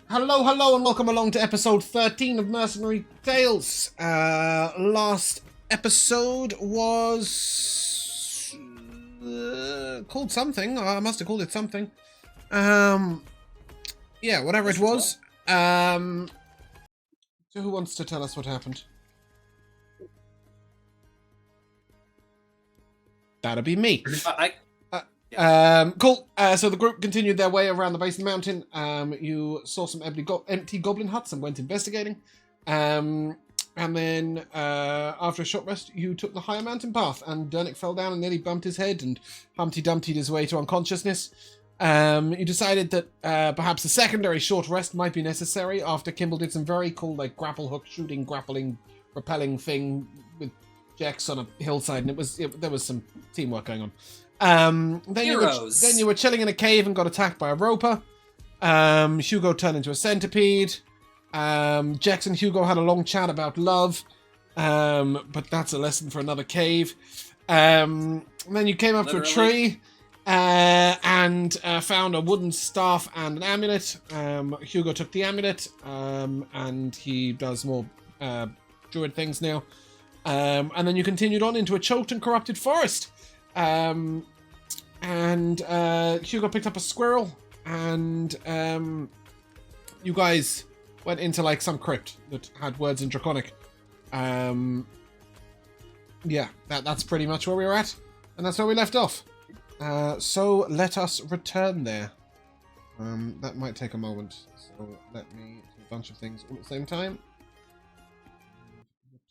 Hello, and welcome along to episode 13 of Mercenary Tales. Last episode was called something. I must have called it something. Yeah, whatever it was. So who wants to tell us what happened? That'd be me. Cool. So the group continued their way around the base of the mountain. You saw some empty goblin huts and went investigating. And then after a short rest, you took the higher mountain path, and Dernick fell down and nearly bumped his head and Humpty Dumpty'd his way to unconsciousness. You decided that perhaps a secondary short rest might be necessary after Kimball did some very cool, like, grapple hook shooting, grappling, rappelling thing with Jex on a hillside, and there was some teamwork going on. Then you were chilling in a cave and got attacked by a roper. Hugo turned into a centipede. Jex and Hugo had a long chat about love. But that's a lesson for another cave. Then you came up to a tree and found a wooden staff and an amulet. Hugo took the amulet, and he does more druid things now. And then you continued on into a choked and corrupted forest. And Hugo picked up a squirrel, and you guys went into like some crypt that had words in Draconic. Yeah, that's pretty much where we were at, and that's where we left off. So let us return there. That might take a moment, so let me do a bunch of things all at the same time.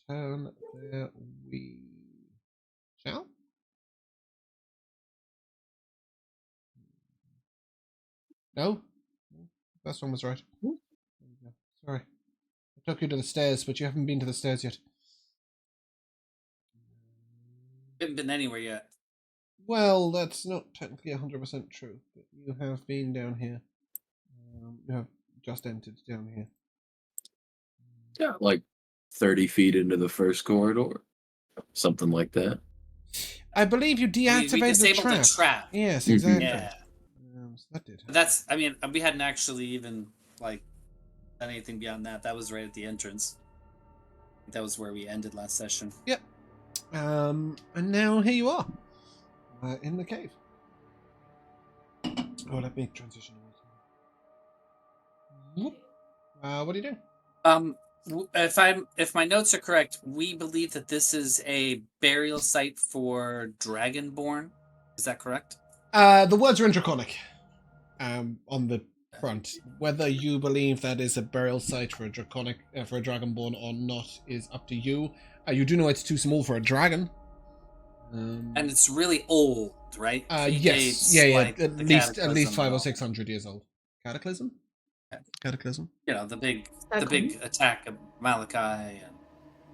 Return there we shall. No? First one was right. Sorry. I took you to the stairs, but you haven't been to the stairs yet. Haven't been anywhere yet. Well, that's not technically 100% true, but you have been down here. You have just entered down here. Yeah, like 30 feet into the first corridor. Something like that. I believe you deactivated we disabled the trap. Yes, exactly. Yeah. So that did happen. That's, I mean, we hadn't actually even, like, done anything beyond that. That was right at the entrance. That was where we ended last session. Yep. And now here you are. In the cave. Oh, let me transition. What are you doing? If my notes are correct, we believe that this is a burial site for Dragonborn. Is that correct? The words are in Draconic. On the front. Whether you believe that is a burial site for a Draconic, for a Dragonborn or not is up to you. You do know it's too small for a dragon. And it's really old, right? Yes. Yeah. Like at least 500 or 600 years old. Cataclysm? Cataclysm? You know, the big attack of Malachi. And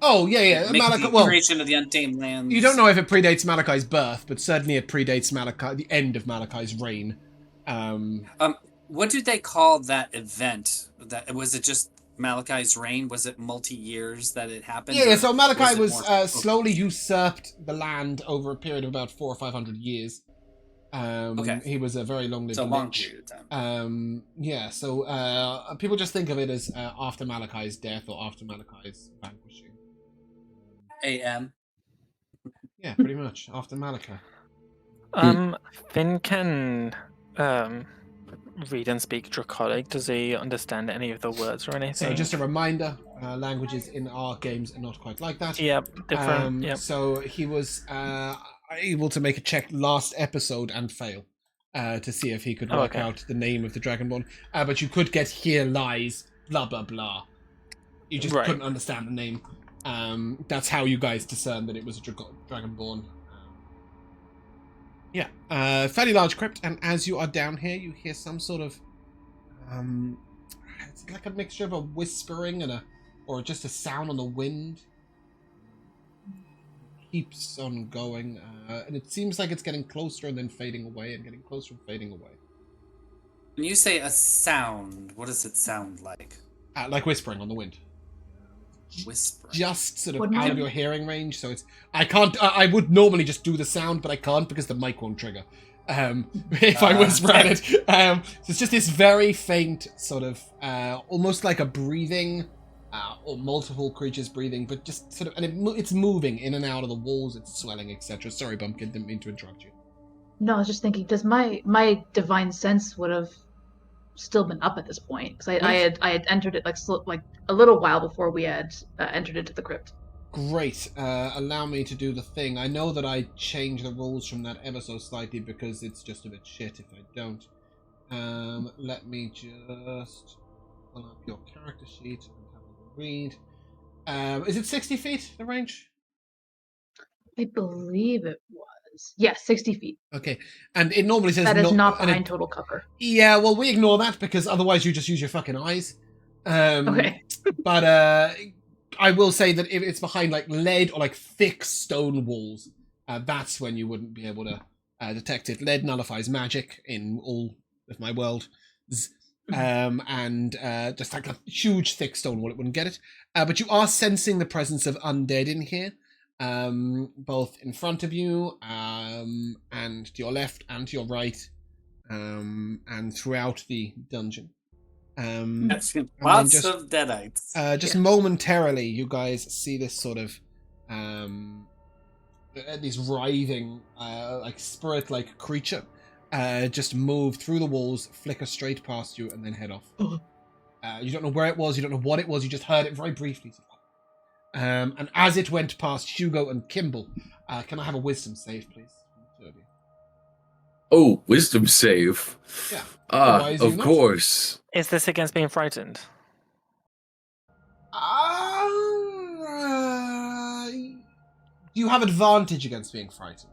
oh, yeah. Malachi, the creation of the Untamed Lands. You don't know if it predates Malachi's birth, but certainly it predates the end of Malachi's reign. What do they call that event? Was it just Malachi's reign? Was it multi-years that it happened? Yeah, so Malachi was slowly usurped the land over a period of about 400 or 500 years. Okay. He was a very long-lived lich. A long period of time. Yeah, so people just think of it as after Malachi's death or after Malachi's vanquishing. AM. Yeah, pretty much after Malachi. Finn can read and speak Draconic. Does he understand any of the words or anything? So just a reminder, languages in our games are not quite like that. Yep, different. Yep. So he was able to make a check last episode and fail to see if he could work out the name of the Dragonborn. But you could get here lies, blah, blah, blah. You just couldn't understand the name. That's how you guys discerned that it was a Dragonborn. Yeah, fairly large crypt, and as you are down here, you hear some sort of, it's like a mixture of a whispering and or just a sound on the wind. Keeps on going, and it seems like it's getting closer and then fading away, and getting closer and fading away. When you say a sound, what does it sound like? Like whispering on the wind. Whispering. Just sort of out of your hearing range, so it's I can't I would normally just do the sound, but I can't because the mic won't trigger. if I whisper at it. So it's just this very faint sort of, almost like a breathing, or multiple creatures breathing, but just sort of, and it's moving in and out of the walls, it's swelling, etc. Sorry, Bumpkin, didn't mean to interrupt you. No, I was just thinking, does my divine sense would have still been up at this point? Because I had entered it like a little while before we had entered into the crypt. Great. Allow me to do the thing. I know that I change the rules from that ever so slightly because it's just a bit shit if I don't. Let me just pull up your character sheet and have a read. Is it 60 feet, the range? I believe it was. Yes, 60 feet. Okay. And it normally says... That is not and behind total cover. Yeah, well, we ignore that because otherwise you just use your fucking eyes. Okay. But I will say that if it's behind like lead or like thick stone walls, that's when you wouldn't be able to detect it. Lead nullifies magic in all of my world. And just like a huge thick stone wall, it wouldn't get it. But you are sensing the presence of undead in here, both in front of you, and to your left and to your right, and throughout the dungeon. That's lots of deadites. Just momentarily, you guys see this sort of this writhing, like spirit-like creature, just move through the walls, flicker straight past you, and then head off. You don't know where it was, you don't know what it was, you just heard it very briefly. And as it went past Hugo and Kimball, can I have a wisdom save, please? Oh, wisdom save. Yeah. Of course. Is this against being frightened? You have advantage against being frightened.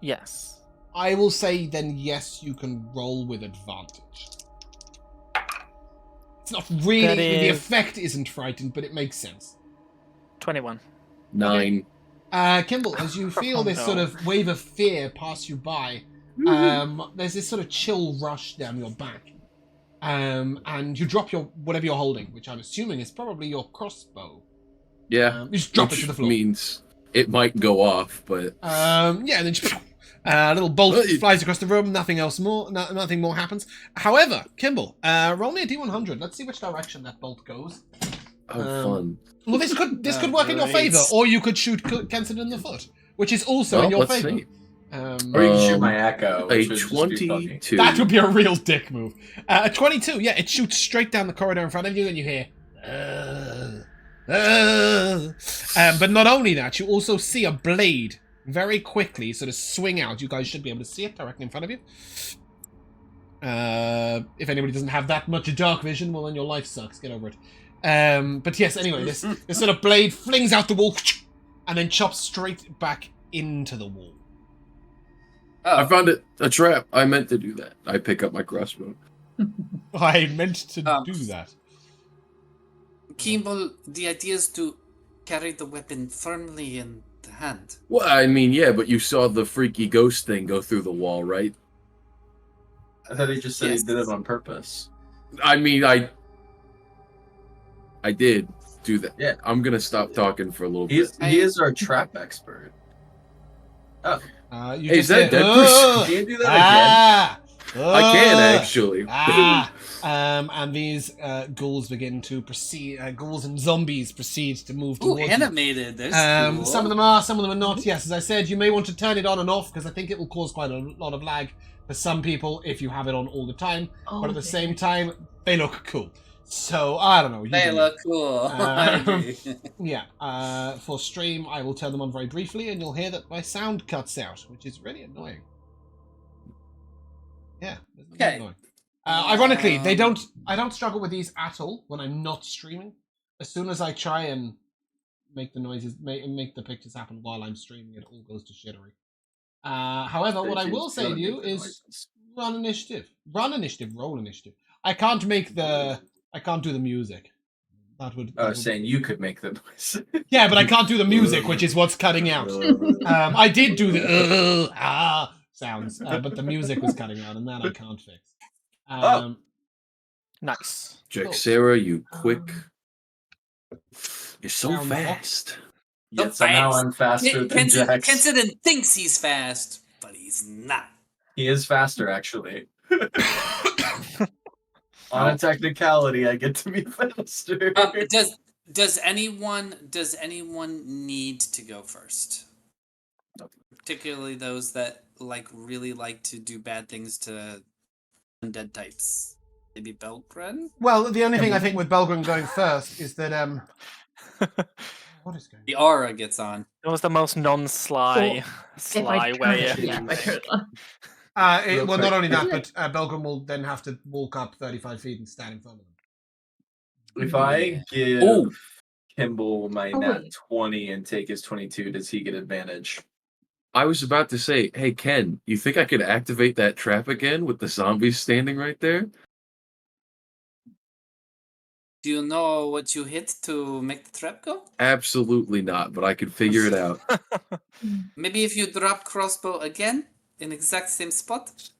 Yes. I will say then yes, you can roll with advantage. It's not really, the effect isn't frightened, but it makes sense. 21. 9. Kimball, as you feel this sort of wave of fear pass you by, there's this sort of chill rush down your back. And you drop your whatever you're holding, which I'm assuming is probably your crossbow. Yeah. You just drop it to the floor. Means it might go off, but yeah, and then just, a little bolt flies across the room. Nothing more happens. However, Kimball, roll me a d100. Let's see which direction that bolt goes. Oh, fun. Well, this could work in your favor, or you could shoot Kenson in the foot, which is also in your favor. See. Or you can shoot my echo. A 22. That would be a real dick move. A 22, yeah, it shoots straight down the corridor in front of you, and you hear. But not only that, you also see a blade very quickly sort of swing out. You guys should be able to see it directly in front of you. If anybody doesn't have that much dark vision, well, then your life sucks. Get over it. But yes, anyway, this sort of blade flings out the wall and then chops straight back into the wall. Oh. I found it a trap. I meant to do that. I pick up my crossbow. I meant to do that. Kimball, the idea is to carry the weapon firmly in the hand. Well, I mean, yeah, but you saw the freaky ghost thing go through the wall, right? I thought he just said he did it on purpose. I mean, I did do that. Yeah. I'm gonna stop talking for a little bit. He is our trap expert. Oh. You Is that dead Can you do that I can actually. And these ghouls begin to proceed. Ghouls and zombies proceed to move Ooh, towards animated. There's cool. Some of them are, some of them are not. Yes, as I said, you may want to turn it on and off because I think it will cause quite a lot of lag for some people if you have it on all the time. But at the same time, they look cool. So I don't know. They look cool. Yeah. For stream, I will turn them on very briefly, and you'll hear that my sound cuts out, which is really annoying. Yeah. Okay. Annoying. Ironically, I don't struggle with these at all when I'm not streaming. As soon as I try and make the noises, make the pictures happen while I'm streaming, it all goes to shittery. However, what I will say to you is run initiative. Roll initiative. I can't do the music. That would saying you could make the noise. Yeah, but I can't do the music, which is what's cutting out. I did do the sounds, but the music was cutting out, and that I can't fix. Nice. Jaxera, you quick. You're so Sound fast. Yet somehow I'm faster than Jax. Kenson thinks he's fast, but he's not. He is faster, actually. On a technicality, I get to be faster. Does anyone need to go first? Particularly those that really like to do bad things to undead types. Maybe Belgren? Well, the only thing I think with Belgren going first is that what is going on? The aura gets on. That was the most non-sly If I turn way. it, yeah, if I turn it on. Real Well, quick. not only that, but Belgren will then have to walk up 35 feet and stand in front of them. If I give Oh, Kimball my Oh, nat wait. 20 and take his 22, does he get advantage? I was about to say, hey Ken, you think I could activate that trap again with the zombies standing right there? Do you know what you hit to make the trap go? Absolutely not, but I could figure it out. Maybe if you drop crossbow again in exact same spot.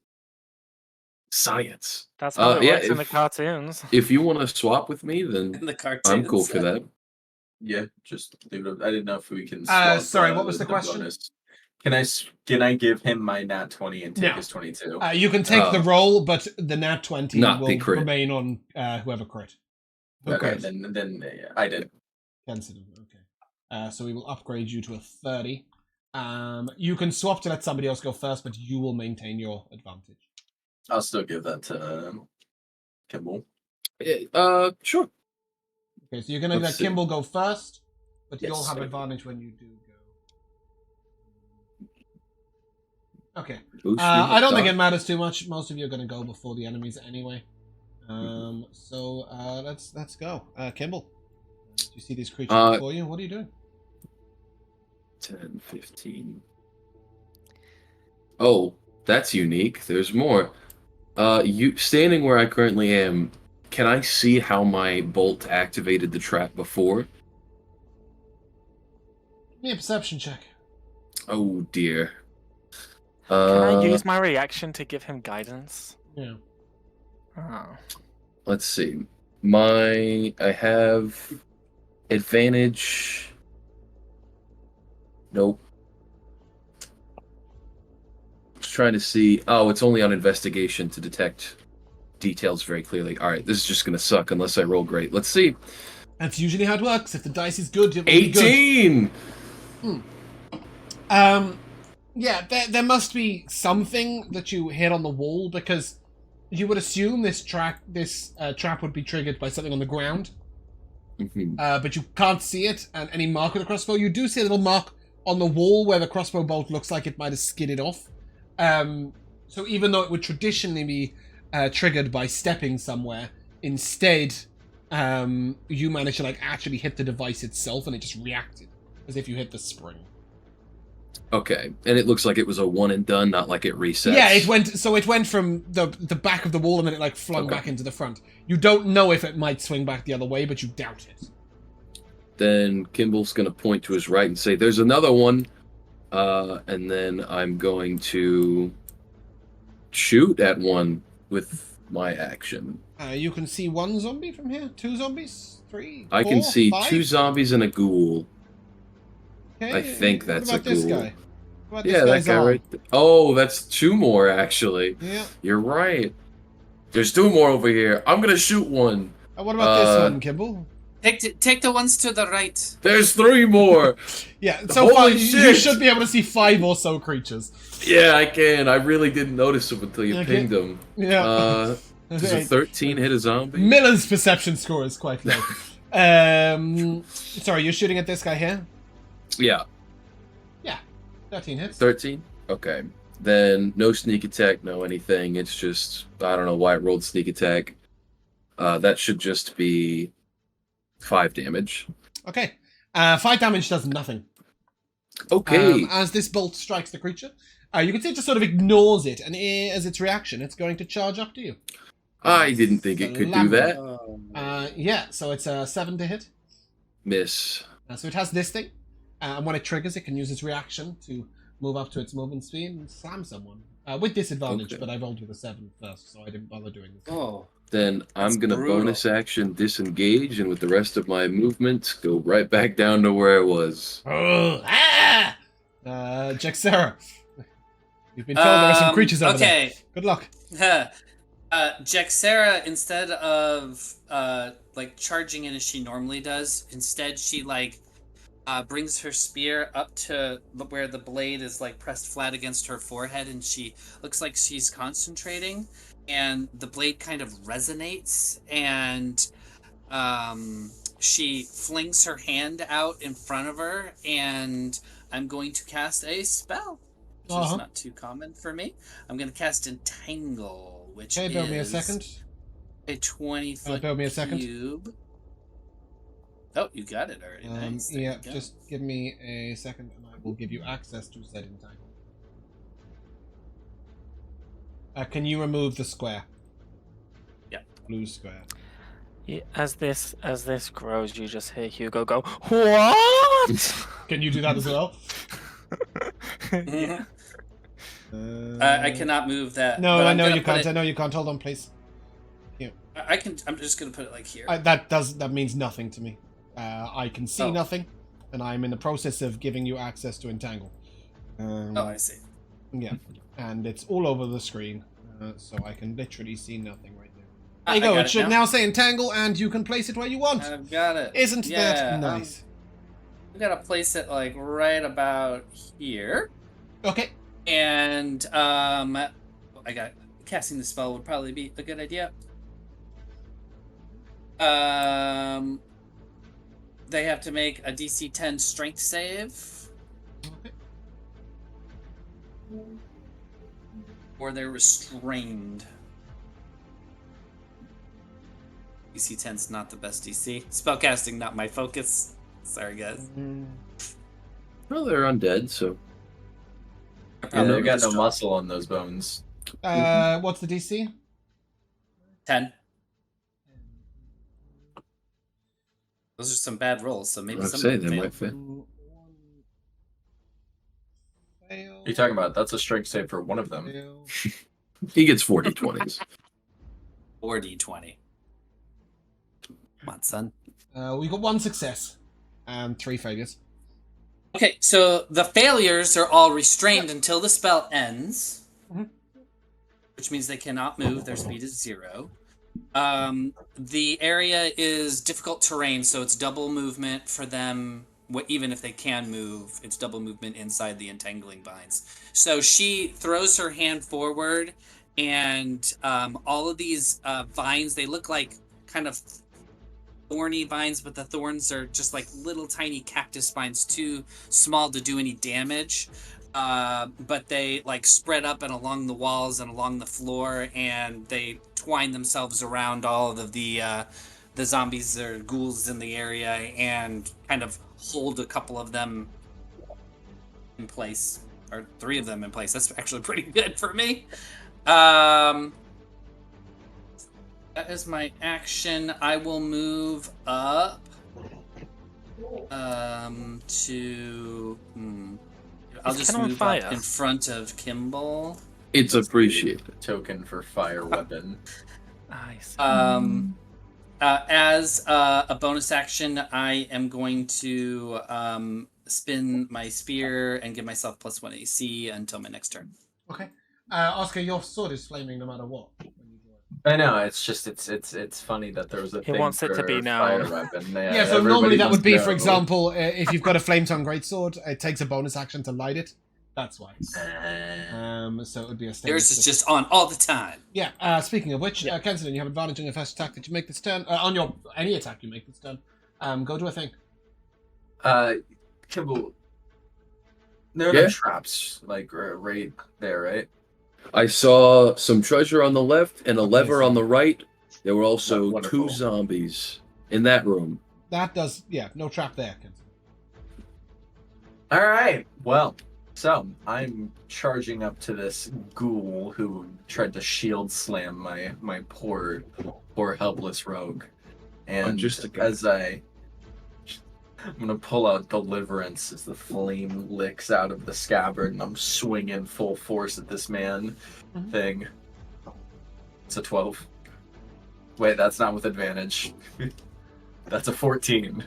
Science. That's how it Yeah, works in the cartoons. If you want to swap with me, then In the cartoons. I'm cool for that. Yeah, just leave it. I didn't know if we can. Sorry, what was the question? Bonus. Can I give him my nat 20 and take No. his 22? You can take the roll, but the nat 20 Not the will crit. remain on whoever crit. Who Okay, crit? then I did. Sensitive. Okay. So we will upgrade you to a 30. You can swap to let somebody else go first, but you will maintain your advantage. I'll still give that to Kimball. Sure. Okay, so you're going to let Let's see. Kimball go first, but Yes, you'll have sir. advantage when you do go. Okay. Boost I don't think dot. it matters too much. Most of you are going to go before the enemies anyway. So let's go. Kimball, do you see these creatures before you? What are you doing? 10, 15. Oh, that's unique. There's more. You standing where I currently am, can I see how my bolt activated the trap before? Give me a perception check. Oh dear. Can I use my reaction to give him guidance? Yeah. Oh. Let's see. I have advantage. Nope. Just trying to see. Oh, it's only on investigation to detect details very clearly. All right, this is just gonna suck unless I roll great. Let's see. That's usually how it works. If the dice is good, it will be good. 18. Yeah, there must be something that you hit on the wall, because you would assume this trap would be triggered by something on the ground. Mhm. But you can't see it, and any mark of the crossbow. You do see a little mark on the wall where the crossbow bolt looks like it might have skidded off. So even though it would traditionally be triggered by stepping somewhere, instead, you managed to actually hit the device itself, and it just reacted as if you hit the spring. Okay, and it looks like it was a one and done, not like it resets. Yeah, it went from the back of the wall, and then it flung back into the front. You don't know if it might swing back the other way, but you doubt it. Then Kimball's going to point to his right and say, "There's another one," and then I'm going to shoot at one with my action. You can see one zombie from here, 2 zombies, 3. I can 4, see 5? 2 zombies and a ghoul. Okay. I think that's what about a this ghoul. guy? What about Yeah, this that guy's guy arm? right there. Oh, that's 2 more actually. Yeah. You're right. There's 2 more over here. I'm gonna shoot one. What about this one, Kimball? Take the ones to the right. There's 3 more. Yeah, so far Holy you shit. should be able to see 5 or so creatures. Yeah, I can. I really didn't notice them until you Okay. pinged them. Yeah. Does a 13 hit a zombie? Miller's perception score is quite low. Sorry, you're shooting at this guy here? Yeah. 13 hits. 13? Okay. Then no sneak attack, no anything. It's just, I don't know why it rolled sneak attack. That should just be 5 damage. Okay. 5 damage does nothing. Okay. As this bolt strikes the creature, you can see it just sort of ignores it, and as its reaction, it's going to charge up to you. I didn't think it could do that. Yeah, so it's a 7 to hit. Miss. So it has this thing, and when it triggers, it can use its reaction to move up to its movement speed and slam someone. With disadvantage, Okay. but I rolled with a 7 first, so I didn't bother doing this. Oh. Then I'm That's going to brutal. bonus action disengage, and with the rest of my movement, go right back down to where I was. Jaxera. You've been told there are some creatures over there. Okay. Good luck. Jaxera, instead of like charging in as she normally does, instead she like brings her spear up to where the blade is like pressed flat against her forehead, and she looks like she's concentrating, and the blade kind of resonates, and she flings her hand out in front of her, and I'm going to cast a spell, which is not too common for me. I'm going to cast Entangle, which is build me a second. A 20-foot build me a second. cube. Oh, you got it already. Nice. There Yeah, you go. just give me a second and I will give you access to said entangle. Can you remove the square? Yeah. Blue square. Yeah, as this grows, you just hear Hugo go, "What?" Can you do that as well? Yeah. I cannot move that. No, but I I'm know gonna you put can't. it- I know you can't. Hold on, please. I can. I'm just gonna put it like here. That means nothing to me. I can see Oh. nothing, and I'm in the process of giving you access to entangle. Oh, I see. Yeah, and it's all over the screen, so I can literally see nothing right there. There I you go. got It it should now. now say entangle, and you can place it where you want. I've got it. Isn't Yeah, that nice? I'm gonna place it like right about here, Okay. and I got casting the spell would probably be a good idea. They have to make a DC 10 strength save, Okay. or they're restrained. DC 10's not the best DC. Spellcasting, not my focus. Sorry, guys. Well, they're undead, so Yeah, know they've got just no draw. muscle on those bones. What's the DC? 10. Those are some bad rolls, so maybe I'd some say of them they fail. might fail. Fail. What are you talking about? That's a strength save for one of them. Fail. He gets 40 20s. 4 D20. Come on, son. We got one success and 3 failures. Okay, so the failures are all restrained until the spell ends, Mhm. which means they cannot move. Their speed is 0. The area is difficult terrain, so it's double movement for them. Even if they can move, it's double movement inside the entangling vines. So she throws her hand forward, and all of these vines, they look like kind of thorny vines, but the thorns are just like little tiny cactus vines, too small to do any damage. But they like spread up and along the walls and along the floor, and they twine themselves around all of the zombies or ghouls in the area, and kind of hold a couple of them in place, or 3 of them in place. That's actually pretty good for me. That is my action. I will move up to. I'll Is just Ken on move fire? up in front of Kimball. It's appreciated. Token for fire weapon. I see. As a bonus action, I am going to spin my spear and give myself +1 AC until my next turn. Okay. Oscar, your sword is flaming no matter what. I know. It's just it's funny that there was a thing wants it to for be fire known. weapon. Yeah, so normally that would be, for example, if you've got a flame-tongue greatsword, it takes a bonus action to light it. That's why. So it would be a status. Yours is just on all the time. Yeah. Speaking of which, Kenton, you have advantage on your first attack that you make this turn. On your any attack you make this turn. Go do a thing. Kimball, there are no traps like right there, right? I saw some treasure on the left and a lever on the right. There were also Wonderful. 2 zombies in that room. That does, no trap there, Kenton. All right. Well, so I'm charging up to this ghoul who tried to shield slam my poor helpless rogue, and just a guy. as I'm gonna pull out Deliverance as the flame licks out of the scabbard, and I'm swinging full force at this man thing. It's a 12. Wait, that's not with advantage. That's a 14.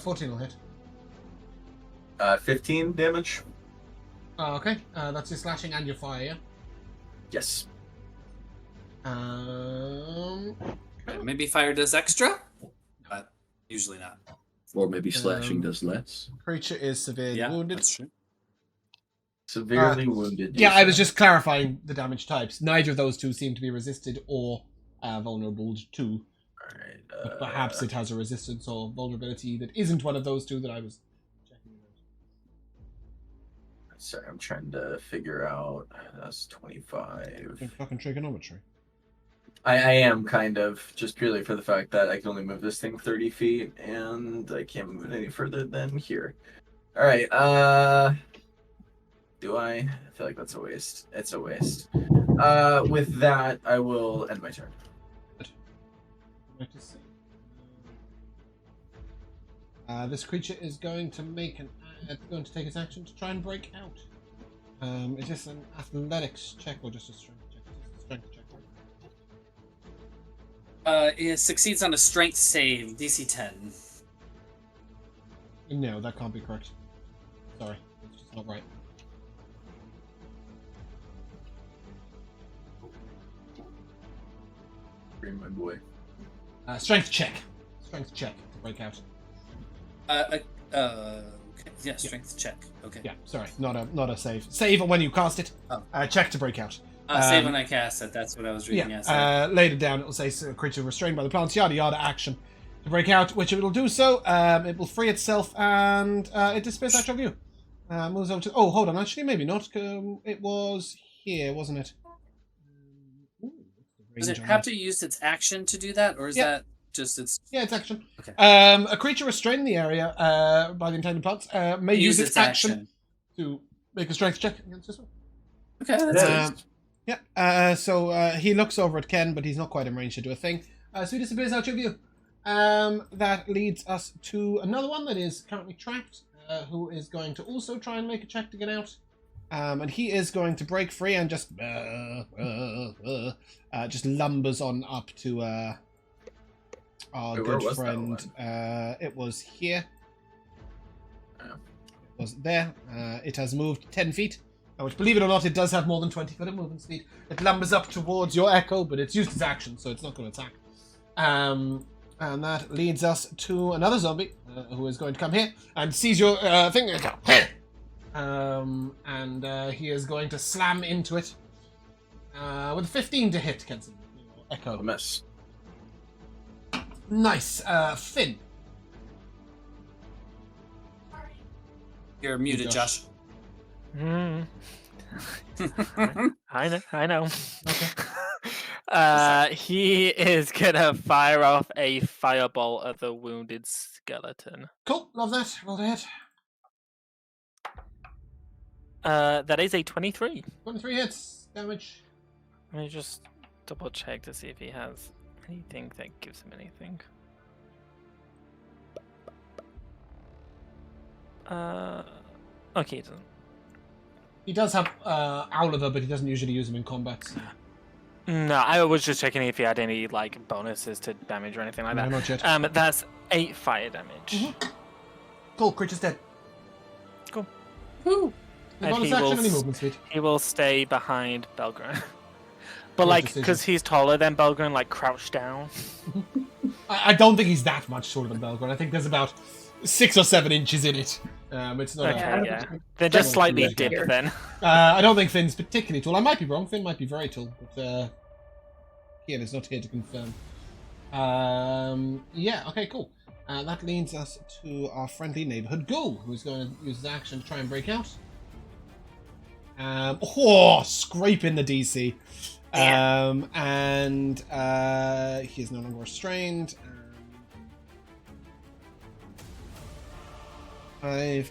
14 will hit. 15 damage. Okay, that's your slashing and your fire, yeah? Yes. Maybe fire does extra, but usually not. Or maybe slashing does less. Creature is severely wounded. That's true. Severely wounded. Yeah, I was just clarifying the damage types. Neither of those two seem to be resisted or vulnerable to. Alright. But perhaps it has a resistance or vulnerability that isn't one of those two that I was checking out. Sorry, I'm trying to figure out. That's 25. Fucking trigonometry. I am kind of, just purely for the fact that I can only move this thing 30 feet and I can't move it any further than here. Alright, do I feel like that's a waste. It's a waste. With that, I will end my turn. This creature is going to make going to take its action to try and break out. Is this an athletics check or just a strength check? Just a strength check. It succeeds on a strength save, DC 10. No, that can't be correct. Sorry, it's just not right. Bring my boy. Strength check. Strength check to break out. Okay. Yeah, strength check. Okay. Yeah, sorry, not a save. Save when you cast it. Oh. Check to break out. Save when I cast it. That's what I was reading. Yeah. Later down, it will say creature restrained by the plants. Yada yada. Action to break out, which it will do so. It will free itself and it disappears out of view. Moves over to. Oh, hold on. Actually, maybe not. It was here, wasn't it? Does it have to use its action to do that, or is that just its? Yeah, it's action. Okay. A creature restrained in the area by the Untamed Lands may use its action to make a strength check against this one. Okay, that's yeah. So he looks over at Ken, but he's not quite in range to do a thing. So he disappears out of view. That leads us to another one that is currently trapped, who is going to also try and make a check to get out. And he is going to break free and just lumbers on up to our good friend. It was here. It was there. It has moved 10 feet. Which, believe it or not, it does have more than 20 foot of movement speed. It lumbers up towards your echo, but it's used its action, so it's not going to attack. And that leads us to another zombie who is going to come here and seize your thing. And he is going to slam into it with 15 to hit, Kenson. Echo. A miss. Nice. Finn. You're muted, Josh. I know. Okay. He is gonna fire off a fireball at the wounded skeleton. Cool, love that. Roll to hit. That is a 23. 23 hits. Damage. Let me just double check to see if he has anything that gives him anything. Okay, he doesn't. He does have Oliver, but he doesn't usually use them in combat. So. No, I was just checking if he had any like bonuses to damage or anything like that. No, not yet. That's 8 fire damage. Mm-hmm. Cool, creature's dead. Cool. Woo! And Bonus action, any movement speed. He will stay behind Belgren. But like, because he's taller than Belgren, like crouched down. I don't think he's that much shorter than Belgren. I think there's about 6 or 7 inches in it. It's not. Okay, yeah. They're just slightly dipped then. I don't think Finn's particularly tall. I might be wrong. Finn might be very tall, but Ian is not here to confirm. Yeah. Okay. Cool. That leads us to our friendly neighborhood ghoul, who's going to use his action to try and break out. Scraping the DC. And he is no longer restrained. 5,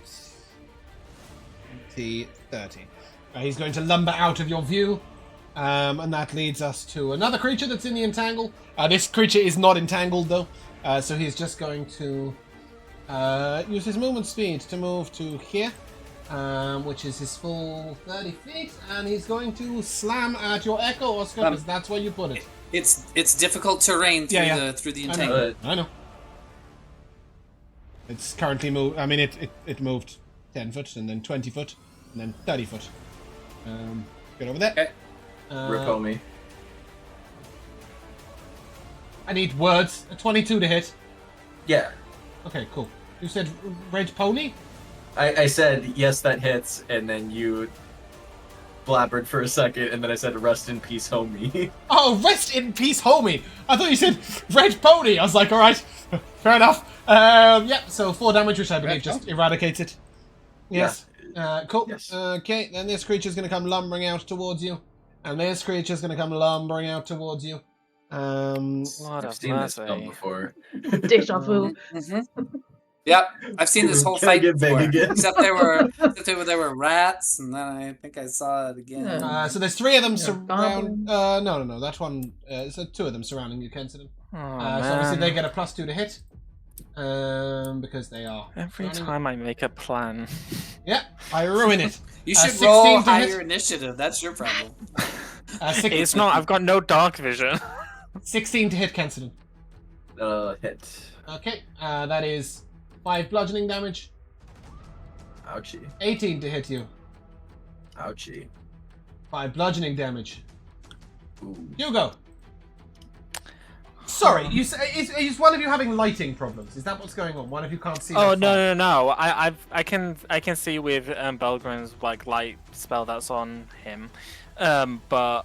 20, 30. He's going to lumber out of your view. And that leads us to another creature that's in the entangle. This creature is not entangled though. So he's just going to use his movement speed to move to here. Which is his full 30 feet. And he's going to slam at your echo, Oscar, because that's where you put it. It's difficult terrain through the entangle. I know. It's currently moved. I mean, it moved 10 foot, and then 20 foot, and then 30 foot. Get over there. Okay. Rip homie. I need words. A 22 to hit. Yeah. Okay, cool. You said red pony? I said, yes, that hits, and then you blabbered for a second, and then I said, rest in peace, homie. Oh, rest in peace, homie! I thought you said red pony! I was like, alright, fair enough. Yeah, so 4 damage, which I believe just eradicates it. Yes. Cool. Yes. Okay, then this creature's going to come lumbering out towards you. And this creature's going to come lumbering out towards you. Lord I've of seen this film mercy. before. Deja vu. Yep, I've seen this whole Can I fight get big before. again? Except they were rats, and then I think I saw it again. Yeah. So there's 3 of them Yeah, surround... no, that one... so 2 of them surrounding you, Kenton. Oh, So obviously man. they get a +2 to hit. Because they are... Every surrounding you. time I make a plan. Yeah, I ruin it. You should 16 roll to higher hit. initiative. That's your problem. It's not, I've got no dark vision. 16 to hit, Kenton. Hit. Okay, that is 5 bludgeoning damage. Ouchie. 18 18 to hit you. Ouchie. 5 bludgeoning damage. Ooh. Hugo. Sorry, you say is one of you having lighting problems? Is that what's going on? One of you can't see. Oh that far? no! I can see with Belgren's like light spell that's on him, but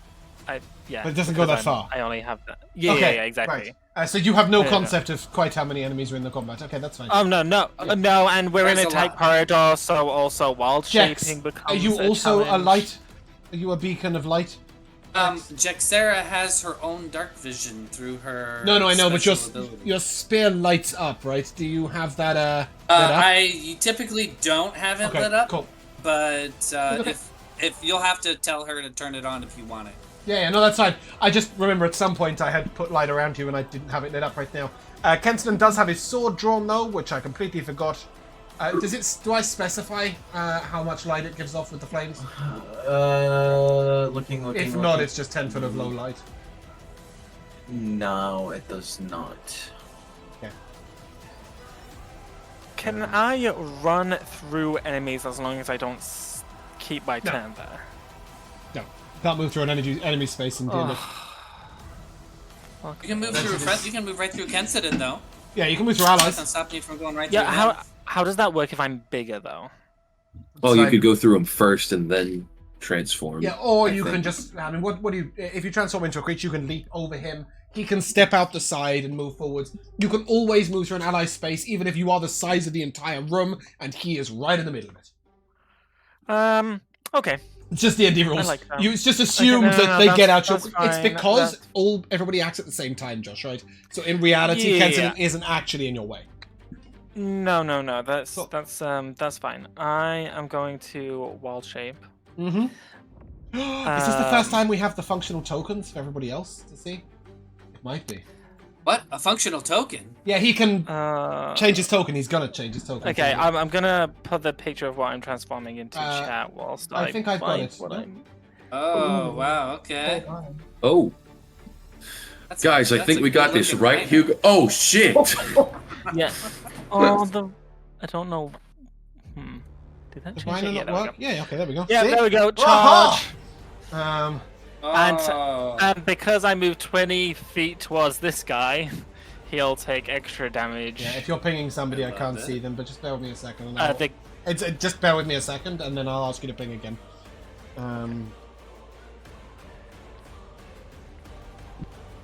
yeah. But it doesn't go because that far. I only have that. Yeah, Okay, yeah, exactly. Right. So you have no Yeah. concept of quite how many enemies are in the combat. Okay, that's fine. Oh no, and we're in There's a a tight lot. corridor, so also wild Jex, shaping becomes. are you a also a challenge. light? Are you a beacon of light? Jexera has her own dark vision through her. No, I know, but special ability. your spear lights up, right? Do you have that lit up? I typically don't have it Okay, lit up, cool. but Okay. if you'll have to tell her to turn it on if you want it. Yeah, no, that's fine. I just remember at some point I had put light around you and I didn't have it lit up right now. Kenston does have his sword drawn though, which I completely forgot. Do I specify how much light it gives off with the flames? Looking. If not, it's just 10 foot of low light. No, it does not. Okay. Can I run through enemies as long as I don't keep my No. turn there? No, can't move through an enemy space and deal with. You can move through. You can move right through Kensidon though. Yeah, you can move through Nothing allies. stopping you from going right Yeah, through. how does that work if I'm bigger though? Well, you So- could go through them first and then transform. Yeah, or I you think. can just. I mean, what do you? If you transform into a creature, you can leap over him. He can step out the side and move forwards. You can always move through an ally space, even if you are the size of the entire room, and he is right in the middle of it. Okay. It's just the ND rules. I like that. It's just assumed no, that no, they get that's- out your. that's It's fine, because that's- everybody acts at the same time, Josh. Right? So in reality, Yeah. Kenton isn't actually in your way. No. That's Cool. that's fine. I am going to wild shape. Mm-hmm. Is this the first time we have the functional tokens for everybody else to see? It might be. What? A functional token? Yeah, he can change his Okay, token. He's gonna change his token. I'm gonna put the picture of what I'm transforming into Uh, chat whilst I think I've got find it, what no? I'm- Oh wow. Okay. Oh, That's guys, I that's think a we got good this, looking right, rhino. Hugo? Oh, shit! Yeah. Oh, I don't know. Did that Does change mine it? Yeah, not there we work? go. Yeah, okay, there we go. Yeah, See? there we go. Aha! Charge. Oh. And because I moved 20 feet towards this guy, he'll take extra damage. Yeah, if you're pinging somebody, I love can't it. see them, but just bear with me a second. And I'll... The just bear with me a second, and then I'll ask you to ping again.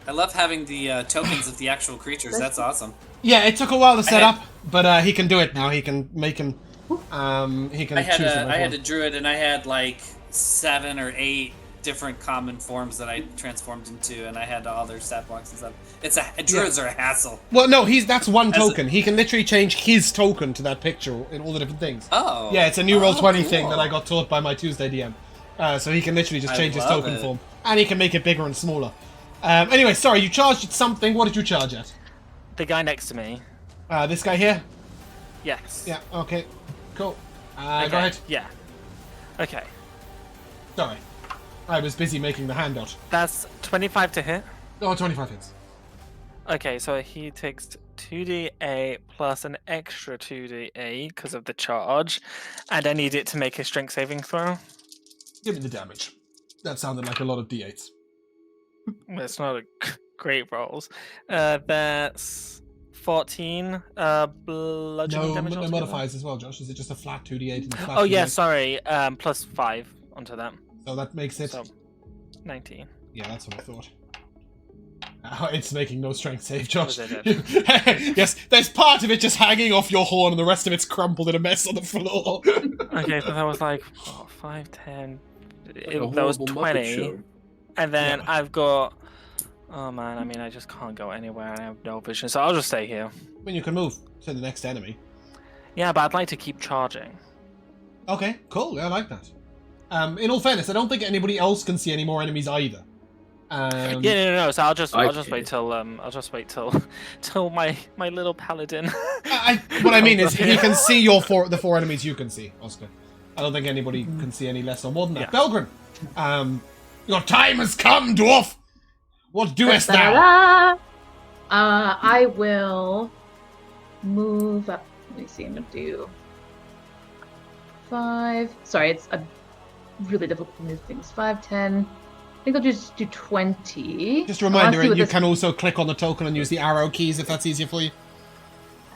I love having the tokens of the actual creatures. That's awesome. Yeah, it took a while to set had- up, but he can do it now. He can make him. He can I had choose them. I had a druid and I had like 7 or 8 different common forms that I transformed into, and I had all their stat blocks and stuff. Druids are a hassle. Well, no, that's one As a- token. He can literally change his token to that picture in all the different things. Oh. Yeah, it's a new Roll20 thing cool. that I got taught by my Tuesday DM. So he can literally just I change his love token it. form, and he can make it bigger and smaller. Anyway, sorry, you charged at something. What did you charge at? guy next to me. This guy here? Yes. Yeah, okay. Cool. Okay. Go ahead. Yeah. Okay. Sorry. I was busy making the handout. That's 25 to hit. Oh, 25 hits. Okay, so he takes 2d8 plus an extra 2d8 because of the charge, and I need it to make a strength saving throw. Give me the damage. That sounded like a lot of d8s. Well, it's not a great rolls. That's 14 bludgeoning No, damage no altogether. modifiers as well, Josh. Is it just a flat 2d8 and a flat Oh yeah, 2d8? sorry. Plus 5 onto that. So that makes it... So 19. Yeah, that's what I thought. It's making no strength save, Josh. Was it Yes, there's part of it just hanging off your horn and the rest of it's crumpled in a mess on the floor. Okay, so that was like 5, 10. Like a That was horrible Muppet 20. Show. And then Yeah. I've got. Oh man, I mean, I just can't go anywhere and I have no vision, so I'll just stay here. I mean, you can move to the next enemy. Yeah, but I'd like to keep charging. Okay, cool. I like that. In all fairness, I don't think anybody else can see any more enemies either. Yeah, no. So I'll just I wait till till my little paladin. What I mean is, he can see the four enemies you can see, Oscar. I don't think anybody can see any less or more than that. Yeah. Belgrin, your time has come, dwarf. What doest thou? Da-da-da! I will move up. Let me see. I'm gonna do 5. Sorry, it's a really difficult to move things. 5, 10. I think I'll just do 20. Just a reminder, Honestly, with you this- can also click on the token and use the arrow keys if that's easier for you.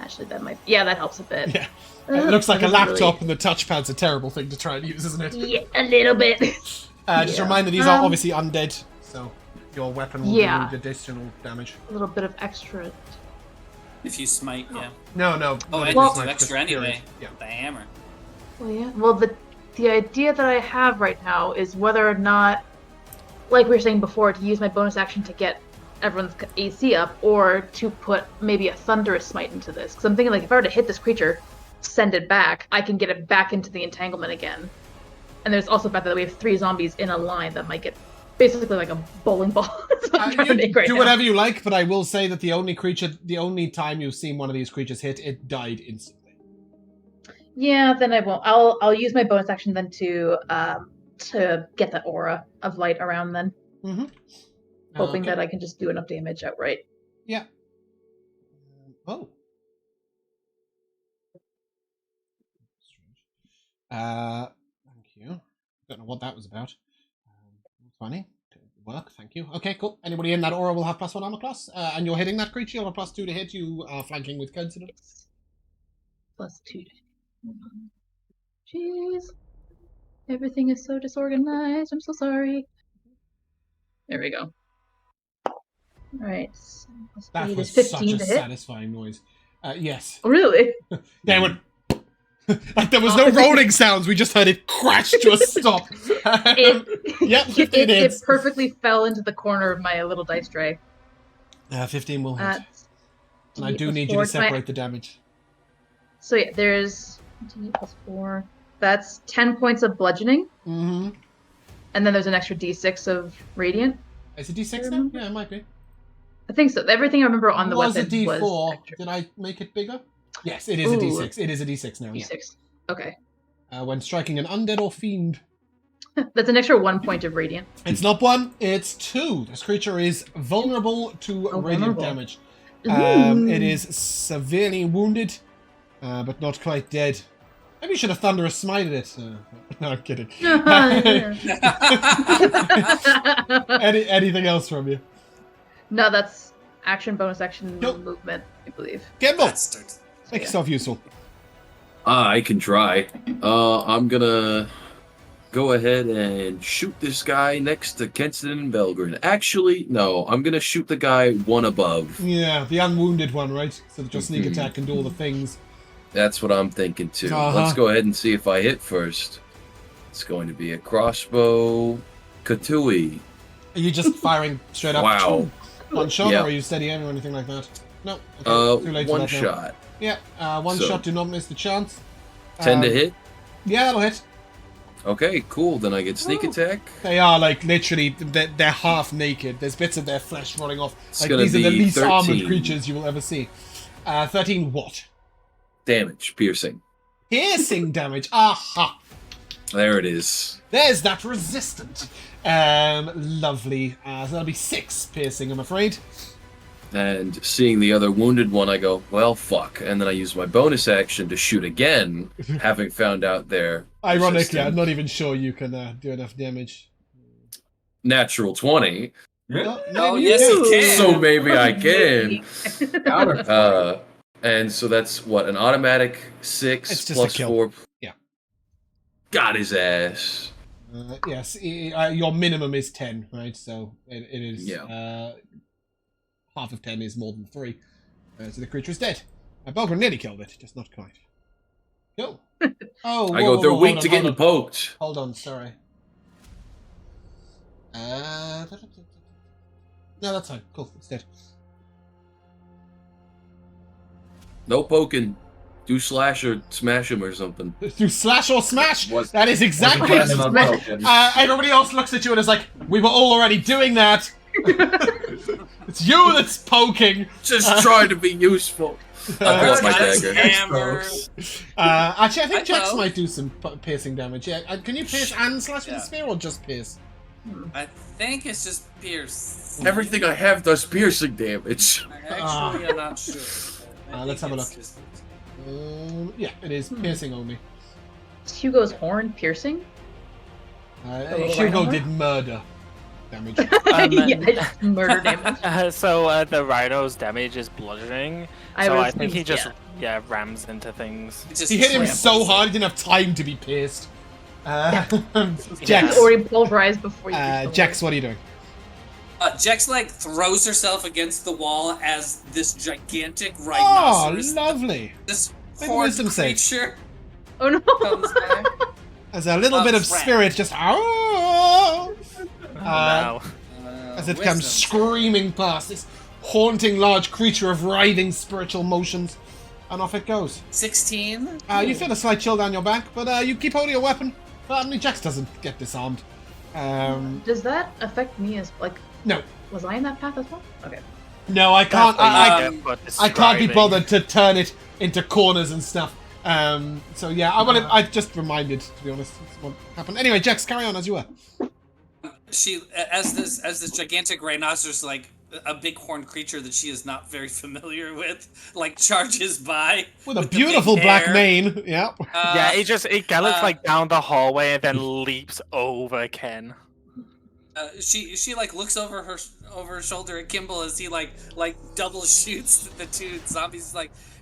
Actually, that might. Yeah, that helps a bit. Yeah. It looks like a That doesn't laptop and the touchpad's a terrible thing to try and use, isn't it? Yeah, a little bit. Just a Yeah. reminder, these are obviously undead, so your weapon will Yeah. do additional damage. A little bit of extra. If you smite, yeah. No. Oh, not I even just smite, do just extra period. anyway. Yeah. The hammer. Oh yeah. Well, the idea that I have right now is whether or not, like we were saying before, to use my bonus action to get everyone's AC up, or to put maybe a thunderous smite into this. Because I'm thinking, like, if I were to hit this creature, send it back, I can get it back into the entanglement again. And there's also the fact that we have 3 zombies in a line that might get basically like a bowling ball. That's what I'm trying to You make right do now. whatever you like, but I will say that the only time you've seen one of these creatures hit, it died instantly. Yeah, then I won't. I'll use my bonus action then to get that aura of light around then, Mm-hmm. hoping that I can just do enough damage outright. Yeah. Oh. Strange. Thank you. Don't know what that was about. Funny. Good work, thank you. Okay, cool. Anybody in that aura will have +1 armor class, and you're hitting that creature. You'll have +2 to hit. You are flanking with coincidence. +2. Jeez. Everything is so disorganized. I'm so sorry. There we go. Alright. That It was is 15 such a to hit. satisfying noise. Yes. Really? They went. Like there was no rolling sounds. We just heard it crash to a stop. Yep, 15 it hits. perfectly fell into the corner of my little dice tray. 15 will hit. That's And I do D8 need plus you to 4. Can I- separate the damage. So yeah, there's D8 +4. That's 10 points of bludgeoning, Mm-hmm. and then there's an extra D6 of radiant. Is it D6 now? remember. Yeah, it might be. I think so. Everything I remember on the Was weapon a D4. was extra. Did I make it bigger? Yes, it is a Ooh. D6. It is a D6 now. Yeah. D6. Okay. When striking an undead or fiend. That's an extra 1 point of radiant. It's not 1, it's 2. This creature is vulnerable to Oh, radiant vulnerable. damage. Ooh. It is severely wounded, but not quite dead. Maybe you should have thunderous smited it. No, I'm kidding. Anything else from you? No, that's action, bonus action, Nope. movement, I believe. Gimbal, Bastard. make yourself useful. I can try. I'm gonna go ahead and shoot this guy next to Kenston and Belgrin. Actually, no, I'm gonna shoot the guy one above. Yeah, the unwounded one, right? So that your sneak Mhm. attack can do all the things. That's what I'm thinking too. Uh-huh. Let's go ahead and see if I hit first. It's going to be a crossbow. Katui. Are you just firing straight up? Wow. One shot, Yeah. or are you steady aim or anything like that? No. Okay, too late for One that now. shot. Yeah, one So- shot. Do not miss the chance. 10 to hit. Yeah, that'll hit. Okay, cool. Then I get sneak Ooh. attack. They are like literally, they're half naked. There's bits of their flesh rolling off. It's Like gonna these are the be least armored 13. creatures you will ever see. 13 what? Damage, piercing. Piercing damage. Aha. There it is. There's that resistant. Lovely. So that'll be 6 piercing, I'm afraid. And seeing the other wounded one, I go, well, fuck. And then I use my bonus action to shoot again, having found out their Ironically, I'm resistance. not even sure you can do enough damage. Natural 20. No, Oh, maybe yes, you he can. So maybe I can. Counter. And so that's what, an automatic 6 It's just plus a kill. 4. Yeah. Got his ass. Yes, your minimum is 10, right? So it is. Yeah. Half of 10 is more than 3. So the creature is dead. Belgrin nearly killed it, just not quite. Cool. Oh, I go, they're weak to getting hold poked. Hold on, sorry. No, that's fine. Cool, it's dead. No poking. Do slash or smash him or something. Do slash or smash! That is exactly Wasn't planning on poking. everybody else looks at you and is like, we were all already doing that! It's you that's poking! Just trying to be useful. I pull out my Guys, dagger. hammer. Actually, I think I Jax know. might do some piercing damage. Yeah, can you pierce and slash with Yeah. a spear, or just pierce? I think it's just Pierce. Everything I have does piercing damage. I actually am not sure. I let's think have a it's look. just- Yeah, it is piercing only. Is Hugo's horn piercing? little Hugo rhino did murder damage. Yeah, I just murder damage. So the rhino's damage is bludgeoning. I So would I think he assume, just rams into things. it just He hit him tramples so it. hard he didn't have time to be pierced. Jax, He's already pulverized before you. reach the Jax, what are you doing? Jex like throws herself against the wall as this gigantic Oh, rhinoceros, lovely. this Make a horned wisdom save. creature Oh no! comes back. As a little bit of Friend. spirit just Oh, no. as it Wisdom comes save. screaming past this haunting large creature of writhing spiritual motions, and off it goes. 16. You feel a slight chill down your back, but you keep holding your weapon. But Jax doesn't get disarmed. Does that affect me as like? No, Was I in that path as well? Okay. no, I can't. That's I can't be describing. bothered to turn it into corners and stuff. So yeah, I just reminded, to be honest, that's what happened. Anyway, Jax, carry on as you were. She as this gigantic rhinoceros, like a big horned creature that she is not very familiar with, like charges by With a the beautiful big black hair. mane. Yeah. Yeah, it gallops uh, like down the hallway and then leaps over Ken. She like looks over her shoulder at Kimball as he like double shoots the two zombies.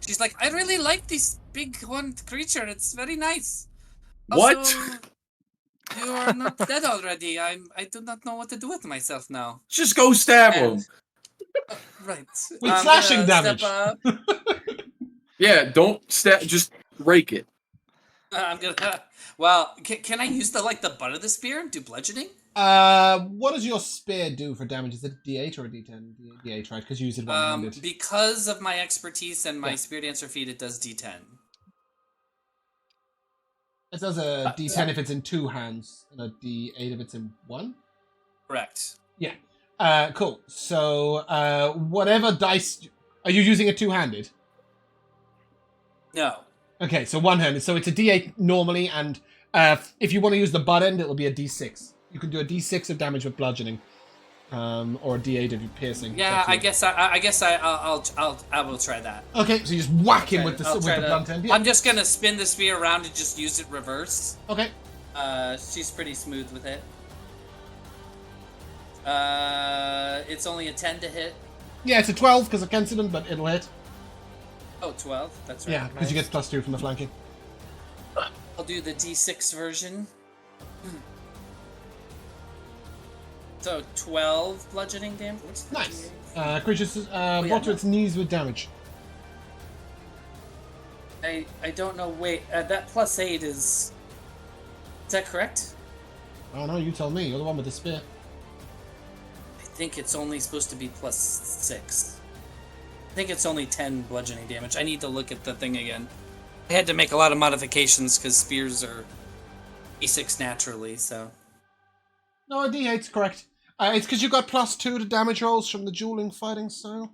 She's like, I really like this big horned creature. It's very nice. What? Also, you are not dead already. I do not know what to do with myself now. Just go stab him. And- Right. With I'm slashing gonna damage. step up. Yeah, don't stab. Just rake it. I'm gonna. Well, can I use the butt of the spear and do bludgeoning? What does your spear do for damage? Is it a D8 or a D10? D8, right? Because you use it one-handed. Because of my expertise and my Yeah. spear dancer feat, it does D10. It does a D10 if it's in two hands, and a D8 if it's in one. Correct. Yeah. Cool. So, whatever dice... Are you using it two-handed? No. Okay, so one-handed. So it's a D8 normally, and if you want to use the butt end, it'll be a D6. You can do a D6 of damage with bludgeoning, or a D8 if you're piercing. Yeah, It's up to I you. guess I will try that. Okay, so you just whack him Okay, with the I'll try blunt end. Yeah. I'm just gonna spin the spear around and just use it reverse. Okay. She's pretty smooth with it. It's only a 10 to hit. Yeah, it's a 12 because of incident, but it'll hit. Oh, 12. That's right. Yeah, because you get +2 from the flanking. I'll do the D6 version. So 12 bludgeoning damage. What's the Nice. D8? Creature's yeah, brought to no. its knees with damage. I don't know. Wait, that +8 is. Is that correct? Oh no, you tell me. You're the one with the spear. I think it's only supposed to be +6. I think it's only 10 bludgeoning damage. I need to look at the thing again. I had to make a lot of modifications because spears are D6 naturally, so. No, a D8's correct. It's because you got +2 to damage rolls from the dueling fighting style.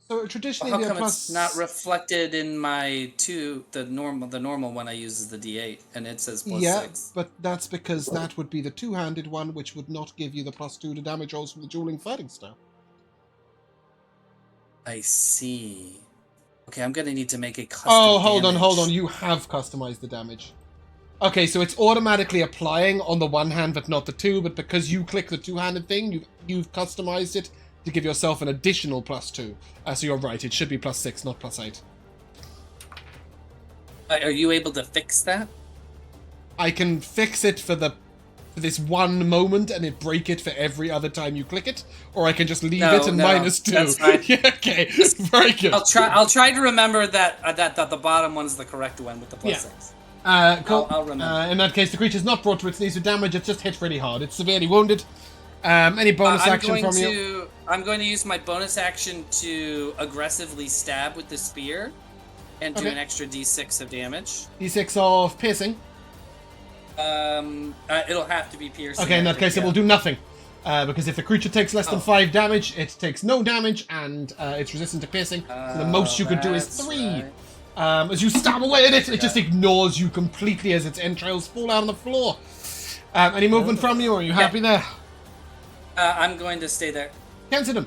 So traditionally, How it'd be come a it's not reflected in my the normal one I use is the D8 and it says +6. Yeah, but that's because that would be the two-handed one, which would not give you the +2 to damage rolls from the dueling fighting style. I see. Okay, I'm gonna need to make a custom Oh, hold on. damage. You have customized the damage. Okay, so it's automatically applying on the one hand, but not the two. But because you click the two-handed thing, you've customized it to give yourself an additional +2. So you're right. It should be +6, not +8. Are you able to fix that? I can fix it for this one moment and it break it for every other time you click it, or I can just leave it and -2. That's fine. Yeah, okay, very good. I'll try to remember that the bottom one's the correct one with the +6. Cool. I'll remember. In that case, the creature's not brought to its knees with damage. It's just hit really hard. It's severely wounded. Any bonus action from you? I'm going to use my bonus action to aggressively stab with the spear and do Okay. an extra d6 of damage. D6 of piercing. It'll have to be piercing. Okay, in that case, it will do nothing. Because if the creature takes less than Oh. 5 damage, it takes no damage, and it's resistant to piercing. So the most you could do is 3. Right. As you stab away at it, it just ignores you completely as its entrails fall out on the floor. Any movement from you, or are you happy there? I'm going to stay there. Kensidon.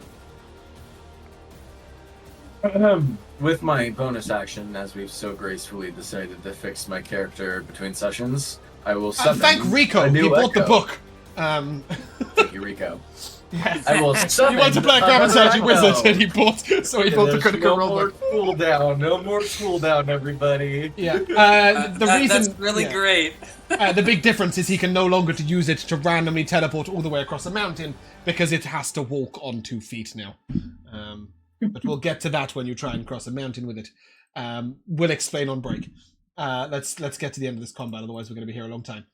With my bonus action, as we've so gracefully decided to fix my character between sessions, I will summon Thank Rico, a new he bought the echo. book. Thank you, Rico. Yes. I will He summon went to play a another Cabbage echo. Wizard and he bought, so he bought the There's critical no role more book. cooldown. No more cooldown, everybody. Yeah. The reason That's really yeah. great. The big difference is he can no longer use it to randomly teleport all the way across a mountain because it has to walk on 2 feet now. But we'll get to that when you try and cross a mountain with it. We'll explain on break. Let's get to the end of this combat, otherwise we're going to be here a long time.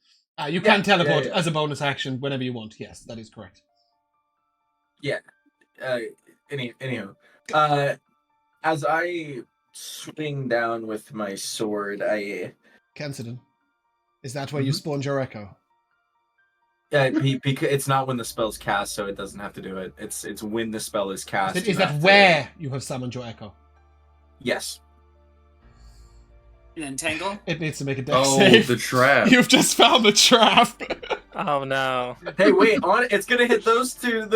You can teleport as a bonus action whenever you want. Yes, that is correct. Anyhow, as I swing down with my sword, Kensidon, is that where you spawned your echo? because it's not when the spell's cast, so it doesn't have to do it. It's when the spell is cast. Is you that have to- where you have summoned your echo? Yes. An entangle? It needs to make a dex Oh, save. the trap. You've just found the trap. Oh no. Hey, wait! It's gonna hit those two as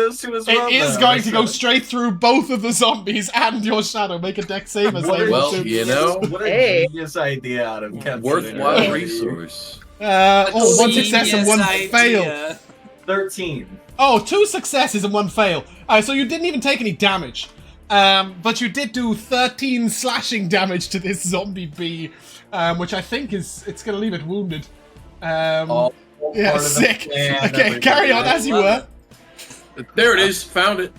well. It is though. going to go straight through both of the zombies and your shadow. Make a dex save as What they a Well, will do. you know, What a Hey. genius idea out of Kenton. worthwhile resource. One success and one Genius fail. idea. 13. Oh, 2 successes and 1 fail. So you didn't even take any damage. But you did do 13 slashing damage to this zombie bee, which I think it's going to leave it wounded. All Yeah, part of the sick. plan, Okay, everybody. carry on as you were. There it is. Found it.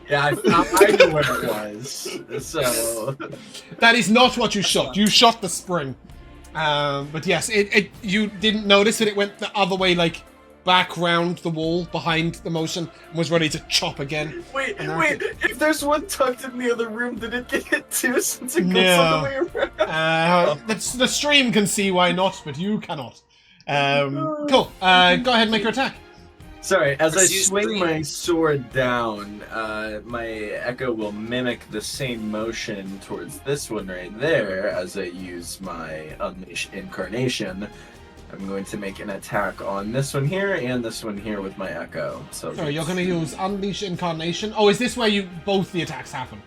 Yeah, I knew where it was. So That is not what you shot. You shot the spring. But yes, you didn't notice that it went the other way, like back round the wall behind the motion, and was ready to chop again. wait. If there's one tucked in the other room, did it get hit too? Since it goes No. all the way around. The stream can see why not, but you cannot. Cool. Go ahead and make your attack. Sorry, as I Let's use swing green. my sword down, my echo will mimic the same motion towards this one right there as I use my Unleash Incarnation. I'm going to make an attack on this one here and this one here with my echo. So Sorry, you're going to use Unleash Incarnation. Oh, is this where both the attacks happen?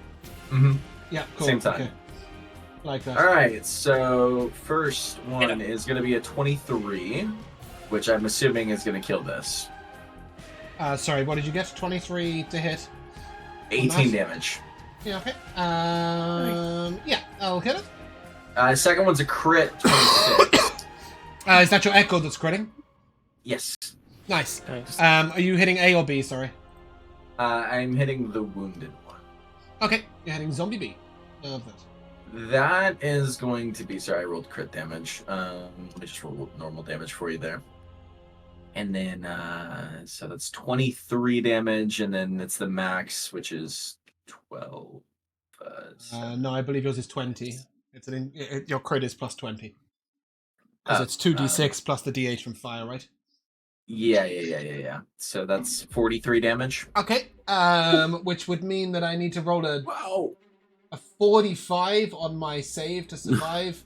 Mm-hmm. Yeah, cool. Same time. Okay. Like that. Alright, so first one is going to be a 23, which I'm assuming is going to kill this. Sorry, what did you get? 23 to hit. 18 nice. damage. Yeah, okay. Yeah, I'll hit it. Second one's a crit, 26. Is that your echo that's critting? Yes. Nice. Nice. Are you hitting A or B? Sorry. I'm hitting the wounded one. Okay, you're hitting Zombie B. Love that. That is going to be... Sorry, I rolled crit damage. Let me just roll normal damage for you there. And then, so that's 23 damage, and then it's the max, which is 12. No, I believe yours is 20. It's your crit is plus 20. Because it's 2d6 plus the d8 from fire, right? Yeah. So that's 43 damage. Okay, which would mean that I need to roll a Wow. 45 on my save to survive.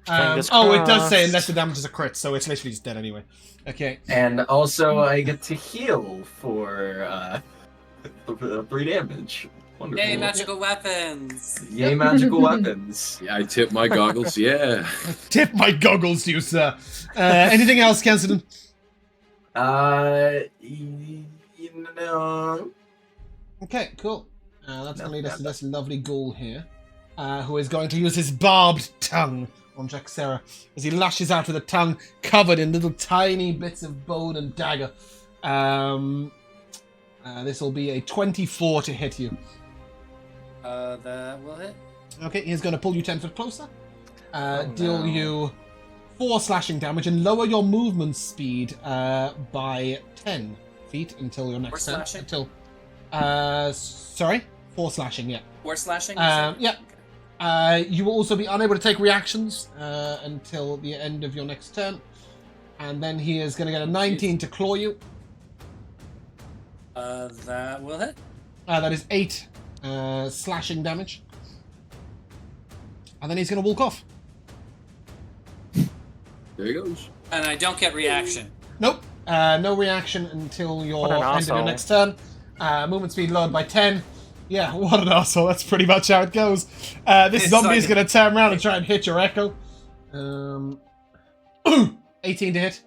Fingers It does say crossed. unless the damage is a crit, so it's literally just dead anyway. Okay. And also, I get to heal for 3 damage. Wonderful. Yay, magical weapons! Yay, magical weapons. Yeah, I tip my goggles. Yeah. Tip my goggles to you, sir. Anything else, Kensidon? No. Okay, cool. That's No, going to lead us yeah, to this lovely ghoul here, who is going to use his barbed tongue on Jaxera as he lashes out with a tongue covered in little tiny bits of bone and dagger. This will be a 24 to hit you. That will hit. Okay, he's going to pull you 10 foot closer, deal no. you 4 slashing damage, and lower your movement speed by 10 feet until your next turn. slashing? Sorry? 4 slashing, yeah. 4 slashing? Yeah. You will also be unable to take reactions until the end of your next turn. And then he is going to get a 19 to claw you. That will hit. That is 8 slashing damage. And then he's going to walk off. There he goes. And I don't get reaction. Nope. No reaction until your What an end of your arsehole. next turn. Movement speed lowered by 10. Yeah, what an asshole. That's pretty much how it goes. This It's zombie like is going to turn around and try and hit your echo. 18 to hit.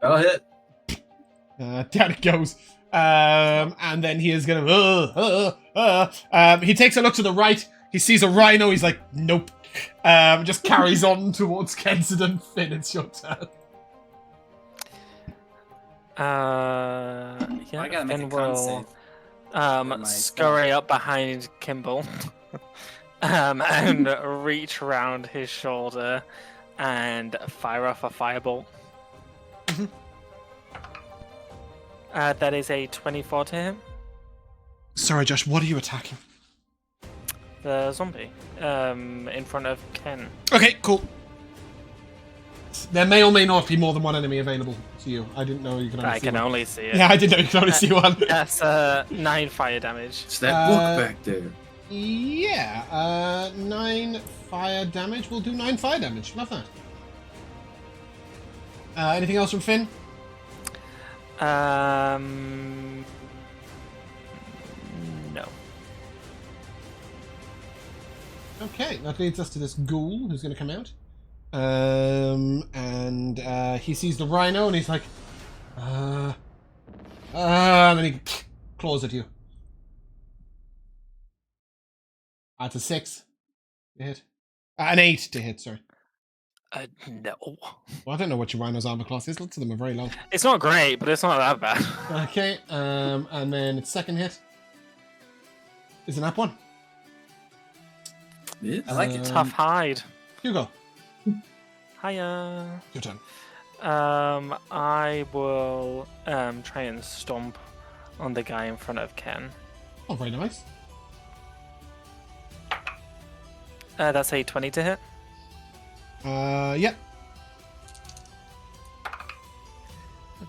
That'll hit. Down it goes. And then he is going to... he takes a look to the right. He sees a rhino. He's like, nope. Just carries on towards Kensidon. Finn, it's your turn. I Yeah, gotta make Finn a con will save. my scurry up behind Kimball and reach round his shoulder and fire off a firebolt. That is a 24 to him. Sorry, Josh, what are you attacking? The zombie in front of Ken. Okay, cool. There may or may not be more than one enemy available to you. I didn't know you could only I see can one. only see it. Yeah, I didn't know you could only see one. That's 9 fire damage. It's that book back there. Yeah, 9 fire damage. We'll do 9 fire damage. Love that. Anything else from Finn? No. Okay, that leads us to this ghoul who's going to come out. And he sees the rhino and he's like, and then he claws at you. That's a 6 to hit. An 8 to hit, sorry. No. Well, I don't know what your rhino's armor class is. Lots of them are very low. It's not great, but it's not that bad. Okay, and then its second hit is an up one. Yes. I like it. Tough hide. Hugo, Hiya. your turn. I will try and stomp on the guy in front of Ken. Oh, very nice. That's a 20 to hit. Yeah.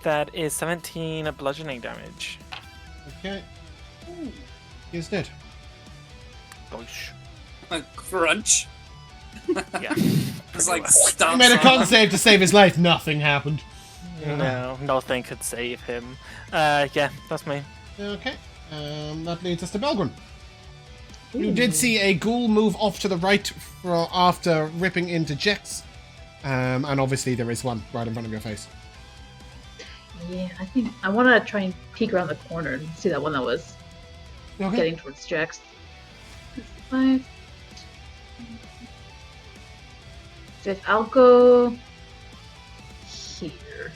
That is 17 bludgeoning damage. Okay. He is dead. Boish. A crunch. Yeah. It's like He stomps made a on con him. save to save his life. Nothing happened. No, nothing could save him. Yeah, that's me. Okay. That leads us to Belgrim. You did see a ghoul move off to the right after ripping into Jex. And obviously there is one right in front of your face. Yeah, I think I want to try and peek around the corner and see that one that was Okay. getting towards Jax. 5. So I'll go here.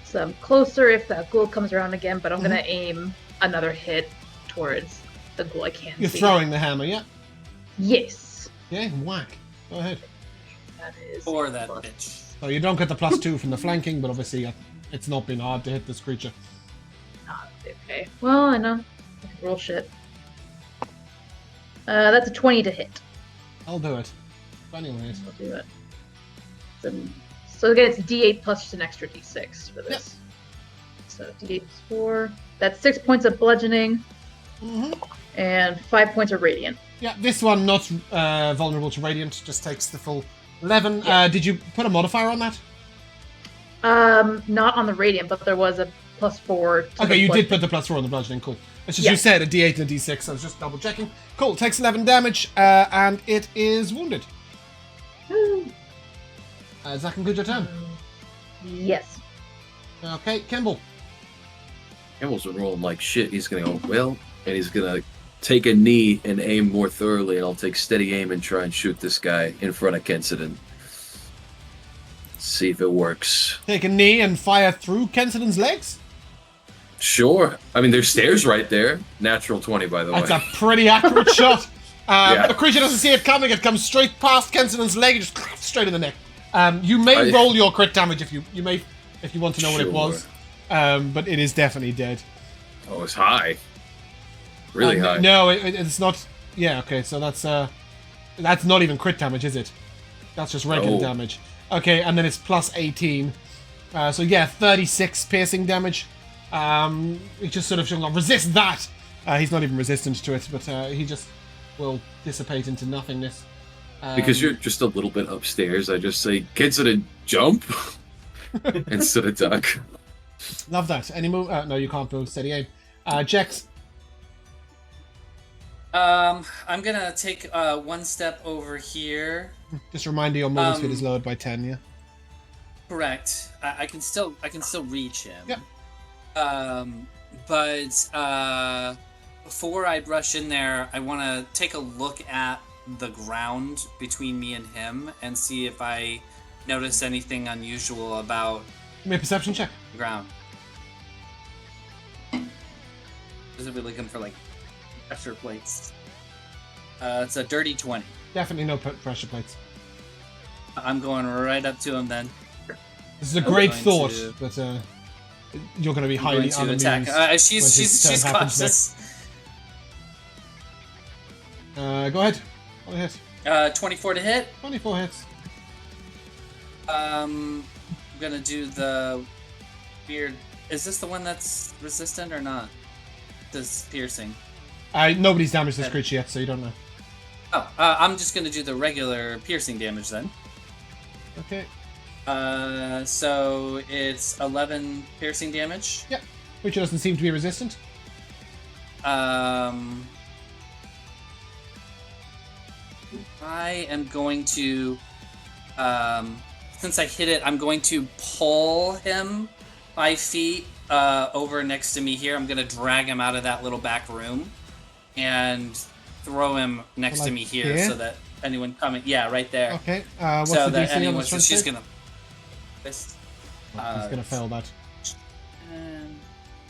So I'm closer if that ghoul comes around again, but I'm gonna aim another hit towards the ghoul I can't You're see. throwing the hammer, yeah? Yes. Okay, whack. Go ahead. That is. Or that plus- bitch. So you don't get the +2 from the flanking, but obviously it's not been hard to hit this creature. Okay. Well, I know. I can roll shit. That's a 20 to hit. I'll do it. Anyways. I'll do it. So again, it's D8 plus just an extra D6 for this. So D8 plus 4. That's 6 points of bludgeoning and 5 points of radiant. Yeah, this one not vulnerable to radiant, just takes the full 11. Yeah. Did you put a modifier on that? Not on the radiant, but there was a plus 4. To Okay, the you did bludgeoning. put the +4 on the bludgeoning, cool. It's just you said a D8 and a D6, so I was just double checking. Cool, takes 11 damage, and it is wounded. Does that conclude your turn? Yes. Okay, Kimball. Kimball's been rolling like shit. He's gonna go, well, and he's gonna take a knee and aim more thoroughly, and I'll take steady aim and try and shoot this guy in front of Kensidon. See if it works. Take a knee and fire through Kensidon's legs? Sure. I mean, there's stairs right there. Natural 20, by the way. That's a pretty accurate shot. Yeah. The creature doesn't see it coming. It comes straight past Kensidon's leg and just straight in the neck. You may roll your crit damage if you want to know what it was. But it is definitely dead. Oh, it's high. Really high. No, it's not. Yeah, okay, so that's not even crit damage, is it? That's just regular damage. Okay, and then it's plus 18. So yeah, 36 piercing damage. He just sort of resist that. He's not even resistant to it, but he just will dissipate into nothingness. Because you're just a little bit upstairs, I just say, Kensidon, jump! Instead of duck. Love that. Any move? No, you can't move. Steady aim. Jex. I'm gonna take one step over here. Just a reminder, your movement speed is lowered by 10. Yeah. Correct. I can still reach him. Yep. But before I rush in there, I want to take a look at the ground between me and him and see if I notice anything unusual about Make a perception check. the ground. Specifically looking for like pressure plates. It's a dirty 20. Definitely no pressure plates. I'm going right up to him then. This is a great going thought, to- but you're going to be I'm highly going to unamused. attack. when his She's turn happens cautious. Go ahead. Go ahead. 24 to hit. 24 hits. I'm gonna do the weird. Is this the one that's resistant or not? This piercing. Nobody's damaged this creature yet, so you don't know. Oh, I'm just gonna do the regular piercing damage then. Okay. So it's 11 piercing damage. Yep. Creature doesn't seem to be resistant. I am going to, since I hit it, I'm going to pull him 5 feet over next to me here. I'm going to drag him out of that little back room and throw him next to me here so that anyone coming, right there. Okay. What's So the that DC on anyone, the so strength she's save? going to. He's going to fail that. And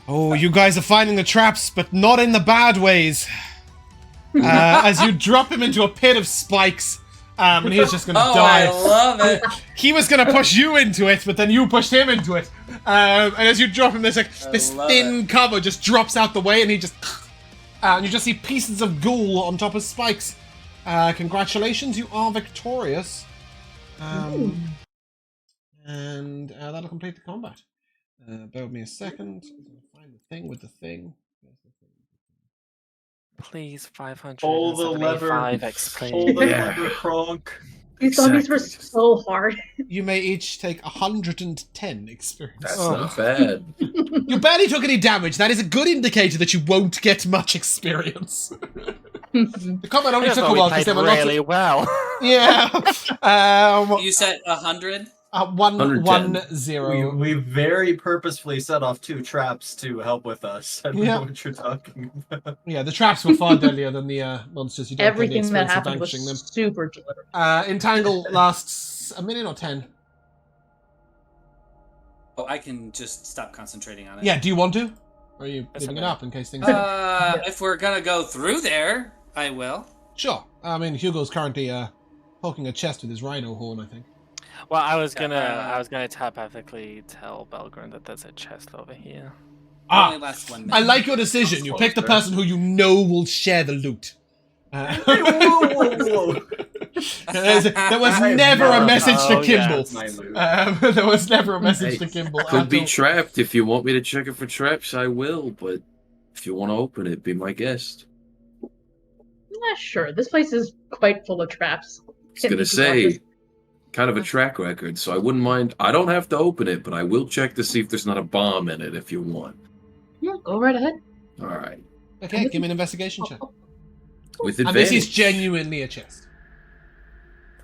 Oh, you guys are finding the traps, but not in the bad ways. As you drop him into a pit of spikes, and he's just gonna die. I love it. He was gonna push you into it, but then you pushed him into it. And as you drop him, there's like this love thin cover just drops out the way, and he just and you just see pieces of ghoul on top of spikes. Congratulations, you are victorious. And that'll complete the combat. Bear with me a second. I'm gonna find the thing with the thing. Please, Pull the lever. 575 XP. Pull the Yeah. lever, Kronk. These zombies were so hard. You may each take 110 experience. That's not bad. You barely took any damage. That is a good indicator that you won't get much experience. The combat only I took a thought we while because played there were lots really of... well. Yeah. You said 100? 110. We very purposefully set off 2 traps to help with us. I don't know what you're talking about. Yeah, the traps were far deadlier than the monsters. You don't get any Everything that experience of happened was vanquishing them. super deliberate. Entangle lasts a minute or 10. Oh, I can just stop concentrating on it. Yeah, do you want to? Or are you Yes, leaving I it do. up in case things... If we're gonna go through there, I will. Sure. I mean, Hugo's currently poking a chest with his rhino horn, I think. Well, I was gonna telepathically tell Belgrin that there's a chest over here. Only lasts 1 minute. I like your decision. You pick the person who you know will share the loot. Hey, whoa. There was never a message to Oh, yeah. Kimball. That's my loot. There was never a message Hey, to Kimball. Could be at all. trapped. If you want me to check it for traps, I will. But if you want to open it, be my guest. Sure, this place is quite full of traps. I was gonna Can't say, be kind of a track record, so I wouldn't mind. I don't have to open it, but I will check to see if there's not a bomb in it if you want. Yeah, go right ahead. All right. Okay, give me an investigation check. With And advantage. this is genuinely a chest.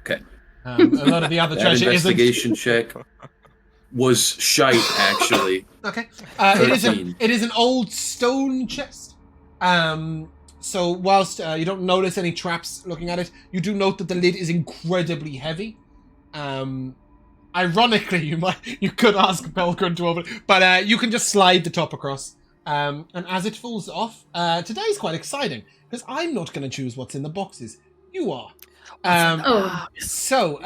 Okay. A lot of the other That treasure investigation isn't. check was shite, actually. Okay. 13. It is an old stone chest. So whilst you don't notice any traps looking at it, you do note that the lid is incredibly heavy. Ironically, you could ask Belgrin to open it, but you can just slide the top across. And as it falls off, today's quite exciting because I'm not going to choose what's in the boxes. You are. Oh, So,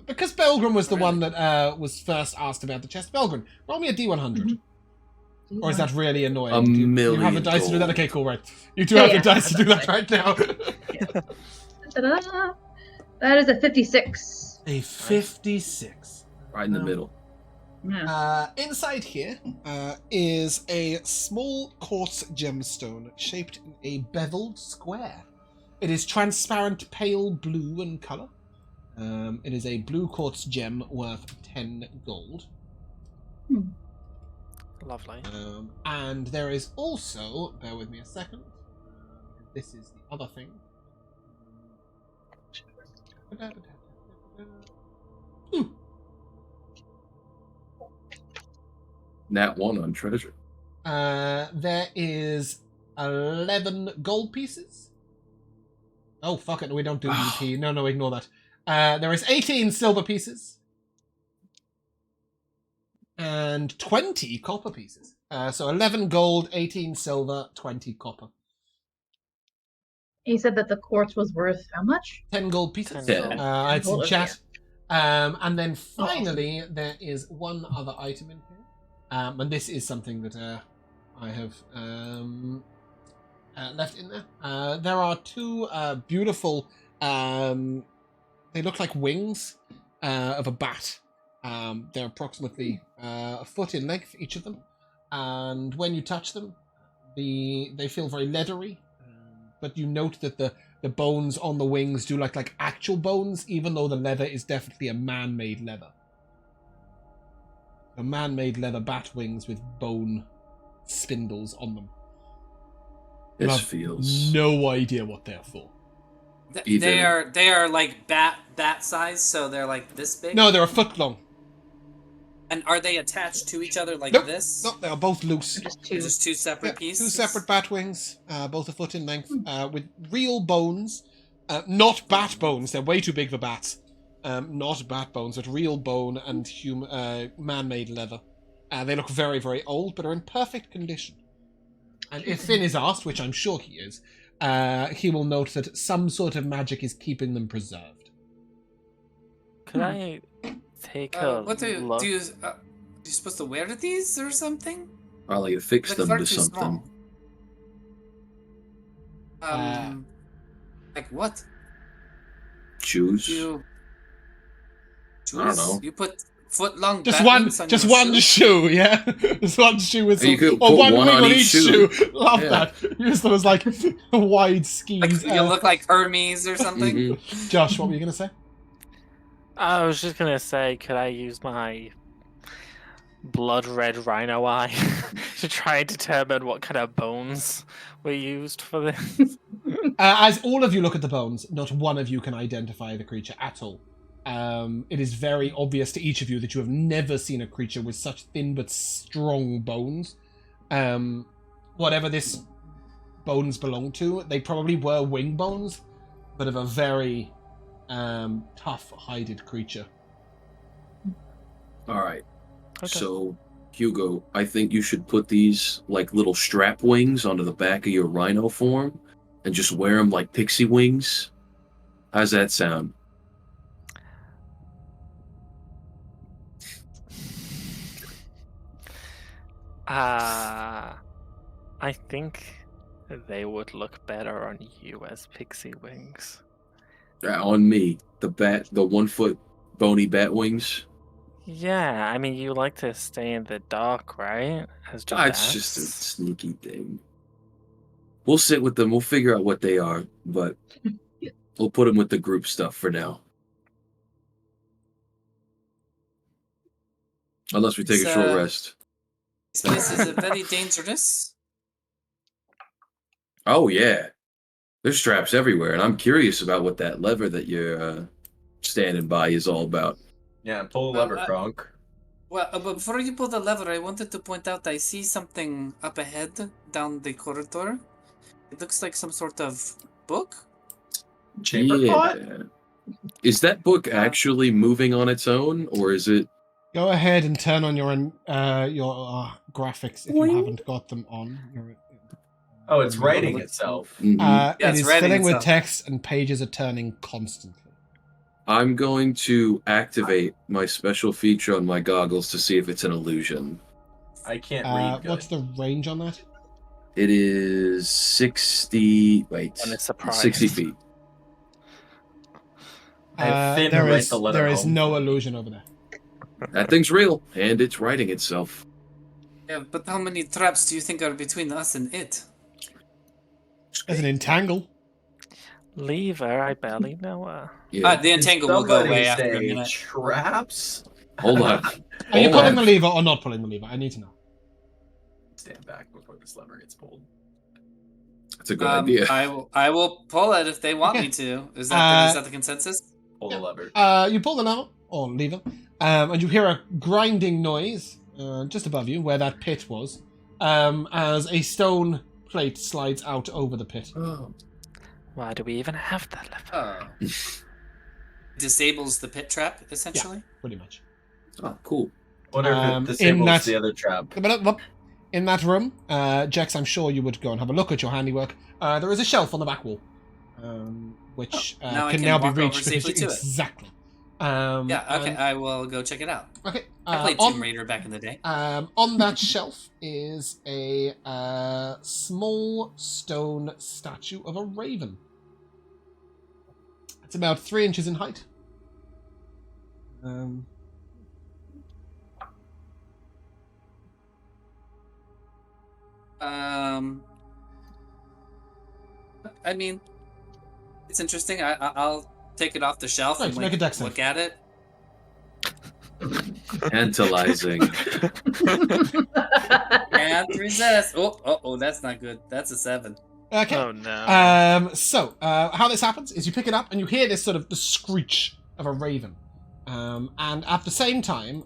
because Belgrin was the one that was first asked about the chest, Belgrin, roll me a D100. Or is that really annoying? A Do you have the million dice to do that? gold. Okay, cool, right. You do have the dice to do that right now. Ta-da! That is a 56. A 56. Right in the middle. Yeah. Inside here is a small quartz gemstone shaped in a beveled square. It is transparent pale blue in color. It is a blue quartz gem worth 10 gold. Lovely. And there is also, bear with me a second, this is the other thing. Ooh. Nat 1 on treasure. There is 11 gold pieces. Oh, fuck it, we don't do EP. No, ignore that. There is 18 silver pieces. And 20 copper pieces. So 11 gold, 18 silver, 20 copper. He said that the quartz was worth how much? 10 gold pieces. 10. It's in Gold, chat. And then awesome. finally, there is one other item in here. And this is something that I have left in there. There are two beautiful, they look like wings of a bat. They're approximately a foot in length, each of them. And when you touch them, they feel very leathery. But you note that the bones on the wings do look like actual bones, even though the leather is definitely a man-made leather. A man-made leather bat wings with bone spindles on them. This feels... No idea what they're for. They are like bat size, so they're like this big. No, they're a foot long. And are they attached to each other like Nope. this? No, they are both loose. Just two separate pieces. Two separate bat wings, both a foot in length, with real bones. Not bat bones. They're way too big for bats. Not bat bones, but real bone and man-made leather. They look very, very old, but are in perfect condition. And if Finn is asked, which I'm sure he is, he will note that some sort of magic is keeping them preserved. Could I take a What look? do you supposed to wear these or something? Probably affix Like, them they're to too something. small. Like what? Shoes. You I don't know. You put foot-long Just bat one, wings on just your one shoe? shoe, yeah. Just one shoe with You some, could or put one one wing on on each each shoe. shoe. Love Yeah. that. Use those like wide skis. Like, you look like Hermes or something. Mhm. Josh, what were you gonna say? I was just gonna say, could I use my blood red rhino eye to try and determine what kind of bones were used for this? As all of you look at the bones, not one of you can identify the creature at all. It is very obvious to each of you that you have never seen a creature with such thin but strong bones. Whatever this bones belong to, they probably were wing bones, but of a very tough, hided creature. All right. Okay. So, Hugo, I think you should put these like little strap wings onto the back of your rhino form and just wear them like pixie wings. How's that sound? I think they would look better on you as pixie wings. On me, the 1 foot bony bat wings. Yeah, I mean, you like to stay in the dark, right? As Ah, it's just a sneaky thing. We'll sit with them. We'll figure out what they are, but we'll put them with the group stuff for now. Unless we take a short rest. This place is very dangerous. Oh yeah, there's traps everywhere, and I'm curious about what that lever that you're standing by is all about. Yeah, pull the Well, lever, Kronk. Well, but before you pull the lever, I wanted to point out I see something up ahead down the corridor. It looks like some sort of book. Chamber pot? Is that book actually moving on its own, or is it? Go ahead and turn on your graphics if Boing. you haven't got them on. Oh, it's writing itself. Mhm. Yeah, It it's is writing filling with itself. text and pages are turning constantly. I'm going to activate my special feature on my goggles to see if it's an illusion. I can't read good. What's the range on that? It is 60. Wait, And it's surprised. 60 feet. I have Finn There write is the letter home no for me. illusion over there. That thing's real, and it's writing itself. Yeah, but how many traps do you think are between us and it? There's an entangle. Lever, I barely know her. Yeah. The entangle will go away after a Somebody say minute. traps? Hold on. Are you Hold pulling on. the lever or not pulling the lever? I need to know. Stand back before this lever gets pulled. That's a good idea. I will pull it if they want Okay. me to. Is that the consensus? Pull the lever. You pull the lever, or lever, and you hear a grinding noise just above you, where that pit was, as a stone plate slides out over the pit. Oh. Why do we even have that lever? Oh. Disables the pit trap, essentially? Pretty much. Oh, cool. Wonder if in it disables that- the other trap. In that room, Jex, I'm sure you would go and have a look at your handiwork. There is a shelf on the back wall, which now I can can now be walk over reached because safely to it. exactly. Yeah, okay, and- I will go check it out. okay. I played on- Tomb Raider back in the day. On that shelf is a small stone statue of a raven. It's about 3 inches in height. I mean, it's interesting. I'll take it off the shelf Right, and make a dex save. look at it. Tantalizing. Can't resist. Oh, that's not good. That's a 7. Okay. Oh no. So, how this happens is you pick it up and you hear this sort of the screech of a raven. And at the same time,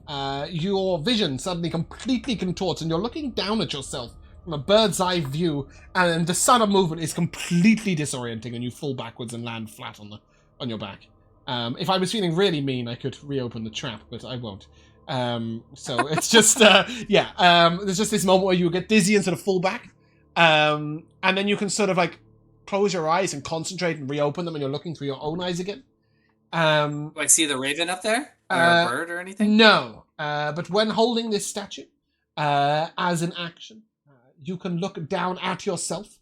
your vision suddenly completely contorts and you're looking down at yourself from a bird's eye view, and the sudden movement is completely disorienting and you fall backwards and land flat on your back. If I was feeling really mean, I could reopen the trap, but I won't. So it's just, there's just this moment where you get dizzy and sort of fall back. And then you can sort of like close your eyes and concentrate and reopen them and you're looking through your own eyes again. Do I see the raven up there? Or a bird or anything? No. But when holding this statue, as an action, you can look down at yourself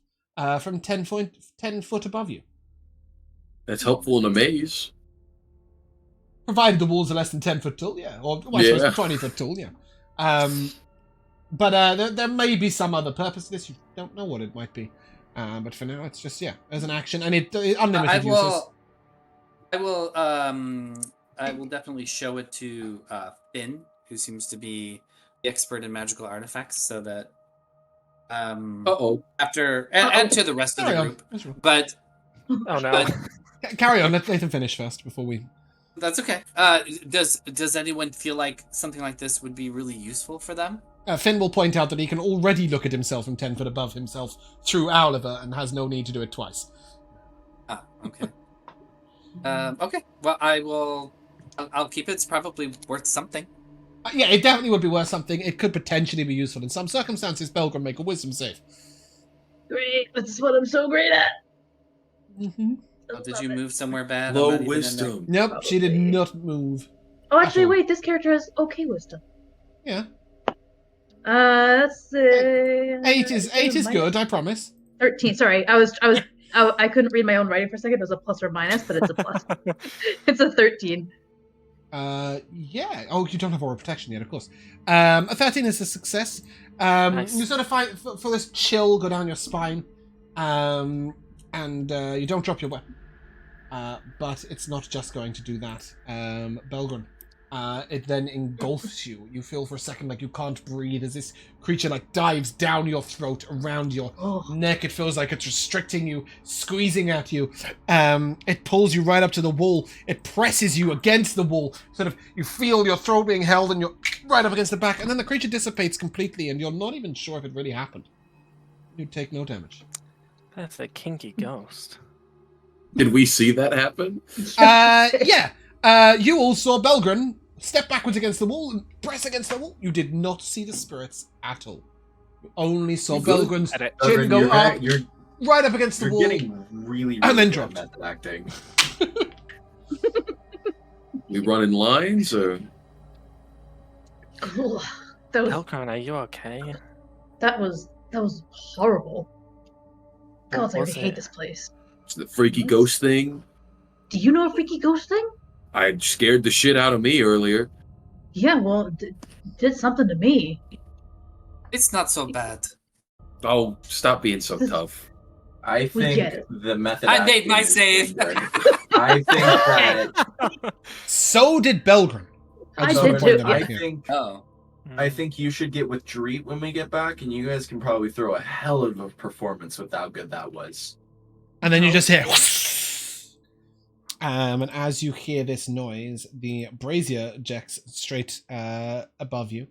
from 10 foot above you. That's helpful in a maze. Provided the walls are less than 10 foot tall, yeah. Or I Yeah. suppose 20 foot tall, yeah. But there may be some other purpose to this. You don't know what it might be. But for now, it's just, as an action. And it unlimited uses. I will definitely show it to Finn, who seems to be the expert in magical artifacts, so that Uh-oh. after and to the rest of the Carry on. group. That's right. But Oh no. Carry on. Let him finish first before we... that's okay. Does anyone feel like something like this would be really useful for them? Finn will point out that he can already look at himself from 10 foot above himself through Oliver and has no need to do it twice. Ah, okay. Okay. Well, I'll keep it. It's probably worth something. Yeah, it definitely would be worth something. It could potentially be useful in some circumstances. Belgrim, make a wisdom save. Great. This is what I'm so great at. Mm-hmm. Oh, did you move somewhere bad? I'm Low not even in there. wisdom. Nope, she did not move. Oh, actually, At all. wait. This character has okay wisdom. Yeah. Let's see. 8 is good, I promise. 13. Sorry, I couldn't read my own writing for a second. It was a plus or minus, but it's a plus. It's a 13. Yeah. Oh, you don't have aura protection yet, of course. A 13 is a success. Nice. You sort of find for this chill go down your spine, and you don't drop your weapon. But it's not just going to do that. Belgrim, It then engulfs you. You feel for a second like you can't breathe as this creature like dives down your throat, around your neck. It feels like it's restricting you, squeezing at you. It pulls you right up to the wall. It presses you against the wall. Sort of, you feel your throat being held and you're right up against the back. And then the creature dissipates completely and you're not even sure if it really happened. You take no damage. That's a kinky ghost. Did we see that happen? Yeah. You all saw Belgren step backwards against the wall and press against the wall. You did not see the spirits at all. You only saw Belgren's chin go up, right up against the wall. You're getting really and then good dropped. at method acting. We run in lines, or Cool. That was Belgren, are you okay? that was horrible. God, I was really hate it? this place. it's the freaky ghost thing? Do you know a freaky ghost thing? I scared the shit out of me earlier. Yeah, well, it did something to me. It's not so bad. Oh, stop being so tough. I We think get it. the method. I made acting my is save. good. I think that. So did Belgren. I just did wanna point too, that yeah. out I here. think. Oh. I think you should get with Dreet when we get back, and you guys can probably throw a hell of a performance with how good that was. And then you just hear... and as you hear this noise, the brazier jacks straight above you.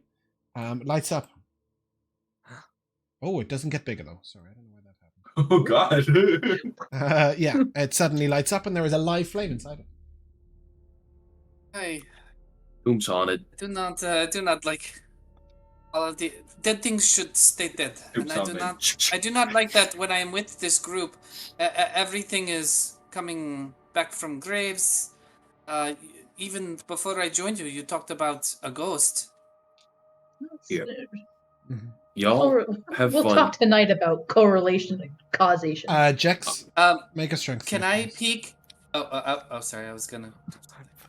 Lights up. Oh, it doesn't get bigger though. Sorry, I don't know why that happened. Oh God! Yeah, it suddenly lights up and there is a live flame inside it. I Whom's haunted? do not like all of the dead things should stay dead, and I do not like that when I am with this group. Everything is coming back from graves. Even before I joined you, you talked about a ghost. Yeah. Mm-hmm. Y'all have we'll fun. talk tonight about correlation and causation. Jex, Um, make a strength. can save, I please. peek? Oh, sorry, I was gonna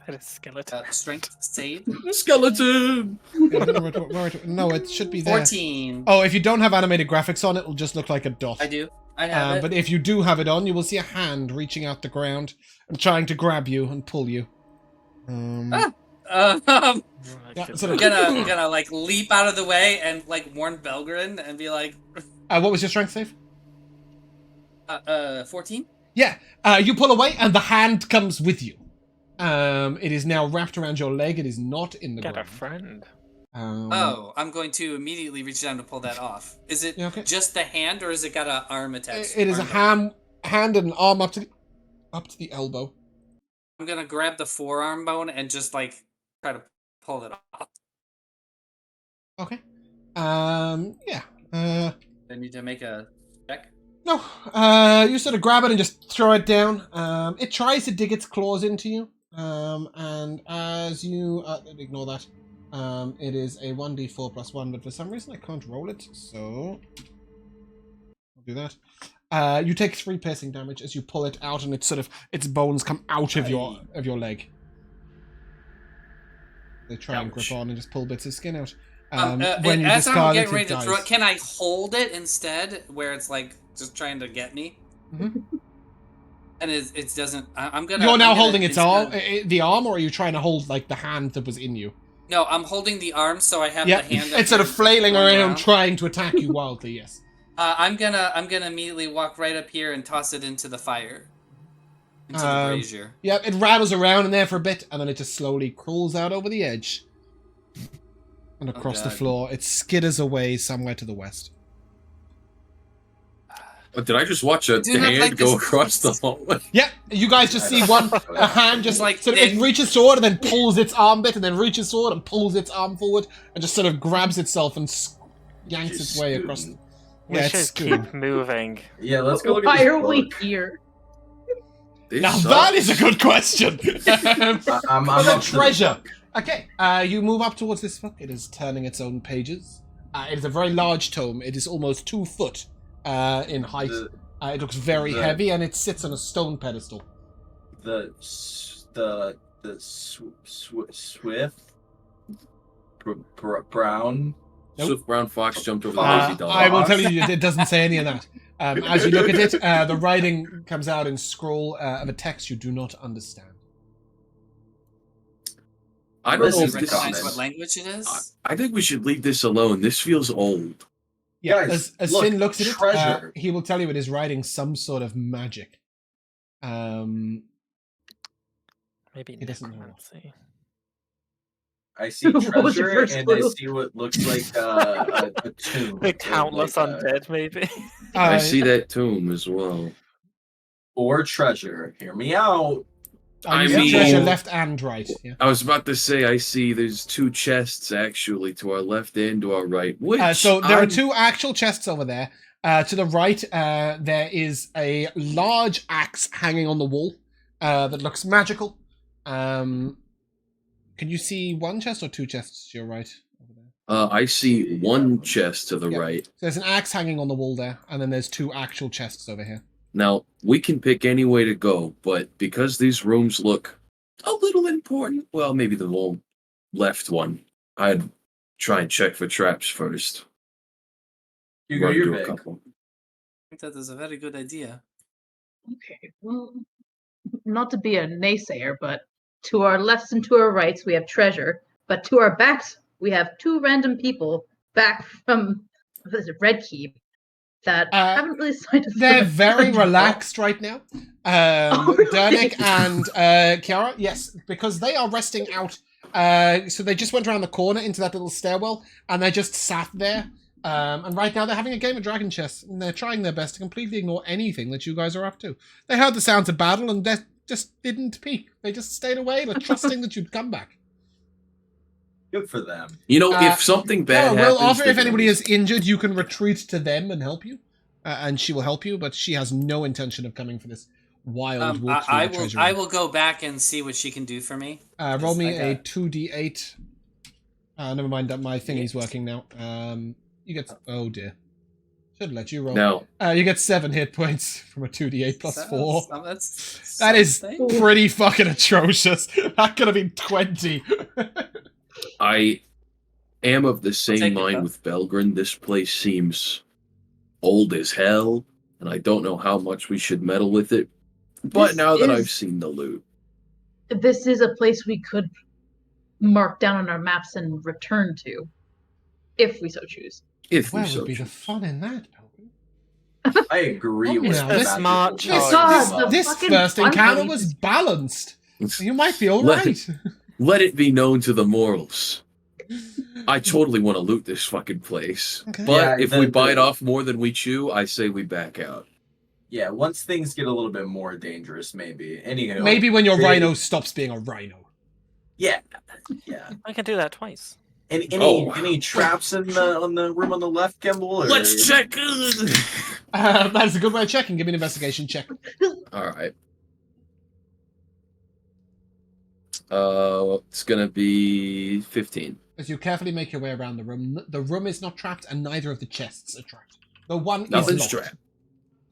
That is skeleton. strength save. Skeleton! Yeah, I don't know no, it should be there. 14. Oh, if you don't have animated graphics on, it will just look like a dot. I do. I have it. But if you do have it on, you will see a hand reaching out the ground and trying to grab you and pull you. I'm Yeah, sort of- gonna like leap out of the way and like warn Belgren and be like, what was your strength save? 14. Yeah, you pull away and the hand comes with you. It is now wrapped around your leg. It is not in the Got a ground. friend. Oh, I'm going to immediately reach down to pull that off. Is it Yeah, okay. just the hand, or is it got an arm attached? It is a hand and an arm up to the elbow. I'm gonna grab the forearm bone and just like try to pull it off. Okay. Yeah. I need to make a check. No. You sort of grab it and just throw it down. It tries to dig its claws into you. And as you ignore that. It is a 1d4 plus 1, but for some reason I can't roll it, so I'll do that. You take 3 piercing damage as you pull it out, and its bones come out of your leg. They try and grip on and just pull bits of skin out. When you as I'm discard getting it, ready it to dies. throw it, can I hold it instead, where it's like just trying to get me? Mhm. And it doesn't. I'm gonna. You're now I'm gonna holding its arm, instead- the arm, or are you trying to hold like the hand that was in you? No, I'm holding the arm, so I have Yeah, the hand. that it's sort of you're flailing throwing around, trying to attack you wildly. Yes. I'm gonna immediately walk right up here and toss it into the fire, into the brazier. Yeah, it rattles around in there for a bit, and then it just slowly crawls out over the edge and across the God. floor. It skitters away somewhere to the west. Did I just watch a do not hand like go this. across the hallway? Yeah, you guys just see a hand just Like sort of, it thin. reaches forward and then pulls its arm bit, and then reaches forward and pulls its arm forward, and just sort of grabs itself and yanks its way across. Scooting. We Yeah, it's should scooting. keep moving. Yeah, let's go look at Why this are we book. here? This Now sucks. that is a good question. I'm For the up to the treasure. book. Okay, you move up towards this book. It is turning its own pages. It is a very large tome. It is almost 2 foot in height. It looks very the- heavy, and it sits on a stone pedestal. The Swift Brown. Nope. Swift brown fox jumped over the lazy dog. I will tell you, it doesn't say any of that. As you look at it, the writing comes out in scroll of a text you do not understand. I don't know Listen, if this recognize is. what language it is. I think we should leave this alone. This feels old. Yeah, Guys, as look, Sin looks at treasure. it, he will tell you it is writing some sort of magic. Maybe He doesn't know what. necromancy. I see What was your treasure, first and I clue? see what looks like a tomb. The countless like, undead, maybe. I see that tomb as well. Or treasure. Hear me out. I I see mean- treasure left and right. Yeah. I was about to say, I see there's 2 chests actually to our left and to our right. Which So there are I'm- 2 actual chests over there. To the right, there is a large axe hanging on the wall that looks magical. Can you see 1 chest or 2 chests to your right? Over there? I see 1 chest to the Yeah. right. So there's an axe hanging on the wall there, and then there's 2 actual chests over here. Now, we can pick any way to go, but because these rooms look a little important, well, maybe the whole left one, I'd try and check for traps first. Hugo, Run you're through a big. couple. I think that is a very good idea. Okay, well, not to be a naysayer, but to our lefts and to our rights we have treasure, but to our backs we have 2 random people back from what is it, Red Keep that haven't really signed a They're threat. very relaxed right now. really? Dernick and Kiara, yes, because they are resting out. So they just went around the corner into that little stairwell, and they just sat there. And right now they're having a game of Dragon Chess, and they're trying their best to completely ignore anything that you guys are up to. They heard the sounds of battle, and they just didn't peek. They just stayed away, but trusting that you'd come back. Good for them. You know, if something bad Kiara happens... will offer they're if anybody gonna- is injured, you can retreat to them and help you. And she will help you, but she has no intention of coming for this wild walk through I the will. treasure I room. will go back and see what she can do for me. Roll me I a got- 2d8. Never mind, that my thingy's working now. You get... Oh dear. Should let you roll. Now, You get 7 hit points from a 2d8 plus 4. That's That is something. pretty fucking atrocious. That could have been 20. I am of the take same it, mind though. with Belgrin. This place seems old as hell, and I don't know how much we should meddle with it. But This now that is- I've seen the loot, This is a place we could mark down on our maps and return to, if we so choose. if Where we so would be the choose. fun in that, Pelgrim? I agree Oh, with now, that. this- smart This, choice. God, the this fucking first fun encounter place was is- balanced. You might be Let- alright. Let it be known to the mortals. I totally want to loot this fucking place. Okay. But Yeah, if we the- bite off more than we chew, I say we back out. Yeah, once things get a little bit more dangerous, maybe. Anyhow, Maybe when your they- rhino stops being a rhino. Yeah. I can do that twice. Any Oh. any traps in the on the room on the left, Kimball? Or... Let's check. That's a good way of checking. Give me an investigation check. All right. It's gonna be 15. As you carefully make your way around the room is not trapped, and neither of the chests are trapped. The one Nothing's is locked.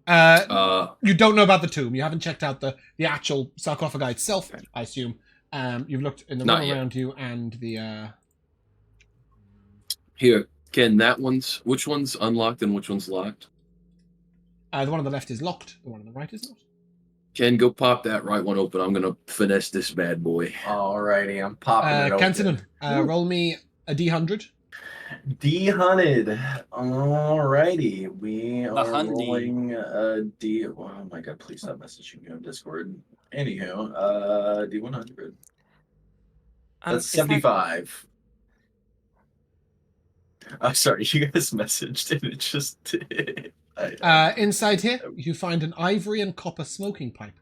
trapped. You don't know about the tomb. You haven't checked out the actual sarcophagi itself, I assume. You've looked in the Not room yet. around you and the... Here, Ken. Which one's unlocked and which one's locked? the one on the left is locked. The one on the right is not. Ken, go pop that right one open. I'm gonna finesse this bad boy. Alrighty, I'm popping it open. Kenton, roll me a D100. D100. Alrighty, we are hundy. rolling a D. Oh my god, please stop messaging me on Discord. Anywho, D100. That's Is that- 75. Sorry, you guys messaged and it just. Inside here, you find an ivory and copper smoking pipe.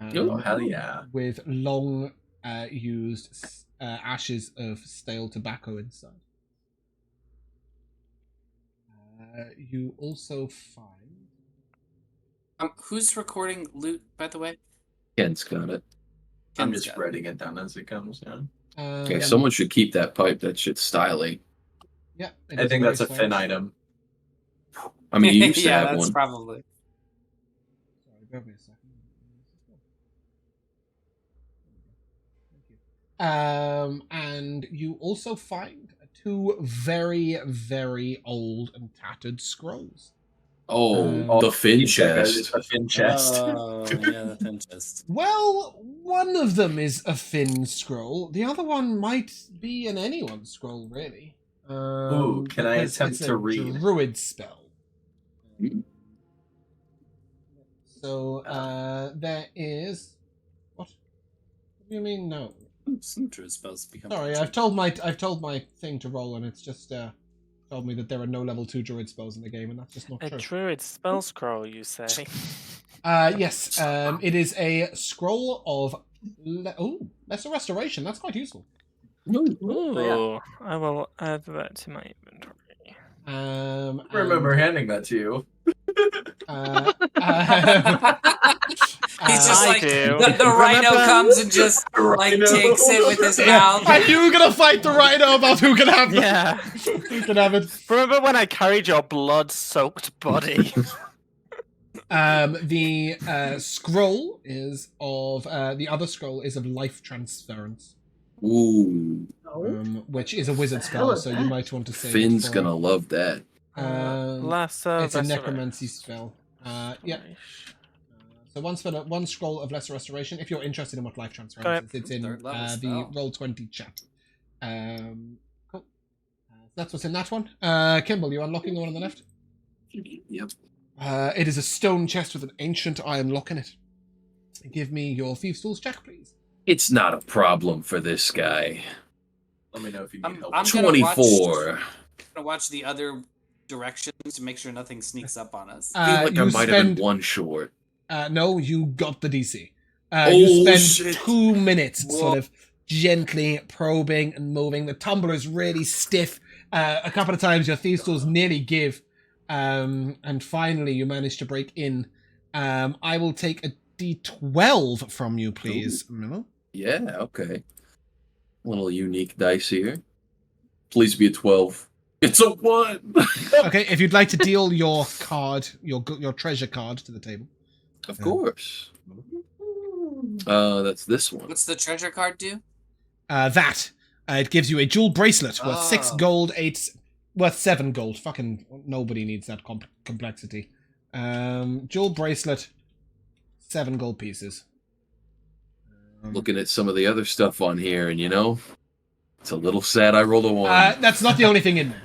Oh, hell yeah. With long used ashes of stale tobacco inside. You also find... Who's recording loot, by the way? Ken's got it. I'm Ken's just got it. writing it down as it comes. Yeah. Okay, someone should keep that pipe. That shit's styling. Yeah, it I is think very that's a Finn stylish. item. I mean, you used to yeah, have that's one. probably. Sorry, bear with me a second. Thank you. And you also find 2 very, very old and tattered scrolls. Oh, the fin It's like chest. it's a fin chest. Oh, yeah, the fin chest. Well, one of them is a Finn scroll. The other one might be an anyone scroll, really. Ooh, can I because attempt it's to a read? druid spell. Hmm. So there is. What do you mean no? Some druid spells become. Sorry, I've told my thing to roll, and it's just told me that there are no level 2 druid spells in the game, and that's just not A true. druid spell scroll, you say? Yes, it is a scroll of lesser restoration. That's quite useful. Ooh, I will add that to my inventory. I remember handing that to you. He's just I like do. the rhino Remember- comes and just like Rhino. takes it with his Yeah. mouth. Are you gonna fight the rhino about who can have them? Yeah. Who can have it? Remember when I carried your blood-soaked body? The scroll is of the other scroll is of life transference, Ooh, which is a wizard The hell spell, is so you that? might want to save Finn's it for, gonna love that. Lesser it's a restoration. necromancy spell. Yeah. So one scroll of lesser restoration. If you're interested in what life transference is, it's in Third level the spell. Roll20 chat. Cool. That's what's in that one. Kimball, you unlocking the one on the left? Yep. It is a stone chest with an ancient iron lock in it. Give me your Thieves' Tools check, please. It's not a problem for this guy. Let me know if you need I'm help. gonna 24. gonna watch the other directions to make sure nothing sneaks up on us. I feel like I You might have spend been one short. no, you got the DC. Oh, You spend shit. 2 minutes Whoa. sort of gently probing and moving. The tumbler is really stiff. A couple of times your Thieves' Tools nearly give. And finally you manage to break in. I will take a D12 from you, please. Mimo. Yeah, okay. Little unique dice here. Please be a 12. It's a 1! Okay, if you'd like to deal your card, your treasure card to the table. Of course. That's this one. What's the treasure card do? It gives you a jewel bracelet worth 6 Oh. gold, 8 worth 7 gold. Fucking nobody needs that complexity. Jewel bracelet, 7 gold pieces. Looking at some of the other stuff on here, and it's a little sad I rolled a 1. That's not the only thing in there.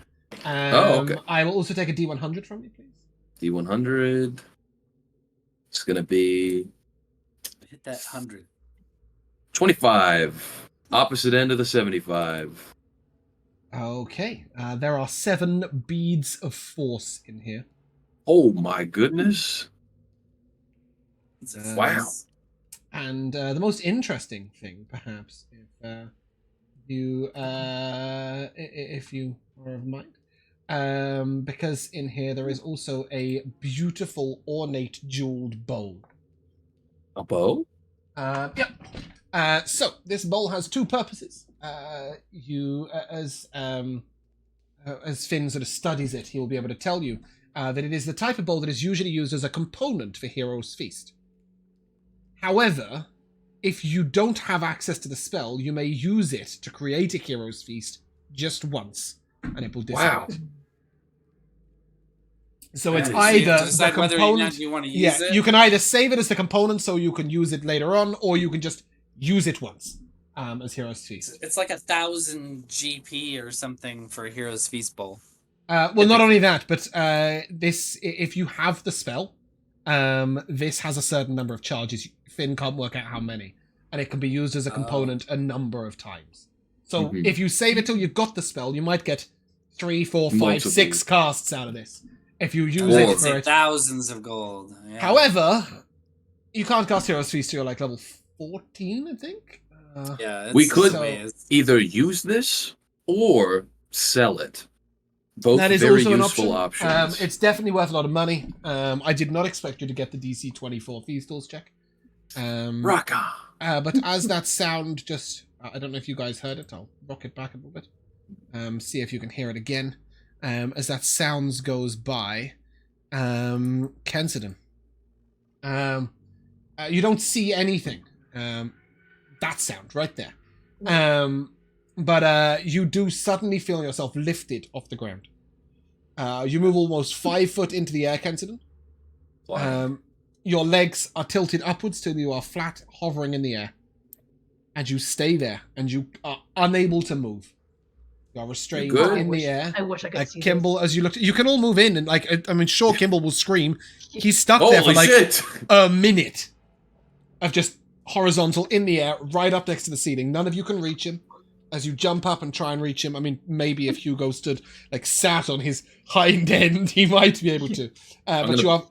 Oh, okay. I will also take a D100 from you, please. D100. It's gonna be Hit that 100. 25. Opposite end of the 75. Okay. There are 7 beads of force in here. Oh my goodness. Wow. And the most interesting thing, perhaps, if you are of mind, because in here there is also a beautiful ornate jeweled bowl. A bow? Yep. So this bowl has 2 purposes. As Finn sort of studies it, he will be able to tell you that it is the type of bowl that is usually used as a component for Hero's Feast. However, if you don't have access to the spell, you may use it to create a Hero's Feast just once, and it will dissipate. Wow. So it's So you have to either the decide whether or component. not you want to use Yeah, it. you can either save it as the component so you can use it later on, or you can just use it once as Hero's Feast. It's like 1,000 GP or something for a Hero's Feast Bowl. Well, not only that, but this, if you have the spell, this has a certain number of charges. Finn can't work out how many, and it can be used as a component a number of times. So Mhm. if you save it till you've got the spell, you might get 3, 4, 5, Multiple. 6 casts out of this. If you use Or- it It's for it. thousands of gold. Yeah. However, you can't cast Hero's Feast till you're like level 14, I think. Yeah, We it's could- the way it's- Either use this or sell it. Both That is very also an useful option. options. It's definitely worth a lot of money. I did not expect you to get the DC 24 Thieves' Tools check. Rock on. But as that sound just... I don't know if you guys heard it. I'll rock it back a little bit. See if you can hear it again. As that sounds goes by, Kensidon. You don't see anything. That sound right there. But you do suddenly feel yourself lifted off the ground. You move almost 5 foot into the air, Kenton. Your legs are tilted upwards till you are flat, hovering in the air. And you stay there, and you are unable to move. You are restrained good? in the air. I wish I could see Kimball, as you look, you can all move in, and sure, Kimball will scream. He's stuck there for Holy shit! a minute of just horizontal in the air, right up next to the ceiling. None of you can reach him. As you jump up and try and reach him, maybe if Hugo stood, sat on his hind end, he might be able to. But you are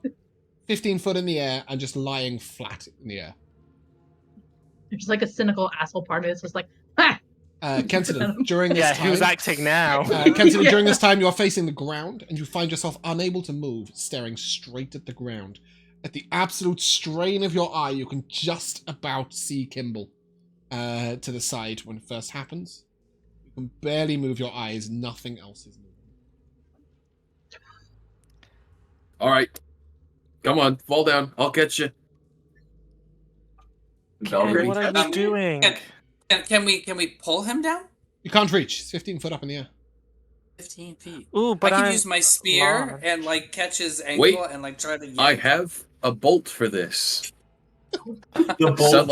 15 foot in the air and just lying flat in the air. There's a cynical asshole part of it. It's just ha! Kenton, during this time... who's acting now? Kenton, during this time, you are facing the ground, and you find yourself unable to move, staring straight at the ground. At the absolute strain of your eye, you can just about see Kimball to the side when it first happens. You can barely move your eyes. Nothing else is moving. All right. Come on, fall down. I'll catch you. Ken, what are you doing? Can we pull him down? You can't reach. It's 15 foot up in the air. 15 feet. Ooh, but I can use my spear and catch his ankle and try to yank I him. have a bolt for this. The bolt of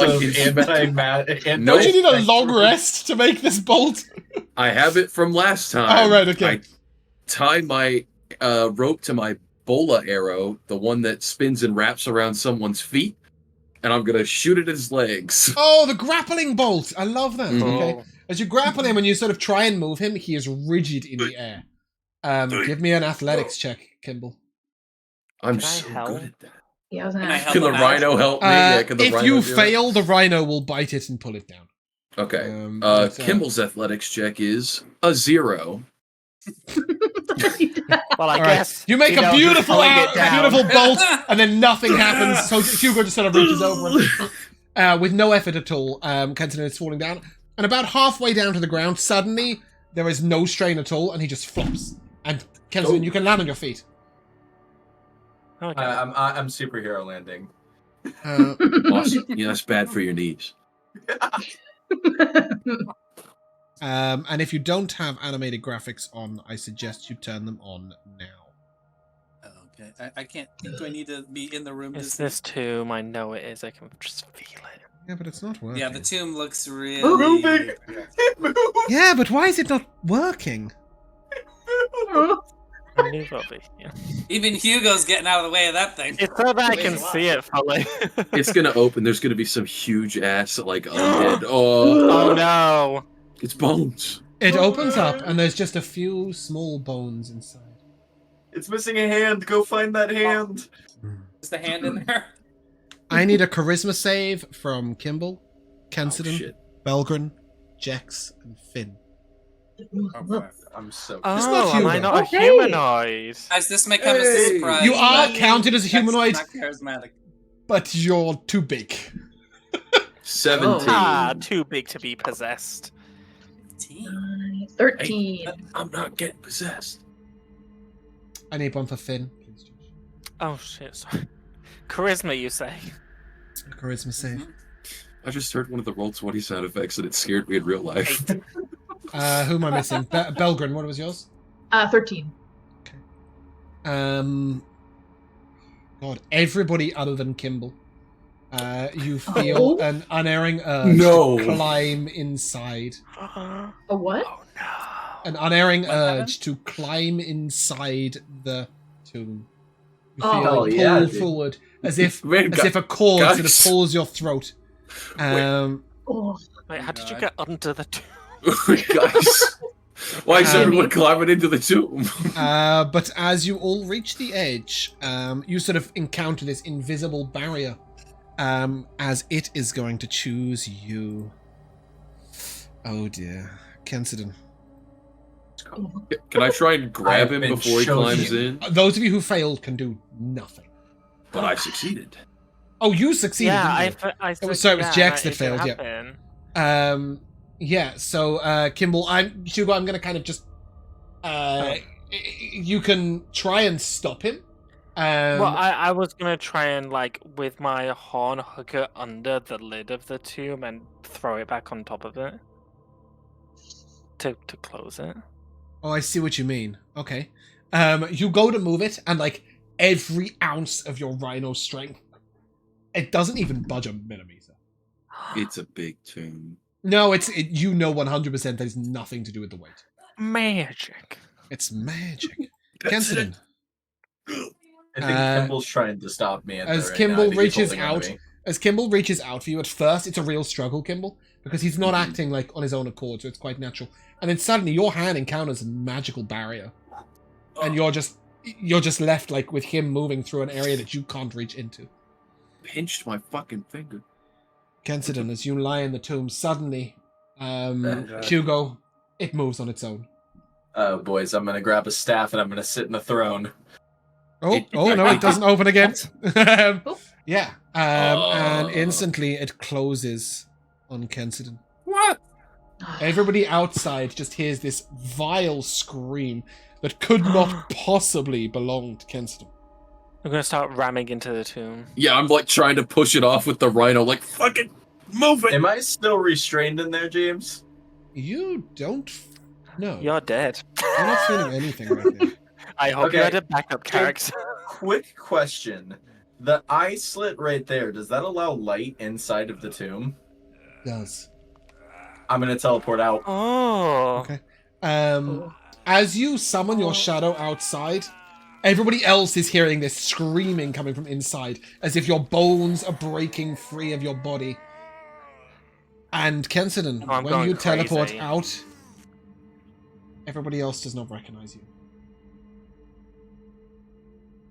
anti-magic. No. Don't you need a long rest to make this bolt? I have it from last time. Oh, right, okay. I tie my rope to my bola arrow, the one that spins and wraps around someone's feet, and I'm going to shoot at his legs. Oh, the grappling bolt. I love that. Mhm. Okay. As you grapple him and you sort of try and move him, he is rigid in the air. Give me an athletics check, Kimball. I'm Can I so help? good at that. Yeah, I was Can I gonna help Can the him out? rhino help me? Yeah, can the If rhino you do it? fail, the rhino will bite it and pull it down. Okay. but, Kimball's athletics check is a 0. Well, I All right. guess You make a know who's beautiful, pulling it down. beautiful bolt, and then nothing happens. So Hugo just sort of reaches over him. With no effort at all. Kenton is falling down. And about halfway down to the ground, suddenly, there is no strain at all, and he just flops. And Kenton, you can land on your feet. Okay. I'm superhero landing. Awesome. Yeah, that's bad for your knees. And if you don't have animated graphics on, I suggest you turn them on now. Okay. I can't. Do I need to be in the room? Is to this tomb? I know it is. I can just feel it. Yeah, but it's not working. Yeah, the tomb looks really. Moving. It moves. Yeah, but why is it not working? I knew that'd be- yeah. Even Hugo's getting out of the way of that thing. It's so that I can see it fully. It's going to open. There's going to be some huge ass, undead. Oh, Oh no! it's bones. It opens up, and there's just a few small bones inside. It's missing a hand. Go find that hand. Is the hand in there? I need a charisma save from Kimball, Oh, Kensidon, shit. Belgren, Jex, and Finn. I'm so. Oh, am I Hugo. not Okay. a humanoid? Guys, this may come as a Hey. surprise. You are but counted as a that's humanoid, Not charismatic. but you're too big. 17. Ah, too big to be possessed. 15. 13. I'm not getting possessed. I need one for Finn. Please, Josh. Oh shit! Sorry. Charisma, you say? Charisma save. I just heard one of the Roll20 sound effects and it scared me in real life. Who am I missing? Belgren, what was yours? 13. God, everybody other than Kimball. You feel an unerring urge No. to climb inside. Oh A what? no! An unerring What urge happened? to climb inside the tomb. You Oh, feel hell pulled yeah, dude. forward as if Man, a cord guys. sort of pulls your throat. Oh, Wait, how did you God. get under the tomb? Guys, why is Um, everyone climbing into the tomb? But as you all reach the edge, you sort of encounter this invisible barrier, as it is going to choose you. Oh dear, Kensidon. Can I try and grab I've him been before he chosen. climbs in? Those of you who failed can do nothing. But I succeeded. Oh, you succeeded. Yeah, didn't you? I It was- so it was Jax that it did failed, yeah. happen. Yeah, so Kimball, Hugo, I'm gonna kind of just you can try and stop him. Well, I was gonna try and with my horn hook it under the lid of the tomb and throw it back on top of it to close it. Oh, I see what you mean. Okay. You go to move it, and like every ounce of your rhino strength, it doesn't even budge a millimeter. It's a big tomb. No, you know 100% that it's nothing to do with the weight. Magic. It's magic. That's Kensidon. I think Kimball's trying to stop me. As Right Kimball now. I think he's reaches holding on to out, me. as Kimball reaches out for you, at first it's a real struggle, Kimball, because he's not Mhm. acting like on his own accord, so it's quite natural. And then suddenly your hand encounters a magical barrier, and you're just left like with him moving through an area that you can't reach into. Pinched my fucking finger. Kensidon, as you lie in the tomb, suddenly, God. Hugo, it moves on its own. Oh, boys, I'm gonna grab a staff and I'm gonna sit in the throne. Oh no, it doesn't open again. Oh. Yeah, and instantly it closes on Kensidon. What? Everybody outside just hears this vile scream that could not possibly belong to Kensidon. I'm gonna start ramming into the tomb. Yeah, I'm like trying to push it off with the rhino. Like, fucking move it. Am I still restrained in there, James? You don't know. You're dead. You're not feeling anything right now. I hope you Okay. had a backup character. Quick question. The eye slit right there, does that allow light inside of the tomb? Does. I'm gonna teleport out. Oh. Okay. As you summon your shadow outside, everybody else is hearing this screaming coming from inside, as if your bones are breaking free of your body. And Kensidon, Oh, I'm when going you teleport crazy. out, everybody else does not recognize you.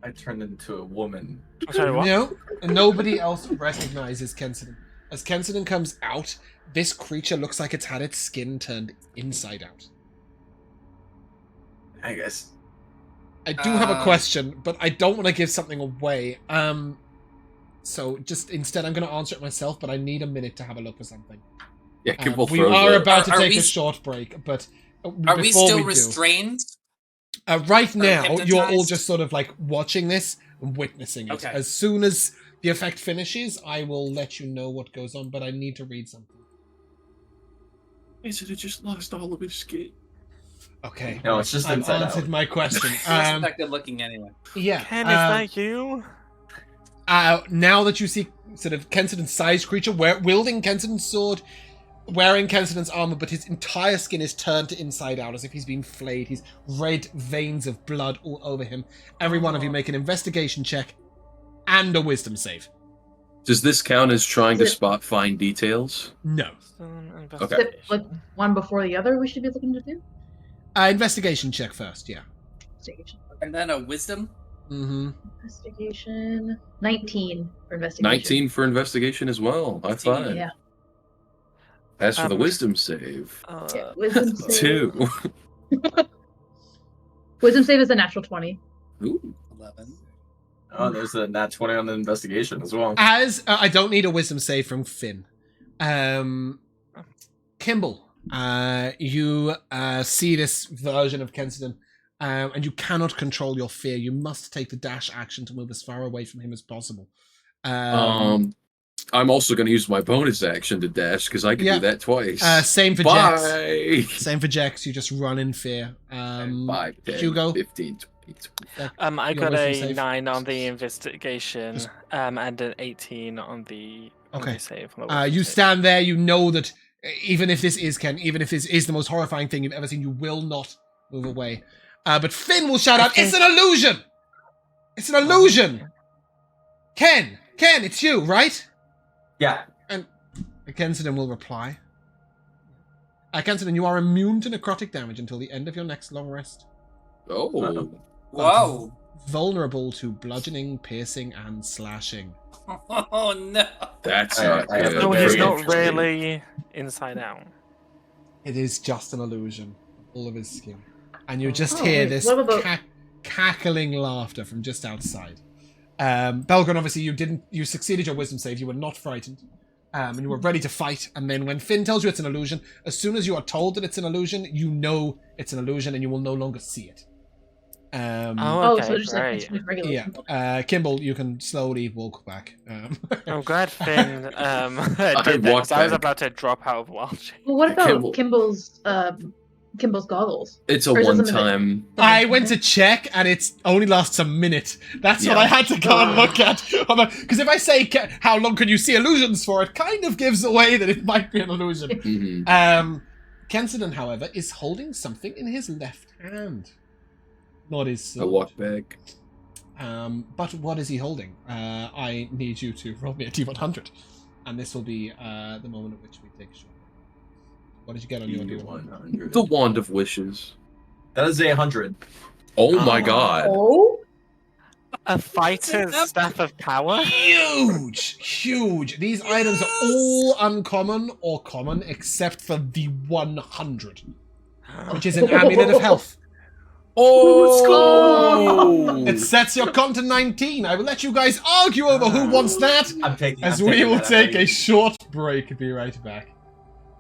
I turned into a woman. I'm sorry, what? No, nobody else recognizes Kensidon. As Kensidon comes out, this creature looks like it's had its skin turned inside out. I guess. I do have a question, but I don't want to give something away. So just instead, I'm going to answer it myself, but I need a minute to have a look for something. Yeah, Kimball We throws are it. about to Are take we a s- short break, but Are we before still do, restrained? right now, you're all hypnotized? just sort of like watching this and witnessing it. Okay. As soon as the effect finishes, I will let you know what goes on, but I need to read something. Is it just lost all of his skin? Okay. No, it's just I've inside answered out. my question. It wasn't that good looking anyway. Yeah. Ken, is that you? Now that you see sort of Kensidon's sized creature wielding Kensidon's sword, wearing Kensidon's armor, but his entire skin is turned to inside out as if he's been flayed. He's red veins of blood all over him. Every one of you make an investigation check and a wisdom save. Does this count as trying to Is it- spot fine details? No. Is Okay. it like one before the other we should be looking to do? Investigation check first, yeah. Investigation. And then a wisdom. Mm-hmm. Investigation. 19 for investigation. 19 for investigation as well. High five. Yeah. As for the Um, wisdom save, Yeah, wisdom save. 2. Wisdom save is a natural 20. Ooh. 11. Oh, there's a nat 20 on the investigation as well. As I don't need a wisdom save from Finn. Kimball, you see this version of Kensidon, and you cannot control your fear. You must take the dash action to move as far away from him as possible. I'm also going to use my bonus action to dash because I can Yeah. do that twice. Same for Jax. Bye. Same for Jax. You just run in fear. 5, 10, Hugo? 15, 20, 25. I Your got wisdom a save. 9 on the investigation, Just- and an 18 on the Okay. save. On the wisdom You save. stand there. You know that even if this is Ken, even if this is the most horrifying thing you've ever seen, you will not move away. But Finn will shout out, "It's an illusion! It's an illusion!" Ken, it's you, right? Yeah. And Kensidon will reply. Kensidon, you are immune to necrotic damage until the end of your next long rest. Oh. Whoa. Vulnerable to bludgeoning, piercing, and slashing. Oh no. That's I- not I have good. No, Very he's not interesting. really inside out. It is just an illusion. All of his skin. And you just Oh, hear wait, this what about- cackling laughter from just outside. Belgron, obviously, you succeeded your wisdom save. You were not frightened. And you were ready to fight. And then when Finn tells you it's an illusion, as soon as you are told that it's an illusion, you know it's an illusion and you will no longer see it. Oh, Okay, so just like great. instant regular. Yeah. Kimball, you can slowly walk back. I'm glad Finn did that, walked 'cause I was back. about to drop out of Wild Shape. Well, what about Kimball. Kimball's Kimball's goggles? It's a Or is it one something that- time. I went to check, and it only lasts a minute. That's what Yeah. I had to go and look at. Because if I say how long can you see illusions for, it kind of gives away that it might be an illusion. Mhm. Kensidon, however, is holding something in his left hand. Not his I sword. walk back. But what is he holding? I need you to roll me a D100. And this will be the moment at which we take a shot. What did you get on your D100? 100. The Wand of Wishes. That is a 100. Oh my god. Oh? A fighter's staff of power? Huge! Huge! These items are all uncommon or common except for the 100, which is an amulet of health. Oh! It sets your con to 19. I will let you guys argue over who wants that, I'm taking. as I'm we taking will that. take a short break. Be right back.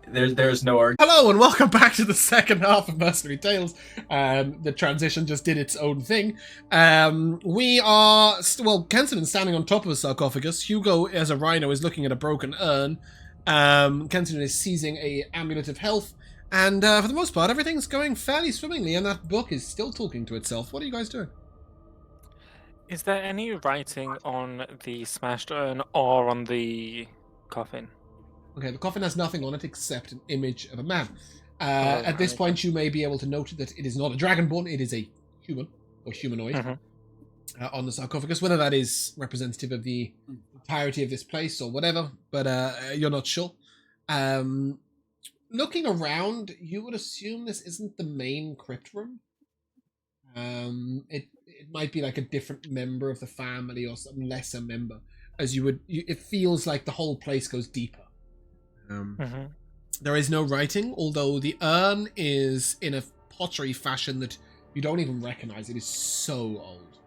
There's no argument. Hello and welcome back to the second half of Mercenary Tales. The transition just did its own thing. We are, Kensidon's standing on top of a sarcophagus. Hugo, as a rhino, is looking at a broken urn. Kensidon is seizing a amulet of health. And for the most part, everything's going fairly swimmingly, and that book is still talking to itself. What are you guys doing? Is there any writing on the smashed urn or on the coffin? Okay, the coffin has nothing on it except an image of a man. At this right. point, you may be able to note that it is not a dragonborn, it is a human, or humanoid, on the sarcophagus. Whether that is representative of the entirety of this place or whatever, but you're not sure. Looking around, you would assume this isn't the main crypt room. It might be like a different member of the family or some lesser member, as it feels like the whole place goes deeper. There is no writing, although the urn is in a pottery fashion that you don't even recognize. It is so old.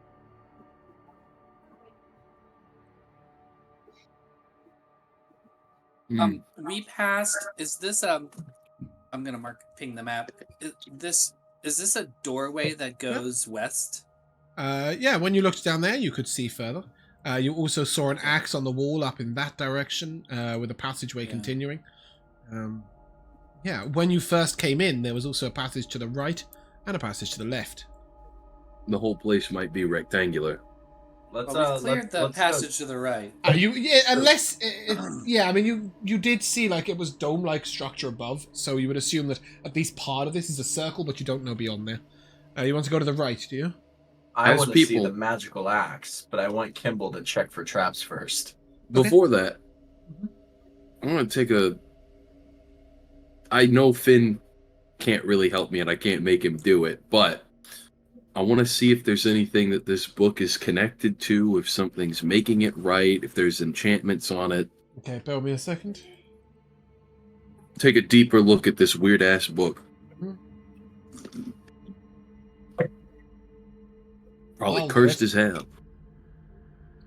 We passed. Is this I'm gonna ping the map. Is this a doorway that goes west? Yeah, when you looked down there, you could see further. You also saw an axe on the wall up in that direction, with a passageway continuing. Yeah, when you first came in, there was also a passage to the right and a passage to the left. The whole place might be rectangular. Let's Well, we cleared the let's passage to the right. I mean, you did see like it was dome-like structure above, so you would assume that at least part of this is a circle, but you don't know beyond there. You want to go to the right, do you? I As want to see people- the magical axe, but I want Kimball to check for traps first. Before that, I want to take a... I know Finn can't really help me and I can't make him do it, but I want to see if there's anything that this book is connected to, if something's making it right, if there's enchantments on it. Okay, bear with me a second. Take a deeper look at this weird-ass book. Probably Well, cursed that's- as hell.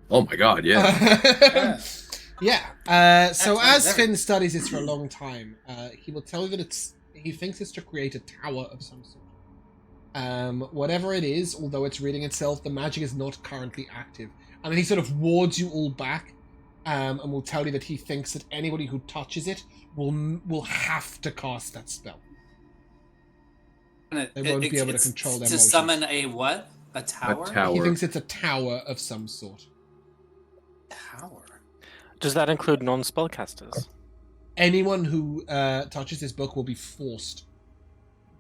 Oh my god, yeah. Yeah. So That's as right, Finn studies this for a long time, he will tell you that he thinks it's to create a tower of some sort. Whatever it is, although it's reading itself, the magic is not currently active. And then he sort of wards you all back, and will tell you that he thinks that anybody who touches it will have to cast that spell. And They won't be able to it's control their to motions. summon a what? A tower? tower. He thinks it's a tower of some sort. Tower. Does that include non-spellcasters? Anyone who touches this book will be forced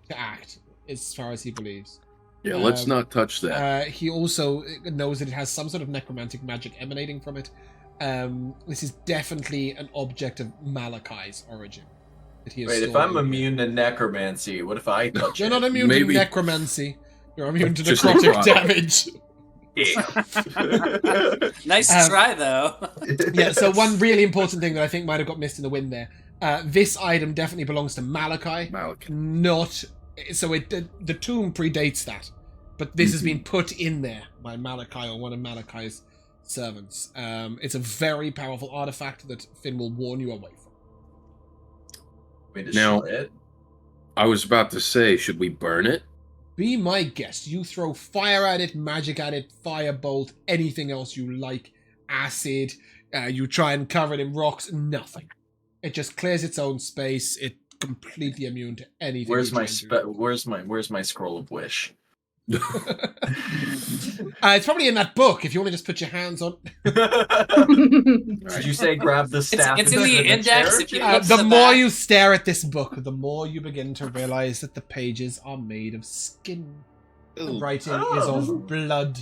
to act, as far as he believes. Yeah, let's not touch that. He also knows that it has some sort of necromantic magic emanating from it. This is definitely an object of Malachi's origin. That he is Wait, if storing I'm here. immune to necromancy, what if I touch You're it? not immune Maybe- to necromancy. You're immune to Just necrotic necrotic. damage. Nice try, though. Yeah, so one really important thing that I think might have got missed in the wind there. This item definitely belongs to Malachi. Malachi. Not... So the tomb predates that. But this has been put in there by Malachi or one of Malachi's servants. It's a very powerful artifact that Finn will warn you away from. We Now- destroy it. I was about to say, should we burn it? Be my guest. You throw fire at it, magic at it, firebolt, anything else you like, acid. You try and cover it in rocks. Nothing. It just clears its own space. It completely immune to anything. Where's you my try and do. where's my scroll of wish? It's probably in that book. If you want to just put your hands on. Did you say grab the staff? It's in and the sit index, chair? if you flip to The the more back. you stare at this book, the more you begin to realize that the pages are made of skin. The writing is Oh. of blood.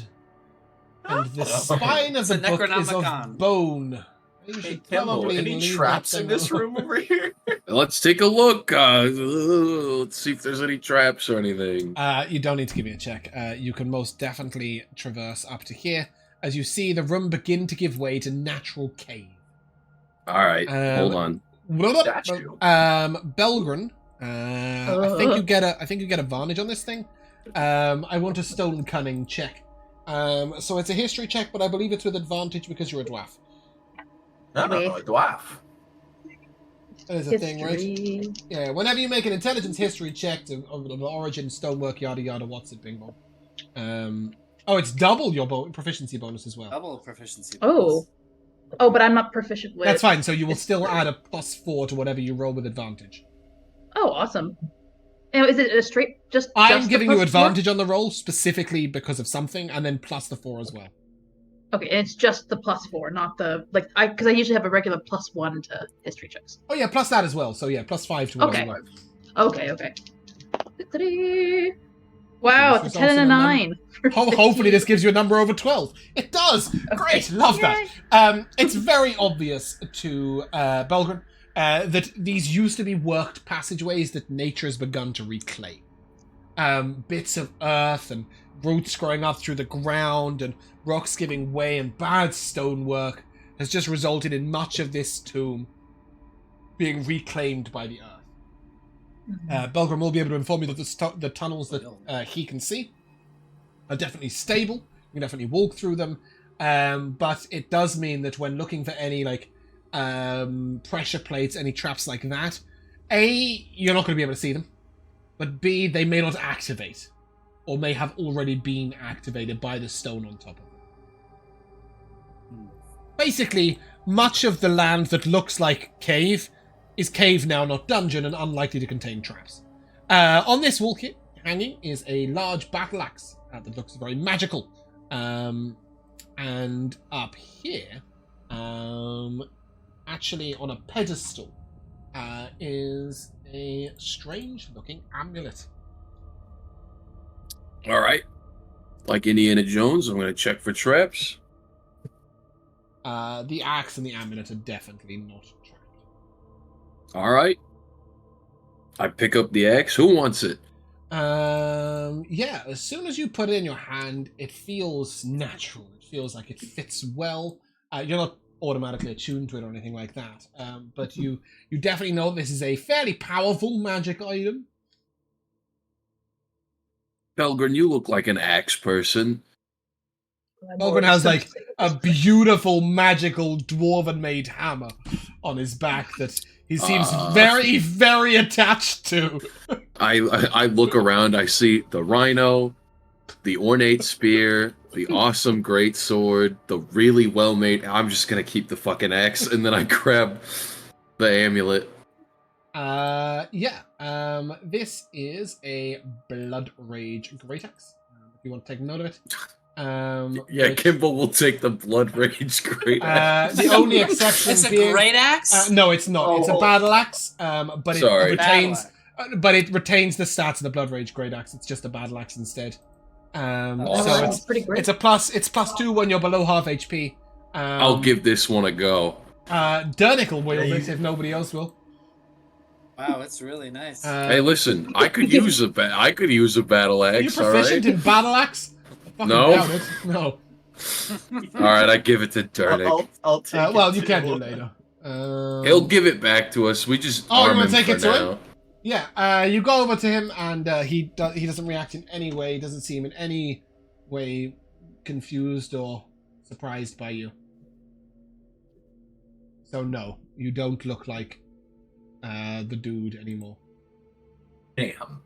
And the Oh. spine of It's the a book is Necronomicon. of bone. You Hey, should Kimball, probably any leave traps that in this alone. room over here? Let's take a look. Let's see if there's any traps or anything. You don't need to give me a check. You can most definitely traverse up to here. As you see the room begin to give way to natural cave. All right, hold on. Statue. Belgren, I think you get advantage on this thing. I want a stone cunning check. So it's a history check, but I believe it's with advantage because you're a dwarf. No, a dwarf. That is a thing, right? Yeah, whenever you make an intelligence history check of the origin, stonework, yada yada, what's it, bing bong. Oh, it's double your proficiency bonus as well. Double proficiency. Oh, but I'm not proficient with. That's fine, so you will still add a +4 to whatever you roll with advantage. Oh, awesome. Now, is it a straight just? I'm just giving the you +4? advantage on the roll specifically because of something, and then plus the 4 as well. Okay, and it's just the +4, not the because I usually have a regular +1 to history checks. Oh yeah, plus that as well. So yeah, +5 to whatever. Okay. Okay. Wow, This it's a results 10 in and a a 9. Hopefully this gives you a number over 12. It does! Great! Love that. It's very obvious to Belgren that these used to be worked passageways that nature has begun to reclaim. Bits of earth and roots growing up through the ground and rocks giving way and bad stonework has just resulted in much of this tomb being reclaimed by the earth. Belgrim will be able to inform you that the tunnels that he can see are definitely stable. You can definitely walk through them. But it does mean that when looking for any pressure plates, any traps like that, A, you're not going to be able to see them. But B, they may not activate. Or may have already been activated by the stone on top of them. Basically, much of the land that looks like cave is cave now, not dungeon, and unlikely to contain traps. On this wall kit hanging is a large battle axe that looks very magical. And up here, actually on a pedestal, is a strange-looking amulet. All right. Like Indiana Jones, I'm going to check for traps. The axe and the amulet are definitely not trapped. All right. I pick up the axe. Who wants it? Yeah, as soon as you put it in your hand, it feels natural. It feels like it fits well. You're not automatically attuned to it or anything like that. But you definitely know this is a fairly powerful magic item. Belgren, you look like an axe person. Belgren has like a beautiful magical dwarven-made hammer on his back that he seems very, very attached to. I look around, I see the rhino, the ornate spear, the awesome great sword, the really well-made... I'm just gonna keep the fucking axe, and then I grab the amulet. This is a Blood Rage Great Axe. If you want to take note of it. Kimball will take the Blood Rage Great Axe. The only exception It's a being... great axe? no, it's not. It's a battle axe, but it Sorry. retains... but it retains the stats of the Blood Rage Great Axe. It's just a battle axe instead. So it's pretty great. it's +2 when you're below half HP. I'll give this one a go. Dernick will wield it if nobody else will. Wow, it's really nice. Hey, listen, I could use a battle axe. Are you proficient in battle axe? I fucking No. doubt it. No. All right, I give it to Dernick. I'll take it. Well, you can do later. He'll give it back to us. We just Oh, you arm wanna him take for it to him? now. Yeah, you go over to him, and he doesn't react in any way. He doesn't seem in any way confused or surprised by you. So no, you don't look like the dude anymore. Damn.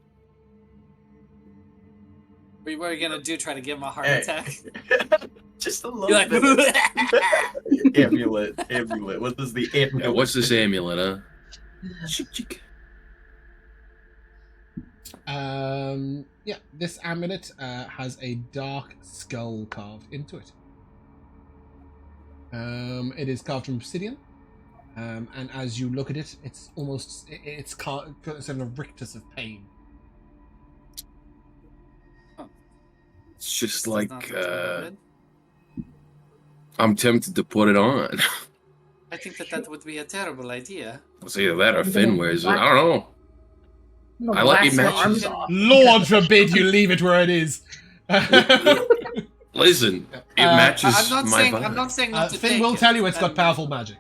What were you gonna do? Try to give him a heart Hey. attack? Just a little You're like, bit. Amulet. What is the amulet? Yeah, what's this amulet, huh? Yeah, this amulet has a dark skull carved into it. It is carved from obsidian, and as you look at it, it's almost it's sort of a rictus of pain. It's just This does like not look very good. I'm tempted to put it on. I think that would be a terrible idea. It's either that or Finn wears it. I don't know. No, I like blast your matches. arms off. Lord forbid you leave it where it is. Listen, it matches I'm not my saying. vibe. I'm not saying not to Finn take will it. tell you it's got And- powerful magic.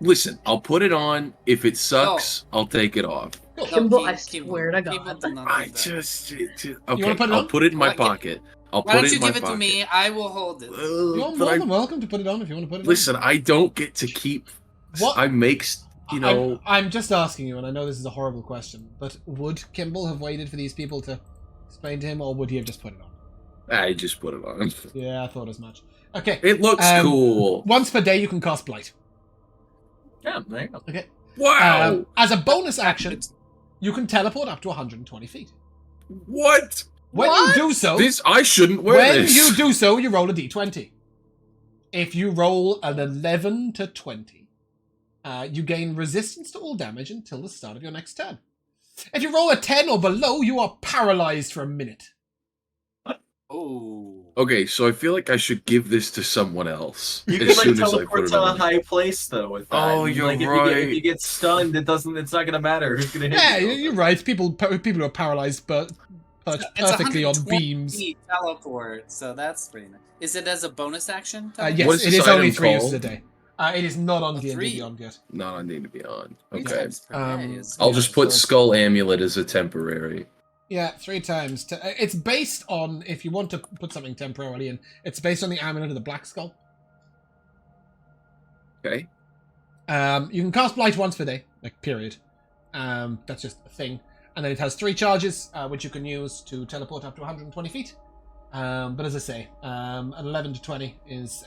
Listen, I'll put it on. If it sucks, I'll take it off. No, Kimball, I Kimball, swear to Kimball God. do not I do that. just okay. wanna put it I'll on? put it in my Why- pocket. I'll Why put don't it you in my give it pocket. to me? I will hold it. You're But more I- than welcome to put it on if you want to put it listen, I don't get to keep. What? I make you know. I'm just asking you, and I know this is a horrible question, but would Kimball have waited for these people to explain to him, or would he have just put it on? I just put it on. Yeah, I thought as much. Okay. It looks cool. Once per day, you can cast Blight. Yeah, there you go. Okay. Wow. As a bonus action, you can teleport up to 120 feet. What? When you do so, This I shouldn't wear when this. you do so, you roll a d20. If you roll an 11 to 20, you gain resistance to all damage until the start of your next turn. If you roll a 10 or below, you are paralyzed for a minute. Oh. Okay, so I feel like I should give this to someone else You as can soon like as I teleport put it to a on. high place though with that. Oh, you're like, if right. you get stunned, it's not gonna matter who's gonna hit Yeah, you. you're right. People who are paralyzed but perch It's perfectly on 120 beams. feet teleport, so that's pretty nice. Is it as a bonus action? Yes, What is it this is only item 3 uses a called? day. It is not on Oh, D&D 3? Beyond yet. Not on need to be on. Three Okay. times per day is- I'll Yeah, just put so- Skull Amulet as a temporary. Yeah, 3 times. It's based on, if you want to put something temporarily in, it's based on the amulet of the Black Skull. Okay. You can cast Blight once per day, like, period. That's just a thing. And then it has 3 charges, which you can use to teleport up to 120 feet. But as I say, an 11 to 20 is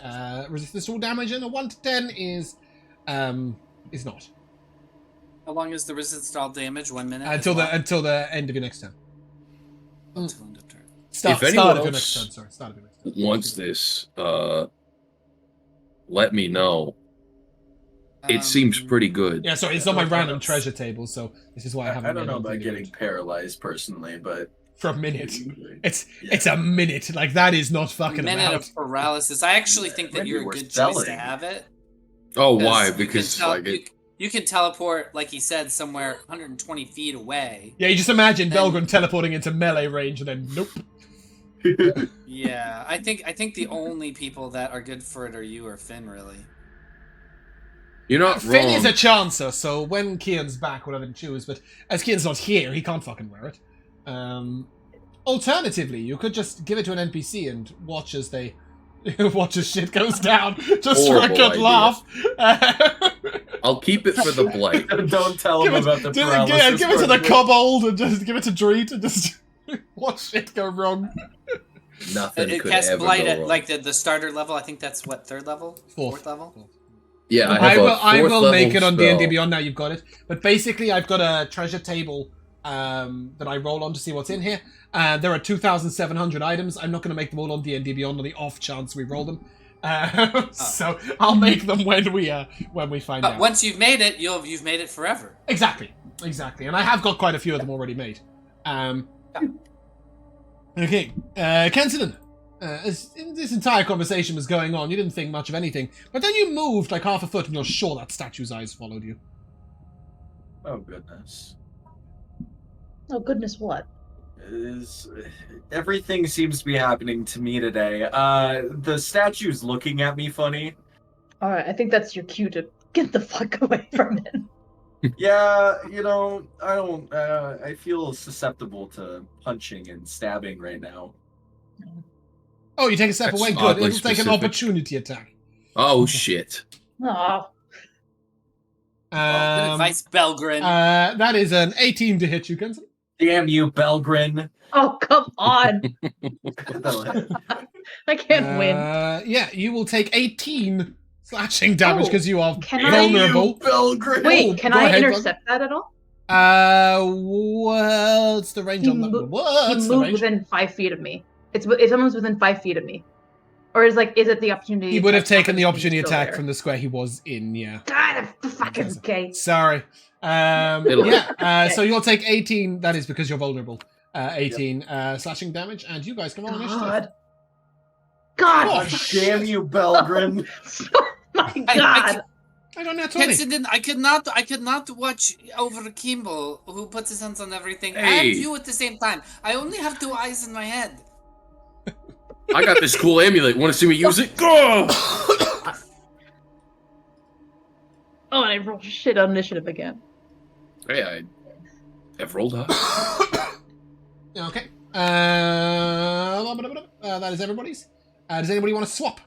resistance to all damage, and a 1 to 10 is not. How long is the resistance to all damage? 1 minute? Until as well? until the end of your next turn. Until end of turn. Start If anyone of your next else turn, sorry. Start of your next turn. Wants this, let me know. It seems pretty good. Yeah, sorry, it's on my Okay, random that's- treasure table, so this is why I haven't I don't made know it about into getting it. paralyzed personally, but For a minute. It's Yeah. a minute. Like, that is not A fucking minute about. of paralysis. I actually think that Maybe you're a worth good choice to selling. have it. Oh, why? you can Because tele- like it. you can teleport, like he said, somewhere 120 feet away. Yeah, you just imagine Then- Belgrin teleporting into melee range and then nope. Yeah, I think the only people that are good for it are you or Finn, really. You're not Finn wrong. is a chancer, so when Kian's back, we'll have him choose, but as Kian's not here, he can't fucking wear it. Alternatively, you could just give it to an NPC and watch as they watch as shit goes down, just for a Horrible good idea. laugh. I'll keep it for the blight. don't tell him about the paralysis. give it to the part. kobold and just give it to Dreed and just watch shit go wrong. Nothing It could casts ever blight go at wrong. like the starter level. I think that's what, 3rd level, Fourth. 4th level. Yeah, I I have will, a I fourth will level make it on D&D spell. Beyond now. You've got it, but basically, I've got a treasure table that I roll on to see what's in here. There are 2,700 items. I'm not going to make them all on D&D Beyond on the off chance we roll them. So I'll make them when we find But out. once you've made it, you've made it forever. Exactly, and I have got quite a few of them already made. Okay, Kenton. As this entire conversation was going on, you didn't think much of anything, but then you moved like half a foot, and you're sure that statue's eyes followed you. Oh goodness. Oh goodness, what? Everything seems to be happening to me today. The statue's looking at me funny. Alright, I think that's your cue to get the fuck away from it. Yeah, I don't. I feel susceptible to punching and stabbing right now. Oh, you take a step That's away. Good. oddly It'll take an specific. opportunity attack. Oh shit! Oh, Good advice, Belgrin. That is an 18 to hit you, Kenton. Damn you, Belgrin! oh come on! I can't win. Yeah, you will take 18 slashing damage because you are can I- vulnerable. Belgrade. Wait, can go I ahead, intercept that at all? What's the range He, on that? mo- he What's the moved range? within 5 feet of me. If someone's within 5 feet of me, or is it the opportunity? He would have attack taken the happens opportunity when he's still attack there? from the square he was in. Yeah. God, fucking okay. Sorry. It'll- Yeah. So you'll take 18. That is because you're vulnerable. 18 slashing damage, and you guys can roll initiative. God. Oh, God damn you, Belgrin. My God. I don't know 20. Kenton, I could not watch over Kimball, who puts his hands on everything, Hey. and you at the same time. I only have 2 eyes in my head. I got this cool amulet. Want to see me use it? Go! Oh, and I rolled shit on initiative again. Hey, I have rolled high. Okay. That is everybody's. Does anybody want to swap?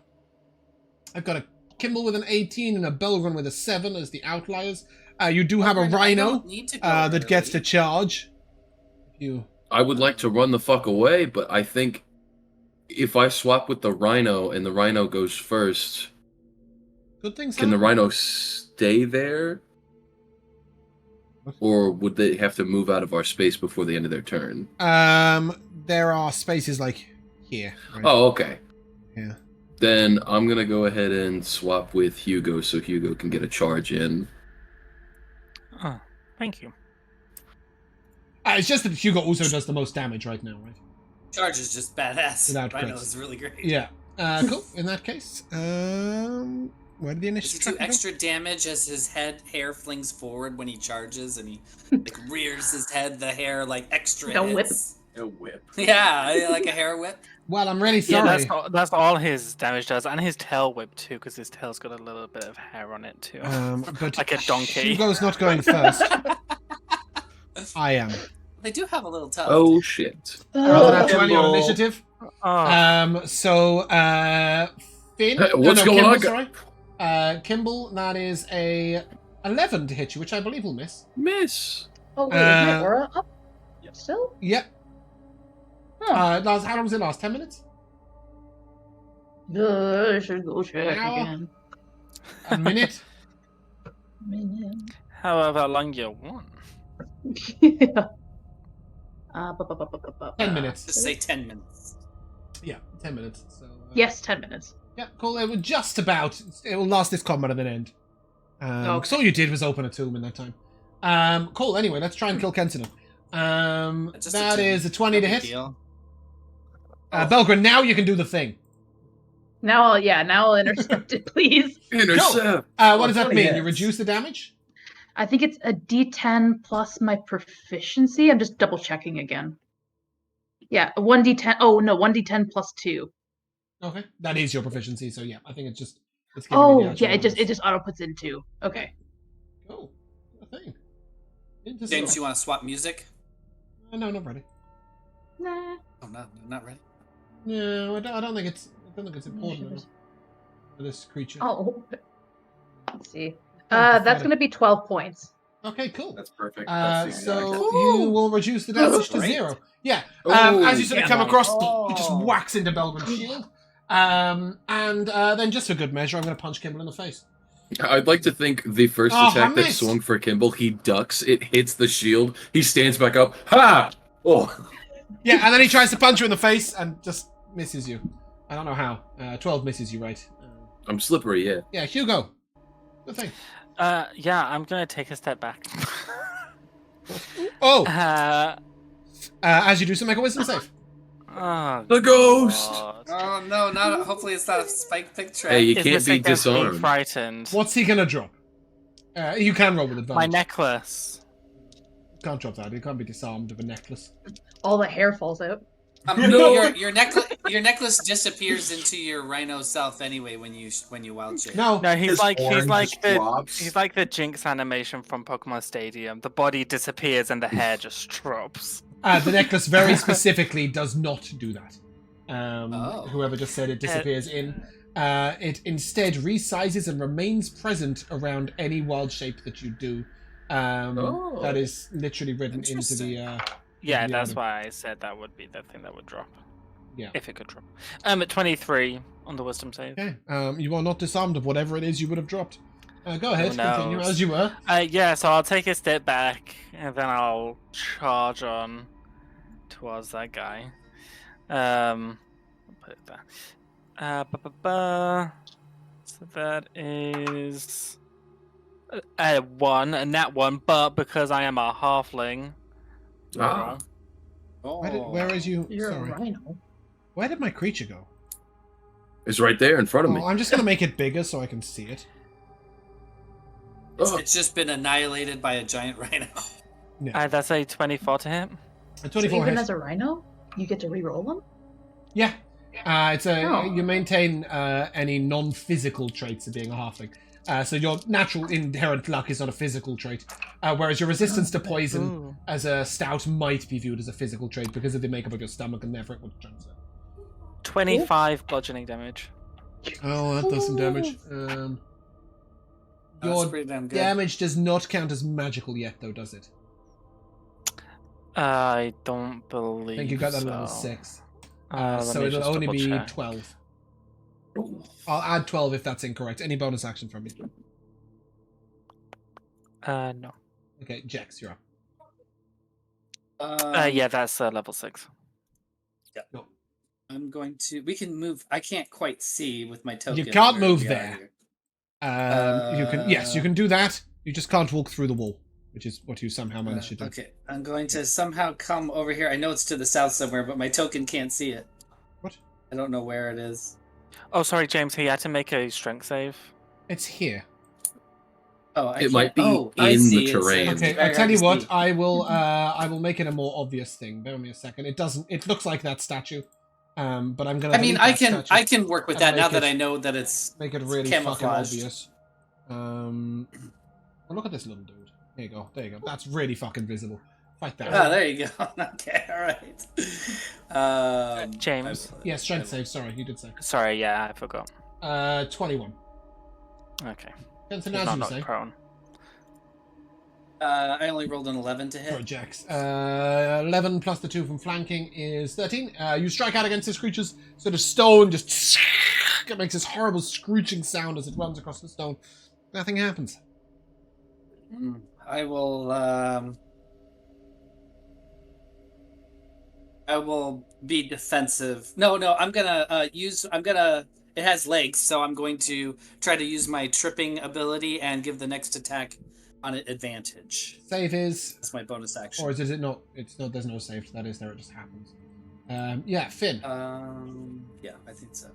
I've got a Kimball with an 18 and a Belgrin with a 7 as the outliers. You do have a I Rhino don't need to go that gets to early. charge. You. I would like to run the fuck away, but I think if I swap with the Rhino and the Rhino goes first, Good things can the happen. Rhino stay there? Or would they have to move out of our space before the end of their turn? There are spaces like here. Right? Oh, okay. Yeah. Then I'm gonna go ahead and swap with Hugo so Hugo can get a charge in. Oh, thank you. It's just that Hugo also does the most damage right now, right? Charge is just badass. Without Rhino crits. is really great. Yeah. Cool. In that case, where did the Does he initiative do tracker go? extra damage as his hair flings forward when he charges and he like rears his head, the hair like extra Like a whip. hits? A whip. Yeah, like a hair whip. Well, I'm really Yeah, sorry. that's all his damage does, and his tail whip too, because his tail's got a little bit of hair on it too. But Like a donkey. Hugo's not going first. I am. They do have a little tuft. Oh shit. I rolled out 20 on Kimball. initiative. Oh, Finn. Hey, what's going Kimball, on? Sorry. Kimball, that is a 11 to hit you, which I believe will miss. Miss. Oh, wait, is my Uh, aura up? Yep. Still? Yep. Huh. How long was it last? 10 minutes? I should go check Hour? again. A minute? however long you want. Yeah. 10 minutes. Just say 10 minutes. Yeah, 10 minutes. So, Yes, 10 minutes. Yeah, cool. It was just about. It will last this combat and then end. Okay. So all you did was open a tomb in that time. Cool. Anyway, let's try and kill Kensington. Just That is a 20 to No big hit. deal. Belgrin, now you can do the thing. Now I'll intercept it, please. Intercept. What does that 20 mean? You hits. reduce the damage? I think it's a D10 plus my proficiency. I'm just double checking again. Yeah, 1D10. Oh no, 1D10 plus 2. Okay, that is your proficiency. So yeah, I think it's just. It's giving you Oh the actual yeah, it numbers. just auto puts in 2. Okay. Oh, a thing. Interesting. James, you want to swap music? No, not ready. Nah. Oh, no, not ready. No, I don't think it's. I don't think it's important enough for this creature. Oh. Let's see. Oh, That's pathetic. gonna be 12 points. Okay, cool. That's perfect. That's the exact- So Ooh. you will reduce the damage That's to great. 0. Yeah. Oh, As you sort of come yeah. across, it just Oh. whacks into Belgrin's shield. And then, just for good measure, I'm going to punch Kimball in the face. I'd like to think the first Oh, attack I that missed. swung for Kimball, he ducks, it hits the shield, he stands back up. Ha! Oh. Yeah, and then he tries to punch you in the face and just misses you. I don't know how. 12 misses you, right? I'm slippery, yeah. Yeah, Hugo. Good thing. Yeah, I'm gonna take a step back. Oh! uh, As you do so, make a wisdom save. oh, The ghost! God. Oh no, not hopefully it's not a spike pick trap. Hey, you Is can't this be against being disarmed. frightened. What's he going to drop? You can roll with My advantage. necklace. Can't drop that. He can't be disarmed of a necklace. All the hair falls out. Your necklace disappears into your rhino self anyway when you wild shape. No. No, His horn just drops. he's like the Jinx animation from Pokemon Stadium. The body disappears and the hair just drops. The necklace very specifically does not do that. Oh. Whoever just said it disappears in. It instead resizes and remains present around any wild shape that you do. Oh. That is literally written into the. Interesting. Yeah, Yeah, that's the- why I said that would be the thing that would drop. Yeah. If it could drop. At 23 on the wisdom save. Okay. You are not disarmed of whatever it is you would have dropped. Go ahead. Who Continue knows? as you were. Yeah, so I'll take a step back and then I'll charge on towards that guy. I'll put it there. So that is a nat one, but because I am a halfling. Ah. Where is you? You're Sorry. a rhino. Where did my creature go? It's right there in front of me. Oh, I'm just gonna make it bigger so I can see it. Oh, It's just been annihilated by a giant rhino. That's a 24 to hit. A So 24 even hit. as a rhino, you get to re-roll them? Yeah. It's a Oh. you maintain any non-physical traits of being a halfling. So your natural inherent luck is not a physical trait, whereas your resistance to poison Ooh. as a stout might be viewed as a physical trait because of the makeup of your stomach and therefore it would translate. 25 bludgeoning damage. Oh, that does some damage. That's Your pretty damn good. damage does not count as magical yet, though, does it? I don't believe I think you got that so. at level 6. Let So me it'll just only be double-check. 12. I'll add 12 if that's incorrect. Any bonus action from me? No. Okay, Jax, you're up. Yeah, that's level 6. Go. I'm going to. We can move. I can't quite see with my token. You can't where move we are there. here. You can, yes, you can do that. You just can't walk through the wall, which is what you somehow managed to do. Okay, I'm going to somehow come over here. I know it's to the south somewhere, but my token can't see it. What? I don't know where it is. Oh, sorry, James. He had to make a strength save. It's here. Oh, I It might can't- be oh, I in the see. It's- terrain. it's Okay, very I'll tell hard you to what. see. I will make it a more obvious thing. Bear with me a second. It doesn't. It looks like that statue, but I'm gonna. I mean, delete I that can statue I can work with and that now make that it- I know that it's make it really fucking camouflaged. obvious. Well, look at this little dude. There you go. There you go. That's really fucking visible. Fight that. Oh, there you go. Okay, all right. James. Yeah, strength save. Sorry, you did say. Sorry, yeah, I forgot. 21. Okay. Kenton, He's as not you knocked say. prone. I only rolled an 11 to hit. Sorry, Jax. 11 plus the 2 from flanking is 13. You strike out against this creature's sort of stone, just it makes this horrible screeching sound as it runs across the stone. Nothing happens. I will be defensive. No, I'm gonna it has legs, so I'm going to try to use my tripping ability and give the next attack on it advantage. Save is, That's my bonus action. or is it not? It's not. There's no save. That is there. It just happens. Yeah, Finn. Yeah, I think so.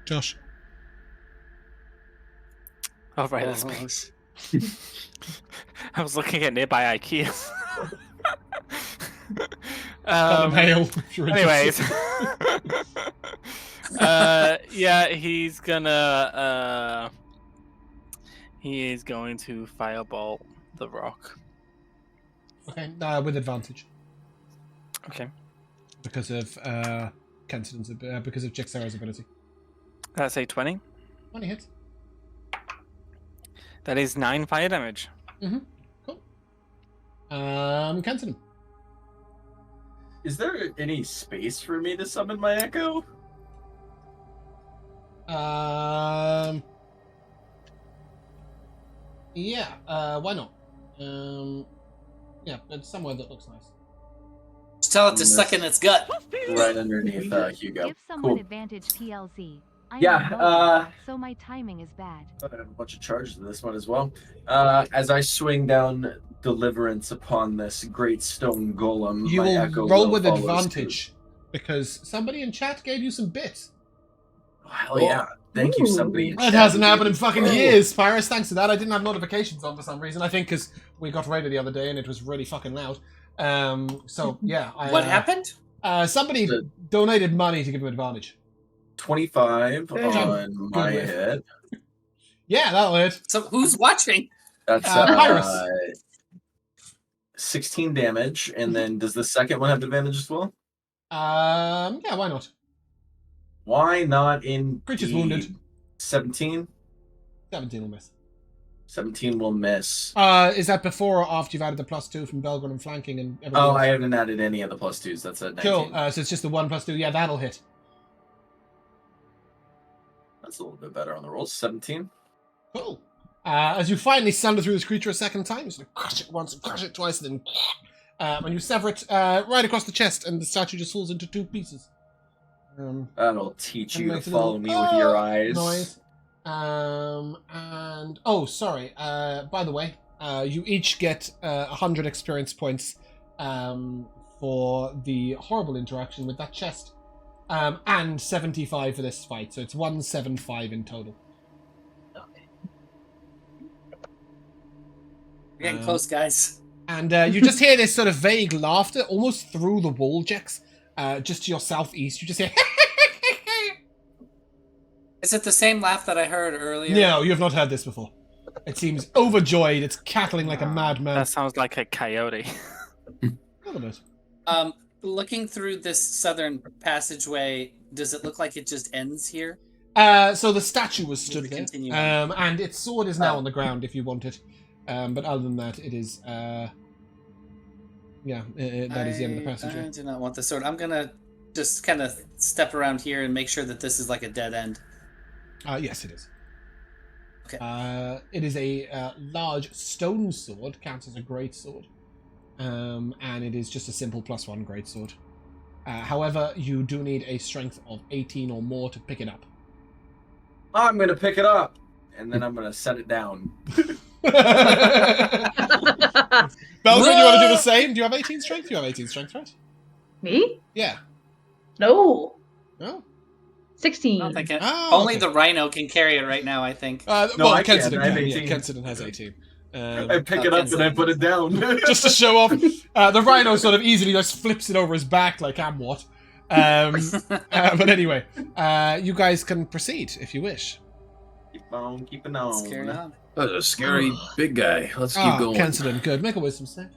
Josh. Oh, right, that's me. I was looking at nearby IKEA. Hail. If you're Anyways. interested. Yeah, he is going to firebolt the rock. Okay, with advantage Okay. because of Kenton's because of Jixara's ability. That's a 20. 20 hits. That is 9 fire damage. Cool. Kenton. Is there any space for me to summon my echo? Yeah. Why not? Yeah, it's somewhere that looks nice. Just tell it to suck in its gut. Right underneath Hugo. Give someone Cool. advantage PLZ. I'm Yeah, remote, so my timing is bad. I have a bunch of charges in this one as well. As I swing down Deliverance upon this great stone golem, You my will echo roll with follow advantage because somebody in chat gave you some bits. suit. Oh, hell yeah. Thank you, somebody. in That chat hasn't who happened gave in me- fucking Oh. years, Pyrus. Thanks to that, I didn't have notifications on for some reason. I think because we got raided the other day and it was really fucking loud. So yeah. What happened? Somebody The- donated money to give him advantage. 25 Which I'm on my good with. hit. Yeah, that'll hit. So who's watching? That's Pyrus. 16 damage, and then does the second one have advantage as well? Yeah, why not? Why not in Creature's wounded. 17? 17 will miss. 17 will miss. Is that before or after you've added the +2 from Belgren and flanking and everything Oh, else? I haven't added any of the +2s. That's a 19. Cool. So it's just the 1 +2. Yeah, that'll hit. That's a little bit better on the rolls. 17. Cool. As you finally sunder through this creature a second time, you sort of crush it once and crush it twice, and then when you sever it right across the chest, and the statue just falls into 2 pieces. That'll teach and you to makes a follow little, me with your eyes. Noise. And sorry. By the way, you each get 100 experience points for the horrible interaction with that chest, and 75 for this fight. So it's 175 in total. We're getting close, guys. And you just hear this sort of vague laughter almost through the wall, Jex. Just to your southeast, you just hear. Is it the same laugh that I heard earlier? No, you have not heard this before. It seems overjoyed. It's cackling like a madman. That sounds like a coyote. A little bit. Looking through this southern passageway, does it look like it just ends here? So the statue was stood there, Continue. and its sword is now on the ground if you want it. But other than that, it is. That is the end of the passageway. I do not want the sword. I'm gonna just kind of step around here and make sure that this is like a dead end. Yes, it is. Okay. It is a large stone sword, counts as a great sword, and it is just a simple +1 great sword. However, you do need a strength of 18 or more to pick it up. I'm going to pick it up, and then I'm going to set it down. Belgren, you want to do the same? Do you have 18 strength? You have 18 strength, right? Me? Yeah. No. No? 16. I don't think it. Oh, Only okay. the rhino can carry it right now, I think. No, I can't. Kensidon I have can. Yeah, 18. Kensidon has 18. I pick it up and I put it down. Just to show off. The rhino sort of easily just flips it over his back like I'm what. But anyway, you guys can proceed if you wish. Keep on keeping on. Let's carry on. That's a scary big guy. Let's keep going. Kensidon, good. Make a wisdom save.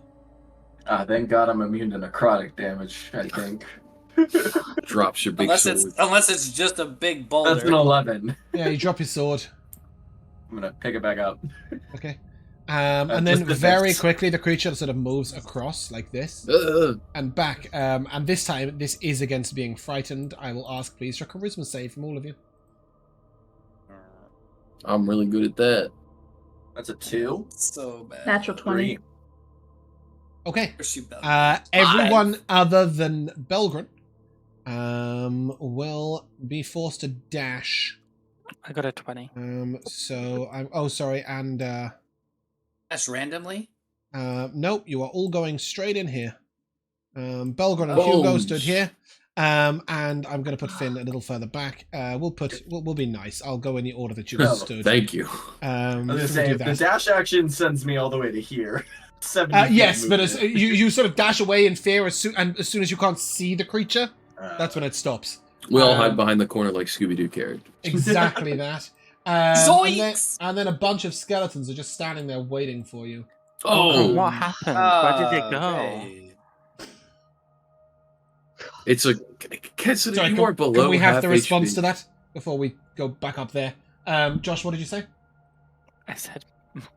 Thank God I'm immune to necrotic damage, I think. Drops your big sword. Unless it's just a big boulder. That's an 11. Yeah, you drop your sword. I'm going to pick it back up. Okay. And then just the very bits. quickly the creature sort of moves across like this and back. And this time, this is against being frightened. I will ask, please, for a charisma save from all of you. I'm really good at that. That's a 2. So bad. Natural 20. 3. Okay. Push you back. Everyone other than Belgren will be forced to dash. I got a 20. So I'm. Oh, sorry. And Dash randomly? nope. You are all going straight in here. Belgren and Oh. Hugo stood here. And I'm going to put Finn a little further back. We'll be nice. I'll go in the order that you Oh, stood. Thank you. I was we'll gonna say, do if the that. dash action sends me all the way to here. 70 Yes, feet but movement. you sort of dash away in fear as soon as you can't see the creature, that's when it stops. We all hide behind the corner like Scooby-Doo characters. Exactly that. Zoinks! And then a bunch of skeletons are just standing there waiting for you. Oh, What happened? Where did it go? Okay. it's a... Consider Sorry, you are below can we have half the response HP. to that before we go back up there? Josh, what did you say? I said,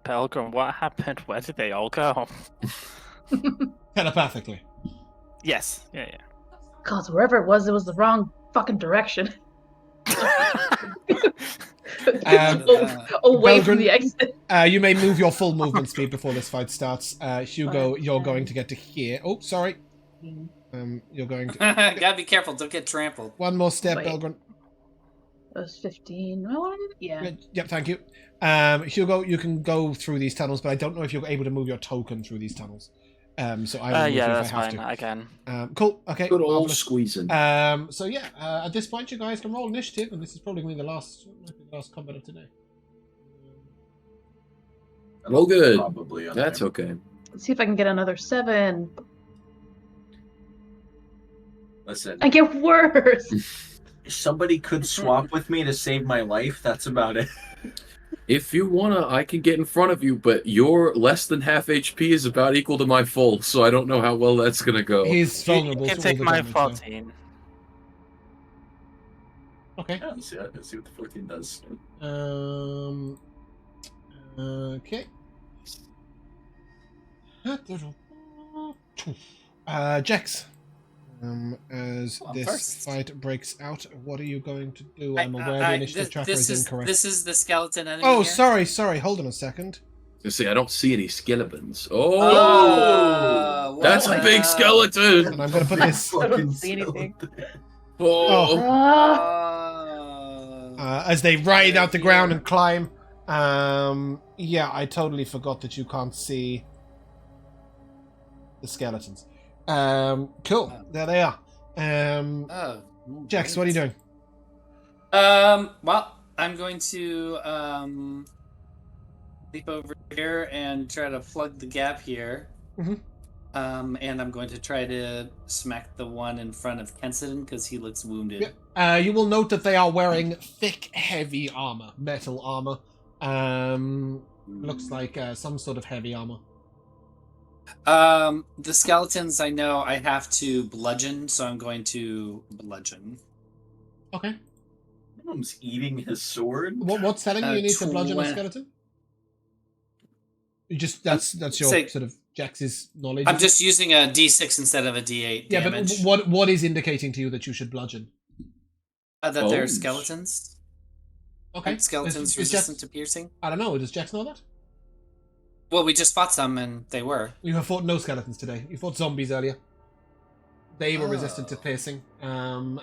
Belgren, what happened? Where did they all go? Telepathically. Yes. Yeah, God, wherever it was the wrong fucking direction. Away from Belgren, the exit. You may move your full movement speed before this fight starts. Hugo, you're going to get to here. Oh, sorry. You're going to... Gotta be careful, don't get trampled. One more step, Wait. Belgren. That was 15. I wanted it? Yeah. Yep, thank you. Hugo, you can go through these tunnels, but I don't know if you're able to move your token through these tunnels. So I will move yeah, you that's if I have fine. I can. to. Cool. Okay. Good old marvelous. squeezing. So yeah, at this point, you guys can roll initiative, and this is probably going to be the last combat of today. Well, good. Probably on That's there. okay. Let's see if I can get another 7. Listen, I get worse. if somebody could swap with me to save my life, that's about it. If you wanna, I can get in front of you, but your less than half HP is about equal to my full, so I don't know how well that's gonna go. He's You vulnerable. can to take all the my damage, though. 14. Okay. Yeah, let's see what the 14 does. Okay. Jax. As Oh, I'm this first. fight breaks out, what are you going to do? I'm aware the I- initiative tracker is incorrect. This is the skeleton enemy. Oh, here? sorry. Hold on a second. You see, I don't see any skeletons. Oh, Oh, that's what a big the- skeleton. And I'm going to put this. I don't see anything. Oh, As they ride out the Yeah. ground and climb. Yeah, I totally forgot that you can't see the skeletons. Cool. There they are. Oh, Jax, what are you doing? Well, I'm going to leap over here and try to plug the gap here. Mhm. And I'm going to try to smack the one in front of Kensidon because he looks wounded. Yep. You will note that they are wearing thick, heavy armor, metal armor. Looks like some sort of heavy armor. The skeletons, I know I have to bludgeon, so I'm going to bludgeon. Okay. One of them's eating his sword. What's telling you need to bludgeon a 20. skeleton? You just that's your Say- sort of Jax's knowledge. I'm just using a D6 instead of a D8 yeah, damage. but what is indicating to you that you should bludgeon? That they're Bones. skeletons. Okay. Aren't skeletons Is resistant Jax- to piercing? I don't know. Does Jax know that? Well, we just fought some and they were. You have fought no skeletons today. You fought zombies earlier. They were resistant to Oh. piercing. And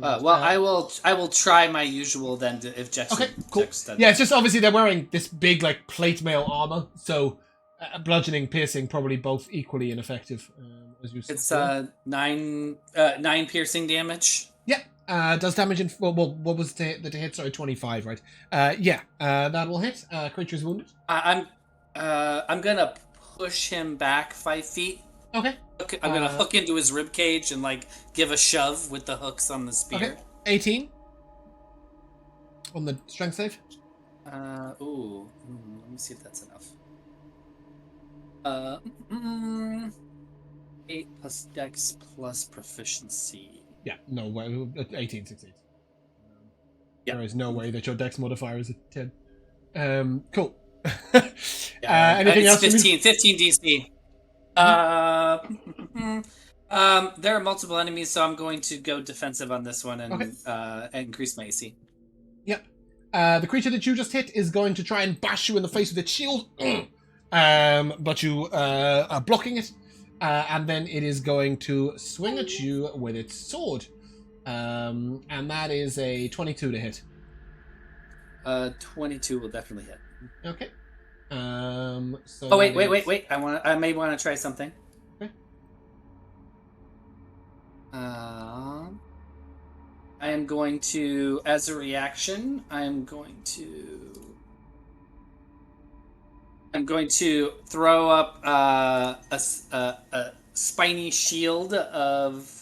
I will try my usual then if Jax. Okay, cool. Jax does. Yeah, it's just obviously they're wearing this big like plate mail armor, so bludgeoning, piercing, probably both equally ineffective. As you It's said. 9 piercing damage. Does damage in what was the hit? Sorry, 25, right? That will hit. Creature's wounded. I'm gonna push him back 5 feet. Okay. I'm gonna hook into his rib cage and like give a shove with the hooks on the spear. Okay. 18 on the strength save. Let me see if that's enough. 8 plus dex plus proficiency. Yeah, no way. 18 succeeds. Yeah. There is no way that your dex modifier is a 10. Cool. Yeah, Anything it's else? from you? 15 DC. There are multiple enemies, so I'm going to go defensive on this one and increase my AC. Yep. The creature that you just hit is going to try and bash you in the face with its shield. But you are blocking it. And then it is going to swing at you with its sword. And that is a 22 to hit. 22 will definitely hit. Okay. So Oh wait! that is- Wait! I may want to try something. Okay. I am going to, as a reaction, I'm going to throw up a spiny shield of.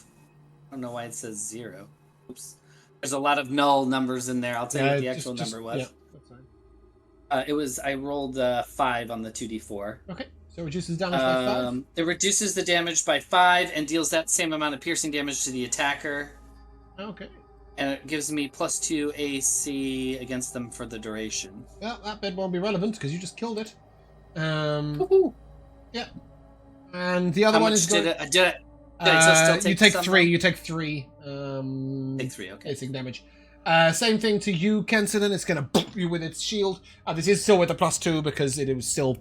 I don't know why it says 0. Oops. There's a lot of null numbers in there. I'll tell you what the actual number was. Yeah, that's fine. I rolled 5 on the 2d4. Okay, so it reduces damage by 5. It reduces the damage by 5 and deals that same amount of piercing damage to the attacker. Okay. And it gives me +2 AC against them for the duration. Well, that bit won't be relevant because you just killed it. Woohoo! Yeah. And the other How one much is did going. it? Did I still take you take some 3. from- You take 3. Take 3. Okay. Piercing damage. Same thing to you, Kensidon. It's going to boop you with its shield. This is still with a +2 because it was still.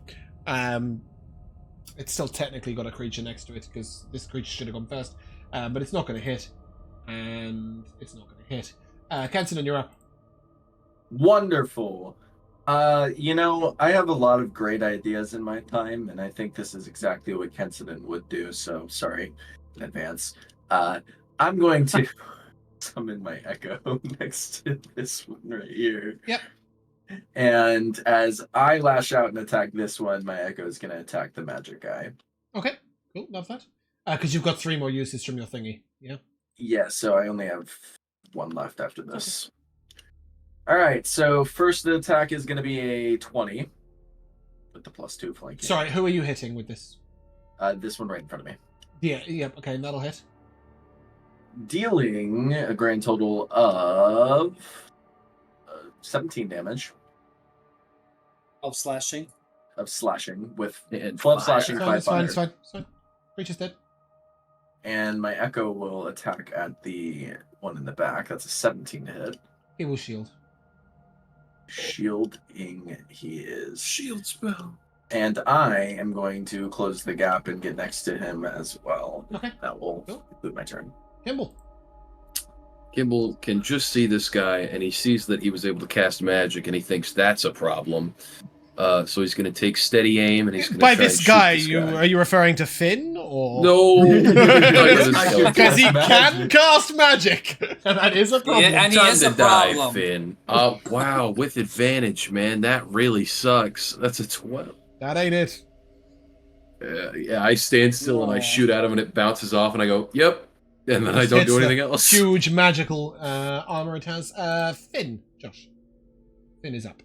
It's still technically got a creature next to it because this creature should have gone first. But it's not going to hit. And it's not going to hit. Kensidon, you're up. Wonderful. I have a lot of great ideas in my time, and I think this is exactly what Kensidon would do, so sorry in advance. I'm going to summon my echo next to this one right here. Yep. And as I lash out and attack this one, my echo is going to attack the magic guy. Okay, cool. Love that. Because you've got 3 more uses from your thingy. Yeah. Yeah, so I only have 1 left after this. All right, so first the attack is going to be a 20 with the +2 flanking. Sorry, who are you hitting with this? This one right in front of me. Yeah, okay, that'll hit. Dealing a grand total of 17 damage. 12 slashing. of slashing with And 12 fire. slashing, It's 5 fine, fire. it's fine, it's fine. Creature's dead. And my echo will attack at the one in the back. That's a 17 to hit. He will shield. Shielding he is. Shield spell. And I am going to close the gap and get next to him as well. Okay. That will Cool. conclude my turn. Kimball. Kimball can just see this guy, and he sees that he was able to cast magic, and he thinks that's a problem. So he's going to take steady aim, and he's going to By try this and guy, shoot this guy. are you referring to Finn or No, Because he can Magic. cast magic, and that is a problem. Yeah, and he Time is to a die, problem. Finn. Wow, with advantage, man. That really sucks. That's a 12. That ain't it. Yeah, I stand still and I shoot at him, and it bounces off, and I go, "Yep," and then I don't It's do the anything else. Huge magical armor it has. Finn, Josh. Finn is up.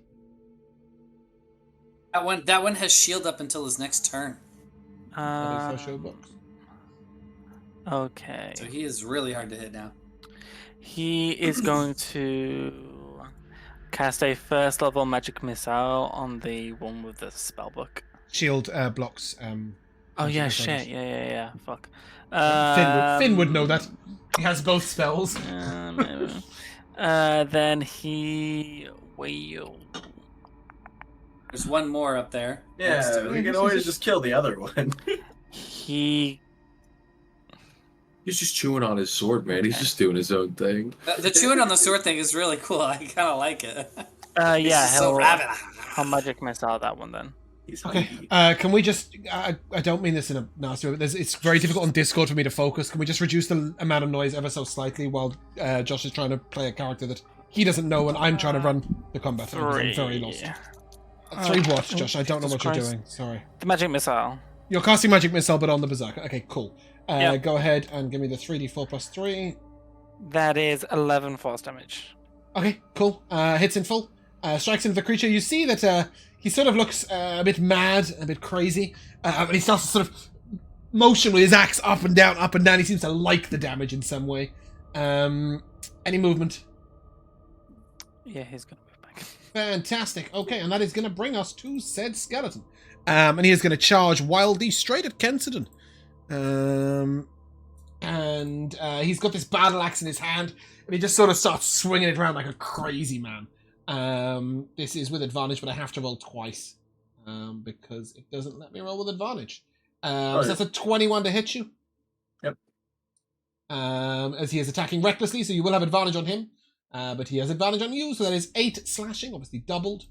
That one has shield up until his next turn. That is for show books. Okay. So he is really hard to hit now. He is going to cast a first level magic missile on the one with the spellbook. Shield blocks. Oh magic yeah, missiles. shit. Yeah. Fuck. Finn would know that. He has both spells. Then he will. There's one more up there. next Yeah, to we it. can always just kill the other one. He. He's just chewing on his sword, man. He's just doing his own thing. The chewing on the sword thing is really cool. I kind of like it. Yeah, He's so he'll. rabid. I'll magic missile that one then. He's Okay. hungry. Can we just? I don't mean this in a nasty way, but it's very difficult on Discord for me to focus. Can we just reduce the amount of noise ever so slightly while Josh is trying to play a character that he doesn't know, and I'm trying to run the combat? I'm very lost. 3 what, Josh? I don't know what you're Jesus doing. Sorry. The magic missile. You're casting magic missile, but on the berserker. Okay, cool. Yep. Go ahead and give me the 3d4 plus 3. That is 11 force damage. Okay, cool. Hits in full. Strikes into the creature. You see that he sort of looks a bit mad, a bit crazy, and he starts to sort of motion with his axe up and down, up and down. He seems to like the damage in some way. Any movement? Yeah, he's gonna move back. Fantastic. Okay, and that is going to bring us to said skeleton. And he is going to charge wildly straight at Kensidon. And he's got this battle axe in his hand, and he just sort of starts swinging it around like a crazy man. This is with advantage, but I have to roll twice because it doesn't let me roll with advantage. So that's a 21 to hit you. Yep. As he is attacking recklessly, so you will have advantage on him. But he has advantage on you, so that is 8 slashing, obviously doubled.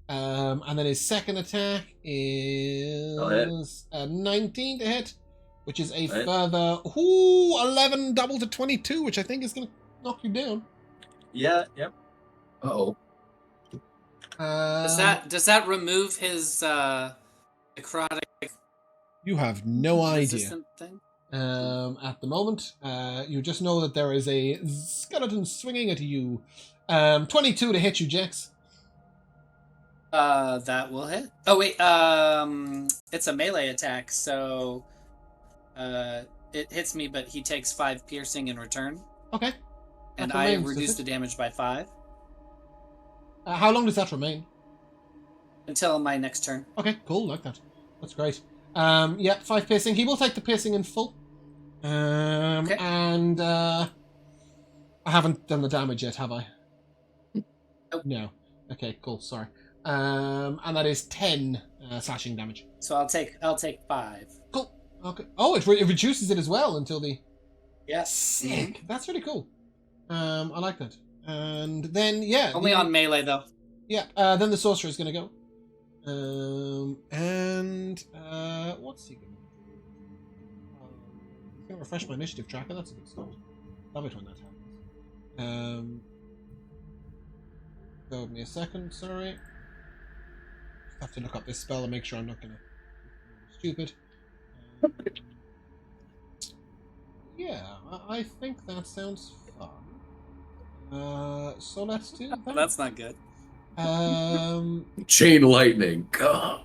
And then his second attack is 19 to hit, which is a further 11 double to 22, which I think is going to knock you down. Yeah, yep. Uh-oh. Does that remove his necrotic You have no idea. resistant thing? At the moment, you just know that there is a skeleton swinging at you. 22 to hit you, Jax. That will hit. Oh wait, it's a melee attack, so it hits me, but he takes 5 piercing in return, Okay. and That I remains, does reduce it? the damage by 5 How long does that remain? until my next turn. Okay, cool, like that. That's great. Yeah, 5 piercing. He will take the piercing in full. Okay. And I haven't done the damage yet, have I? Nope. No. Okay, cool, sorry. And that is 10 slashing damage. So I'll take 5. Cool. Okay. Oh, it reduces it as well until the... Yes. Sick. That's really cool. I like that. And then, yeah. Only on melee though. Yeah, then the sorcerer is going to go. What's he going to do? He's going to refresh my initiative tracker. That's a good start. Love it when that happens. Bear with me a second, sorry. Just have to look up this spell and make sure I'm not going to stupid. Yeah, I think that sounds fun. So let's do that. That's not good. Chain lightning. God.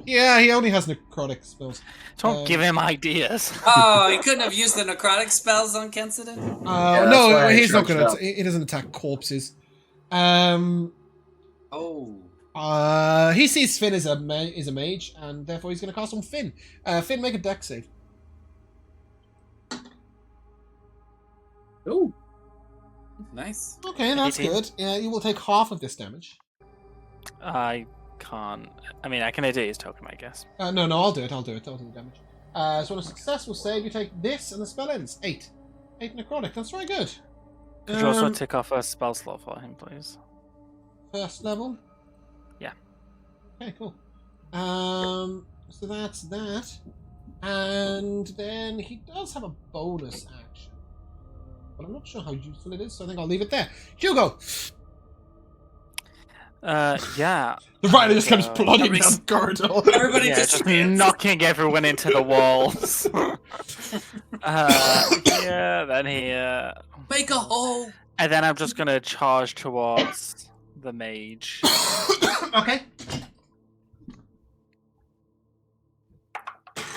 Yeah, he only has necrotic spells. Don't give him ideas. Oh, he couldn't have used the necrotic spells on Kensidon? Yeah, that's no, why I he's not charged gonna. up. He doesn't attack corpses. Oh. He sees Finn is a mage, and therefore he's going to cast on Finn. Finn, make a dex save. Oh, Nice. Okay, that's 18. good. Yeah, you will take half of this damage. I can't. I mean, I can do his token, I guess. No, I'll do it. I'll do the damage. So on a successful save, you take this, and the spell ends. 8 necrotic. That's very good. Could you also tick off a spell slot for him, please? First level. Yeah. Okay, cool. So that's that, and then he does have a bonus action, but I'm not sure how useful it is. So I think I'll leave it there. Hugo. Yeah. The rider just comes plodding Everybody- down the corridor. Everybody Yeah, just just stands. knocking everyone into the walls. Yeah, then he. Make a hole. And then I'm just gonna charge towards the mage. Okay.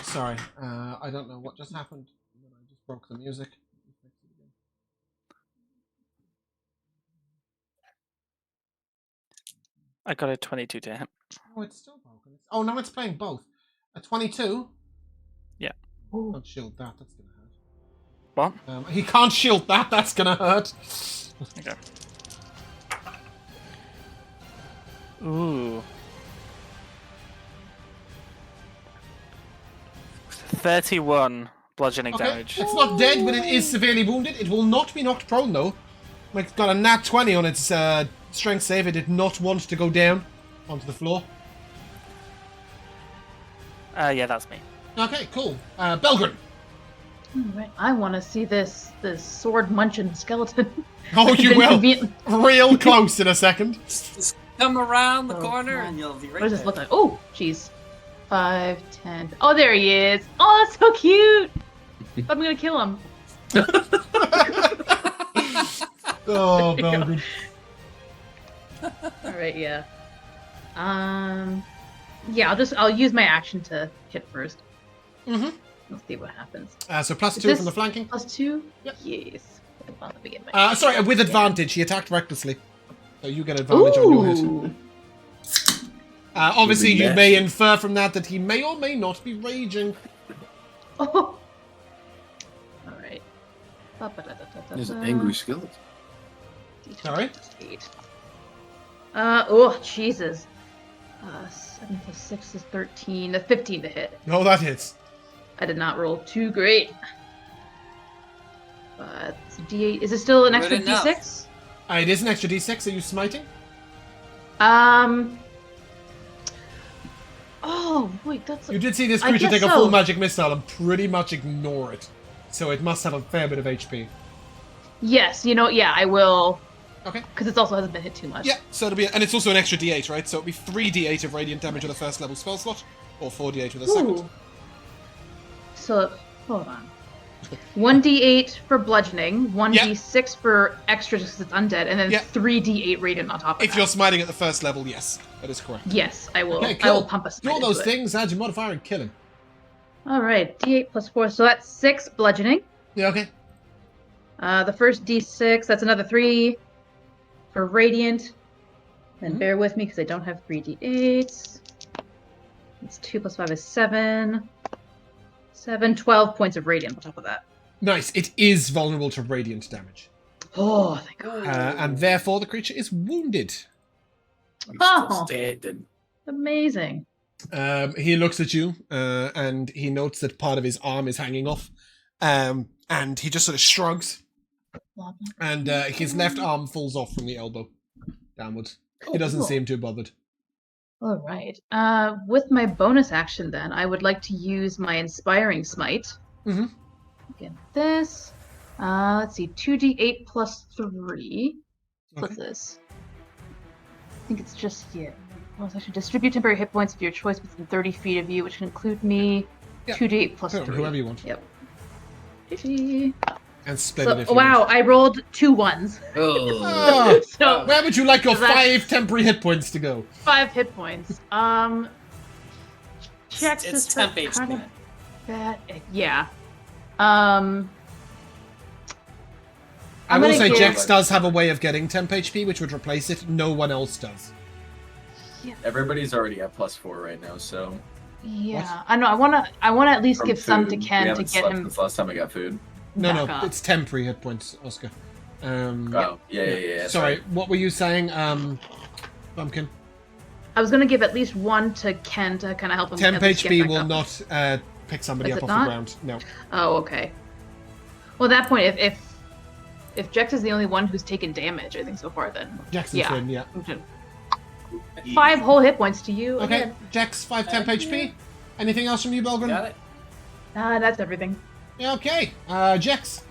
Sorry, I don't know what just happened. I just broke the music. I got a 22 to hit. Oh, it's still broken. Oh, now it's playing both. A 22? Yeah. He can't shield that, that's gonna hurt. What? He can't shield that, that's gonna hurt. Okay. Ooh. 31 bludgeoning Okay, damage. it's not dead, but it is severely wounded. It will not be knocked prone, though. Like, it's got a nat 20 on its strength save. It did not want to go down onto the floor. Yeah, that's me. Okay, cool. Belgrin. Alright, I want to see this sword munching skeleton. Oh, you will. Inconvenient. Real close in a second. Just come around the Oh, corner man. and you'll be right What does this there. look like? Oh, jeez. 5, 10. Oh, there he is. Oh, that's so cute. I'm gonna kill him. Oh, Belgrin. All right, yeah. Yeah, I'll use my action to hit first. Mm-hmm. Let's see what happens. So plus Is 2 this from the flanking. +2? Yep. Yes. Hold on, let me get my Sorry, with advantage. He attacked recklessly. So you get advantage on your hit. Ooh. Obviously, Will be you may nasty. infer from that he may or may not be raging. Oh. All right. There's an angry skeleton. Sorry? 8. Oh, Jesus. 7 plus 6 is 13. 15 to hit. No, that hits. I did not roll too great. It's a D8. Is it still an Good extra enough. D6? It is an extra d6. Are you smiting? Oh, wait, that's. You did see this I creature guess take a full so. magic missile and pretty much ignore it. So it must have a fair bit of HP. Yes, yeah, I will. Okay. Because it also hasn't been hit too much. Yeah, so it'll be, and it's also an extra d8, right? So it'll be 3d8 of radiant damage with a first level spell slot, or 4d8 with a second. Ooh. So, hold on. 1d8 for bludgeoning, 1d6 for extra just because it's undead, and then Yeah. 3d8 radiant on top of If that. you're smiting at the first level, yes, that is correct. Yes, I will. Okay, I cool. will pump a smite Do all into those it. things, add your modifier, and kill him. All right, d8 plus 4, so that's 6 bludgeoning. Yeah, okay. The first d6, that's another 3 for radiant. Then Mhm. bear with me because I don't have 3d8s. It's 2 plus 5 is 7. 12 points of radiant on top of that. Nice. It is vulnerable to radiant damage. Oh, thank God. And therefore the creature is wounded. I'm Oh. still standing. Amazing. He looks at you, and he notes that part of his arm is hanging off. And he just sort of shrugs, and his left arm falls off from the elbow downwards. He doesn't cool. seem too bothered. All right. With my bonus action, then, I would like to use my Inspiring Smite. Mhm. Get this. Let's see. 2d8 plus 3. What's Okay. this? I think it's just here. Bonus action. Distribute temporary hit points of your choice within 30 feet of you, which can include me. Yeah. 2d8 plus 3. Whoever you want. Yep. GG. And split it if So, you wow, want. I rolled 2 1s. Oh. Ah, So, where would you like your So that's- 5 temporary hit points to go? 5 hit points. Checks It's is temp kind HP. of bad. Yeah. I I'm will gonna say give- Jex does have a way of getting temp HP, which would replace it. No one else does. everybody's already at +4 right now, so. Yeah, I know. I wanna at least From give some to food, we Ken to haven't get slept him since last time I got food. No, back no, up. it's temporary hit points, Oscar. Oh, yeah. Sorry, what were you saying, Bumpkin? I was gonna give at least one to Ken to kind of help him. Temp at least get HP back will up. not pick somebody Is up it off not? the ground. No. Oh, okay. Well, at that point, if Jex is the only one who's taken damage, I think so far, then Jackson's yeah. in, yeah. 5 whole hit points to you. Okay, Again. Jax, 5 temp HP. Anything else from you, Belgrin? Got it. That's everything. Yeah, okay. Jax.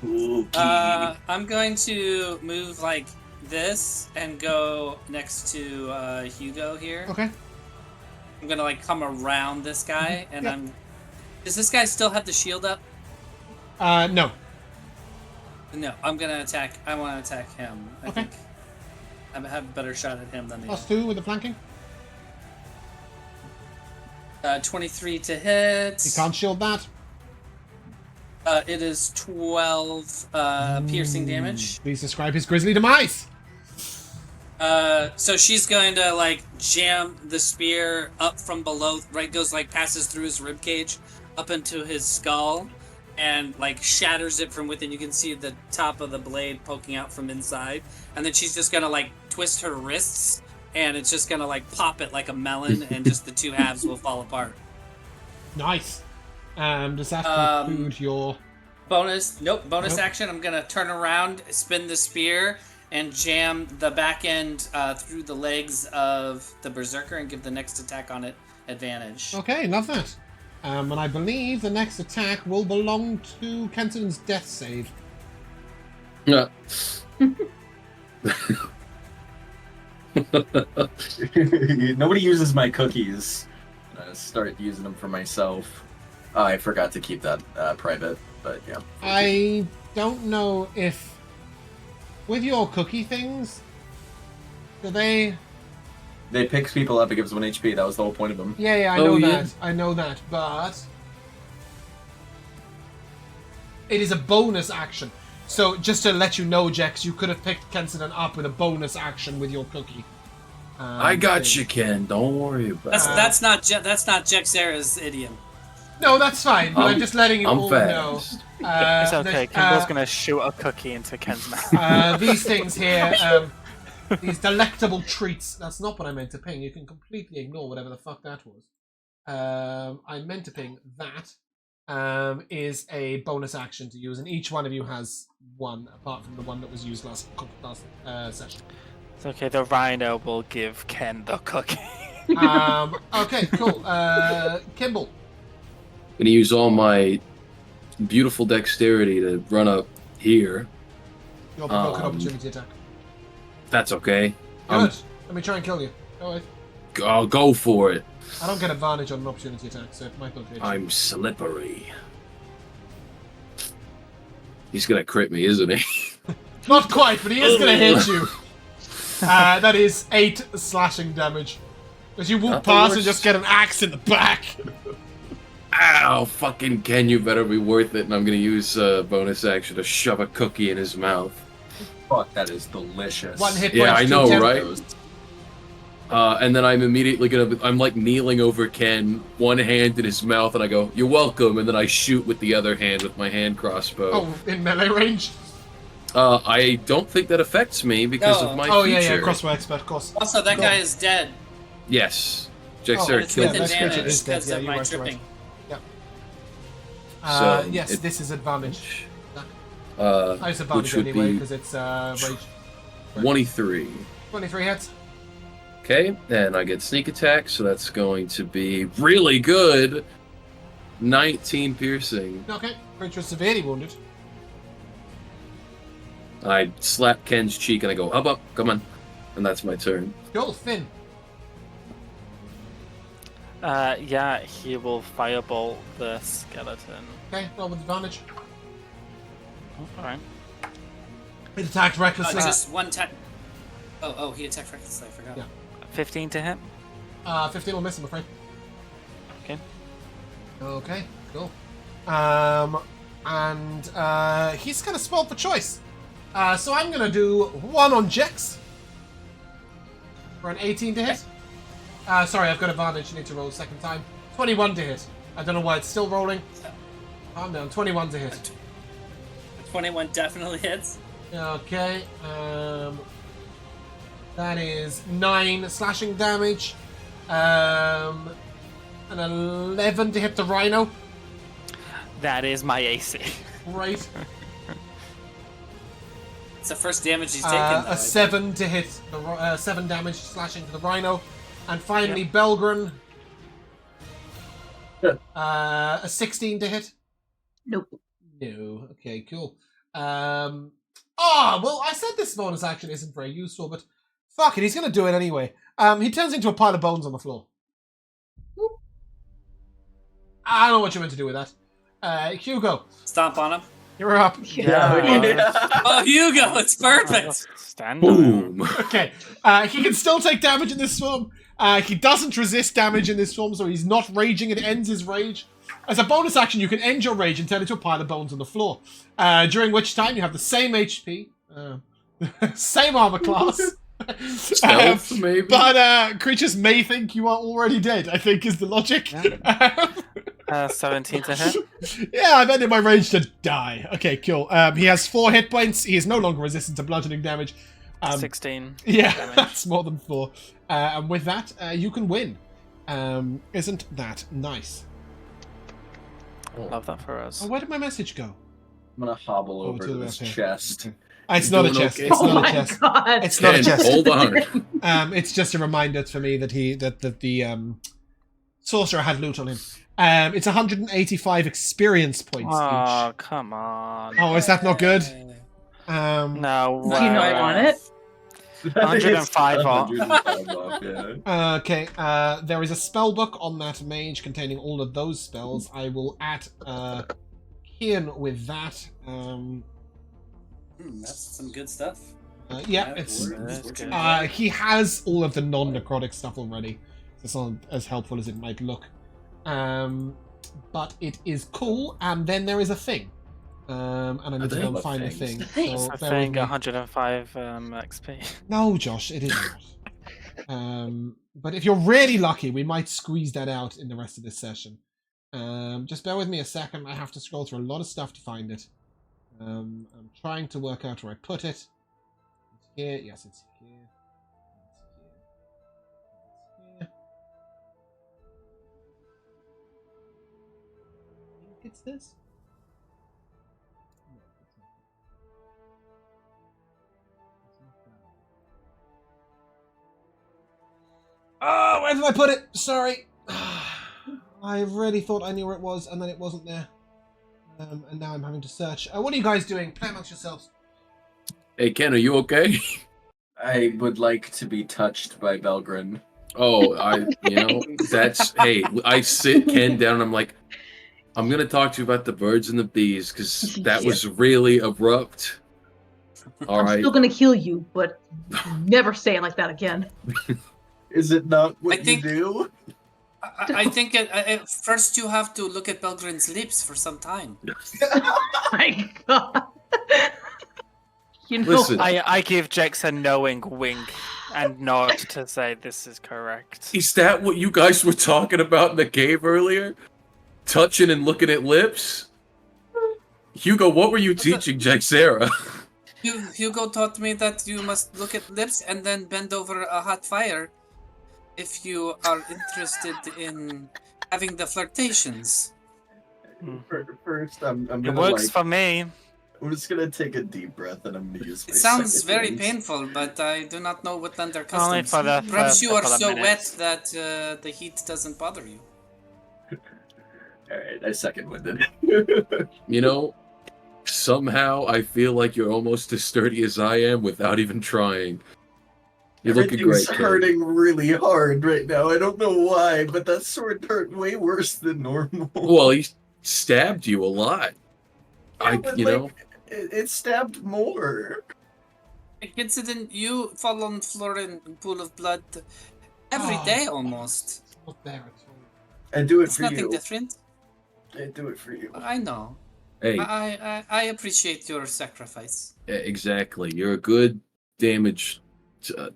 I'm going to move like this and go next to Hugo here. Okay. I'm gonna like come around this guy, and Yeah. Does this guy still have the shield up? No. No, I'm gonna attack. I want to attack him. I Okay. think I have a better shot at him than the +2 with the flanking. 23 to hit. You can't shield that. It is 12 piercing damage. Please describe his grisly demise. So she's going to like jam the spear up from below, right? Goes like passes through his rib cage up into his skull and like shatters it from within. You can see the top of the blade poking out from inside. And then she's just gonna like twist her wrists and it's just gonna like pop it like a melon and just the two halves will fall apart. Nice. Does that conclude your... Bonus Nope. action. I'm gonna turn around, spin the spear, and jam the back end through the legs of the berserker and give the next attack on it advantage. Okay, love that. And I believe the next attack will belong to Kenton's death save. Yeah. Nobody uses my cookies. I start using them for myself. Oh, I forgot to keep that private, but yeah. I don't know if... With your cookie things, do they... They picks people up, it gives them 1 HP. That was the whole point of them. Yeah, I Oh, know yeah. that. I know that, but... It is a bonus action. So, just to let you know, Jex, you could have picked Kenton up with a bonus action with your cookie. I got you, Ken. Don't worry about it. That's not Jexera's idiom. No, that's fine, but I'm I'm- just letting you I'm all fast. know. It's okay. that, Kimball's gonna shoot a cookie into Ken's mouth. these things here, these delectable treats. That's not what I meant to ping. You can completely ignore whatever the fuck that was. I meant to ping that. Is a bonus action to use, and each one of you has one, apart from the one that was used last session. It's okay. The rhino will give Ken the cookie. Okay, cool. Kimball. I'm gonna use all my beautiful dexterity to run up here. You'll provoke an Um, opportunity attack. That's okay. Good. Let me try and kill you. Go ahead. I'll go for it. I don't get advantage on an opportunity attack, so it might not hit you. I'm slippery. He's gonna crit me, isn't he? Not quite, but he is going to hit you. That is 8 slashing damage. As you walk Not the past and worst. just get an axe in the back. Ow, fucking Ken, you better be worth it. And I'm gonna use bonus action to shove a cookie in his mouth. Fuck, that is delicious. 1 hit point. Yeah, I know, 2 temp- right? And then I'm immediately I'm like kneeling over Ken, one hand in his mouth, and I go, "You're welcome." And then I shoot with the other hand with my hand crossbow. Oh, in melee range? I don't think that affects me because No. of my Oh, feature. yeah, crossbow expert, of course. Also, that Go. guy is dead. Yes, Oh, Jexer It's killed with that's this creature advantage guy. is dead, because yeah, of you're my right, you're right. tripping. So, Yes, it- this is advantage. Uh, I use advantage which would anyway, be because it's rage. 23. 23 hits. Okay, and I get sneak attack, so that's going to be really good. 19 piercing. Okay, creature is severely wounded. I slap Ken's cheek and I go, up, come on. And that's my turn. Cool, Finn. Yeah, he will firebolt the skeleton. Okay, roll with advantage. All right. It attacked recklessly. Just one time. Oh, he attacked recklessly. I forgot. Yeah. 15 to hit. 15 will miss, I'm afraid. Okay. Okay, cool. And he's kind of spoiled for choice. So I'm gonna do 1 on Jex. For an 18 to hit? Sorry, I've got advantage. You need to roll a second time. 21 to hit. I don't know why it's still rolling. Calm down. 21 to hit. 21 definitely hits. Okay. That is 9 slashing damage. An 11 to hit the rhino. That is my AC. Right. It's the first damage he's taken. A 7 to hit the 7 damage slashing to the rhino. And finally, Belgren. A 16 to hit. Nope. No. Okay, cool. Well, I said this bonus action isn't very useful, but fuck it, he's gonna do it anyway. He turns into a pile of bones on the floor. I don't know what you meant to do with that. Hugo, Stomp on him. you're up. Oh, Hugo, it's perfect. Stand on. Boom. Okay. He can still take damage in this form. He doesn't resist damage in this form, so he's not raging. It ends his rage. As a bonus action, you can end your rage and turn into a pile of bones on the floor. During which time you have the same HP, same armor class. Stealth, maybe? But creatures may think you are already dead, I think is the logic. 17 to hit. Yeah, I've ended my rage to die. Okay, cool. He has 4 hit points. He is no longer resistant to bludgeoning damage. 16. Yeah, damage. that's more than 4. And with that, you can win. Isn't that nice? Love that for us. Oh, where did my message go? I'm gonna hobble Oh, over to to the this left, yeah. chest. It's You're not a doing chest. okay? It's Oh not a my chest. god. It's not a Ken, chest. hold on. It's just a reminder for me that the sorcerer had loot on him. It's 185 experience points Oh, each. come on. Oh, is that not good? No Do you not want it? 105 off. 105 off, yeah. Okay, there is a spell book on that mage containing all of those spells. I will add Kian with that. That's some good stuff. Yeah, it's That's good. he has all of the non-necrotic stuff already. It's not as helpful as it might look. But it is cool, and then there is a thing. And I need to go and find the thing. It's So a bear thing, with me. 105 XP. No, Josh, it is not. But if you're really lucky, we might squeeze that out in the rest of this session. Just bear with me a second. I have to scroll through a lot of stuff to find it. I'm trying to work out where I put it. It's here. Yes, it's here. It's here. I think it's this. No, it's not. It's not that. Oh, where did I put it? Sorry. I really thought I knew where it was, and then it wasn't there. And now I'm having to search. What are you guys doing? Play amongst yourselves. Hey, Ken, are you okay? I would like to be touched by Belgren. Oh, that's, hey, I sit Ken down and I'm like, I'm going to talk to you about the birds and the bees because that was really abrupt. All I'm right. still gonna kill you, but never say it like that again. Is it not what I think- you do? I think first you have to look at Belgren's lips for some time. My god. You know, Listen. I give Jex a knowing wink and nod to say this is correct. Is that what you guys were talking about in the cave earlier? Touching and looking at lips? Hugo, what were you teaching Jaxera? Hugo taught me that you must look at lips and then bend over a hot fire if you are interested in having the flirtations. First, I'm It gonna works like, for me. I'm just gonna take a deep breath and I'm gonna use my It sounds second very wind. painful, but I do not know what under Only customs. for the Perhaps first you are couple of so minutes. wet that the heat doesn't bother you. Alright, I second winded. Somehow I feel like you're almost as sturdy as I am without even trying. You're looking Everything's great, Ken. hurting really hard right now. I don't know why, but that sword hurt way worse than normal. Well, he stabbed you a lot. But, it stabbed more. Incident, you fall on the floor in a pool of blood every day almost. It's not there at all. I do it It's for nothing you. different. I do it for you. I know. Hey, I appreciate your sacrifice. exactly. You're a good damage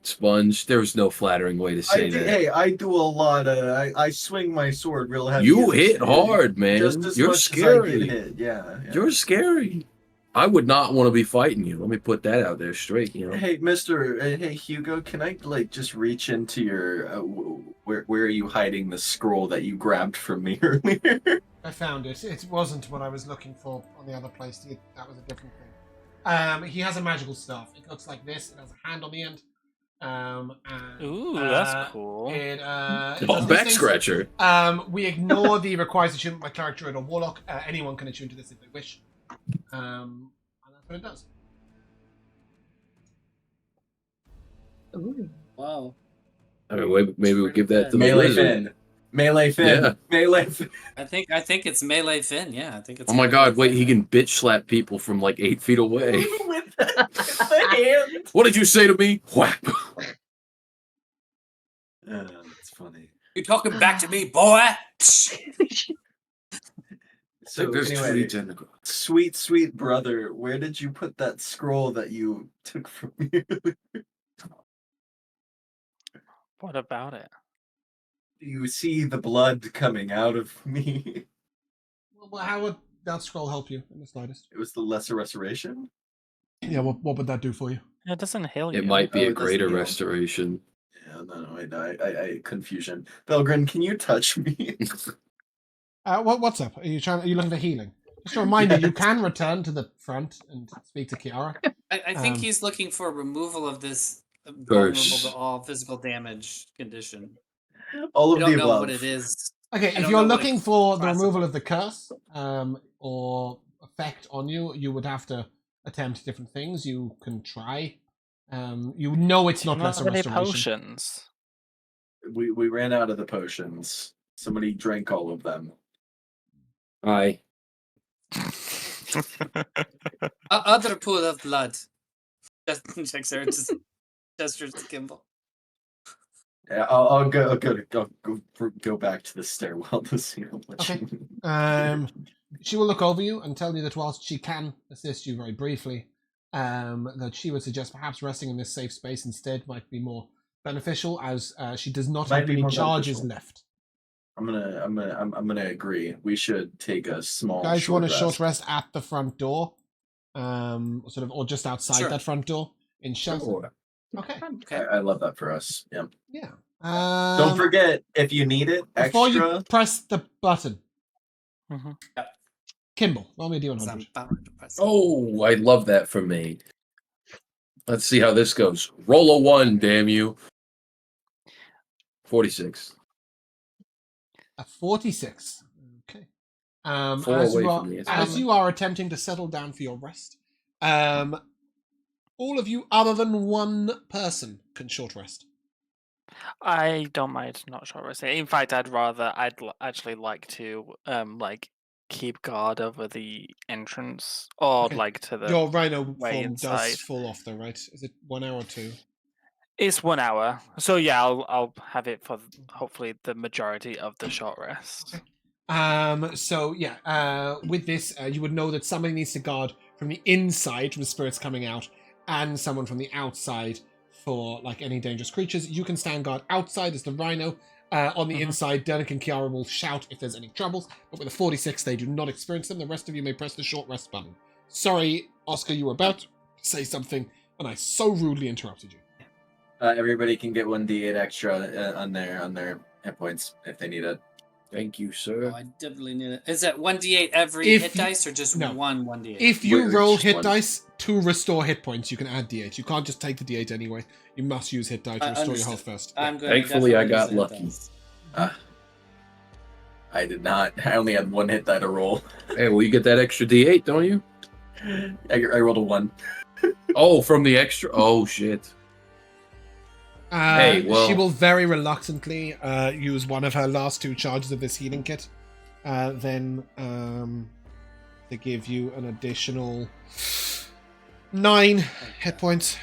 Sponge. There was no flattering way to say that. Hey, I do a lot of. I swing my sword real heavy. You hit hard, man. Just as You're much scary. as I get hit. Yeah. You're scary. I would not want to be fighting you. Let me put that out there straight. Hey, hey Hugo, can I just reach into your where are you hiding the scroll that you grabbed from me earlier? I found it. It wasn't what I was looking for on the other place. That was a different thing. He has a magical staff. It looks like this. It has a hand on the end. And, that's cool. It Oh, does back these scratcher. things. We ignore the requires attunement by cleric, druid, or warlock. Anyone can attune to this if they wish. And that's what it does. Ooh. Wow. I mean, maybe we'll give that to the Melee wizard. Finn. Melee Finn. Yeah. Melee Finn. I think it's melee Finn. Yeah, I think it's. Oh my melee god, wait, Finn. he can bitch slap people from like 8 feet away. With the hand. What did you say to me? Whap! That's funny. You talking back to me, boy? So There's anyway, 3 tentacles. sweet brother, where did you put that scroll that you took from me? What about it? Do you see the blood coming out of me? Well, how would that scroll help you in the slightest? It was the lesser restoration. Yeah, what would that do for you? It doesn't heal you. It might be Oh, a it doesn't greater heal. restoration. Yeah, no, I confusion. Belgrin, can you touch me? What's up? Are you looking for healing? Just a reminder, you can return to the front and speak to Kiara. I think he's looking for removal of this Curse. vulnerable to all physical damage condition. All I of don't the know above. what it is. Okay, I if don't you're know what looking it for the classifies. removal of the curse or effect on you, you would have to attempt different things. You can try. You know it's Do you not lesser have any restoration. potions? We ran out of the potions. Somebody drank all of them. Hi. Other pool of blood. Just checks her. Just gestures to Kimball. Yeah, I'll go back to the stairwell to see how much. Okay. She will look over you and tell you that whilst she can assist you very briefly, that she would suggest perhaps resting in this safe space instead might be more beneficial, as she does not Might have be any more charges beneficial. left. I'm gonna agree. We should take a small. Guys, short want a short rest. rest at the front door, or just outside Sure. that front door in shelter. Sure. Okay. Okay. I love that for us. Yeah. Yeah. Don't forget, if you need it Before extra. you press the button, Mhm. Kimball, roll me a D100. I'm about to press it. Oh, I love that for me. Let's see how this goes. Roll a 1, damn you. 46. A 46. Okay. 4 away from the as you are attempting to settle down for your rest, all of you other than one person can short rest. I don't mind not short resting. In fact, I'd actually like to keep guard over the entrance or Okay. like to the. Your rhino way form inside. does fall off though, right? Is it 1 hour or 2? It's 1 hour, so yeah, I'll have it for hopefully the majority of the short rest. With this, you would know that somebody needs to guard from the inside from the spirits coming out, and someone from the outside for like any dangerous creatures. You can stand guard outside as the rhino. On the inside, Derek and Kiara will shout if there's any troubles, but with a 46, they do not experience them. The rest of you may press the short rest button. Sorry, Oscar, you were about to say something, and I so rudely interrupted you. Everybody can get 1d8 extra on their hit points if they need it. Thank you, sir. Oh, I definitely need it. Is that 1d8 every If hit you- dice or just no. one 1d8? If you Wait, roll just hit one. dice to restore hit points, you can add d8. You can't just take the d8 anyway. You must use hit die to restore your Understood. health first. I'm going Thankfully, I to got definitely lucky. use hit dice. I did not. I only had 1 hit die to roll. Hey, well, you get that extra D8, don't you? I rolled a 1. Oh, from the extra? Oh, shit. Hey, well- She will very reluctantly use one of her last 2 charges of this healing kit. Then to give you an additional 9 hit points.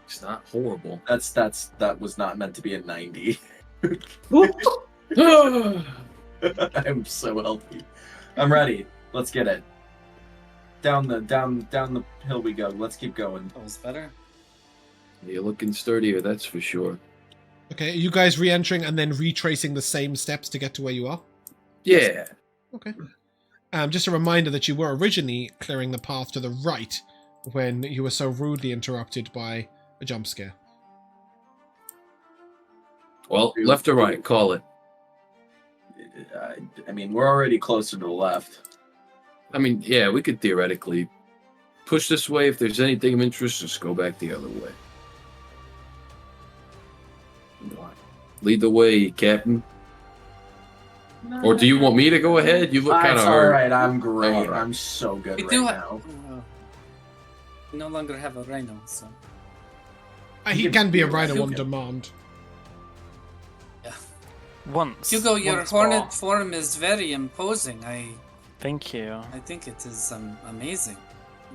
It's not horrible. That was not meant to be a 90. I'm so healthy. I'm ready. Let's get it. Down the hill we go. Let's keep going. That was better. You're looking sturdier, that's for sure. Okay, are you guys re-entering and then retracing the same steps to get to where you are? Yeah. Okay. Just a reminder that you were originally clearing the path to the right when you were so rudely interrupted by a jump scare. Well, left or right, call it. I mean, we're already closer to the left. I mean, yeah, we could theoretically push this way. If there's anything of interest, just go back the other way. Lead the way, Captain. Or do you want me to go ahead? You look kind of It's hurt. alright, I'm great. All right. I'm so good We right do now. we no longer have a rhino, so He can be a rhino Hugo. on demand. Once. Hugo, your once hornet more. form is very imposing. Thank you. I think it is amazing.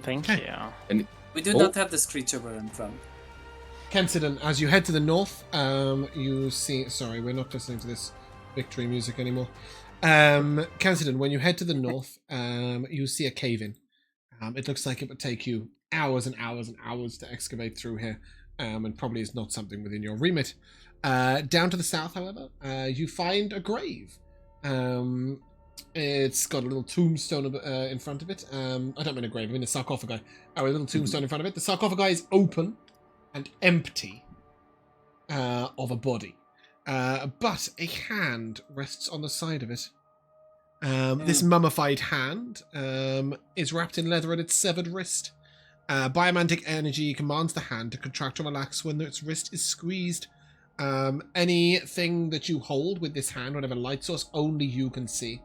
Thank Okay. you. We do Oh. not have this creature we're in front. Kensidon, as you head to the north, you see... Sorry, we're not listening to this victory music anymore. Kensidon, when you head to the north, you see a cave-in. It looks like it would take you hours and hours and hours to excavate through here, and probably is not something within your remit. Down to the south, however, you find a grave. It's got a little tombstone in front of it. I don't mean a grave, I mean a sarcophagi. A little tombstone in front of it. The sarcophagi is open and empty of a body. But a hand rests on the side of it. This mummified hand is wrapped in leather at its severed wrist. Biomantic energy commands the hand to contract or relax when its wrist is squeezed. Anything that you hold with this hand, whatever light source, only you can see.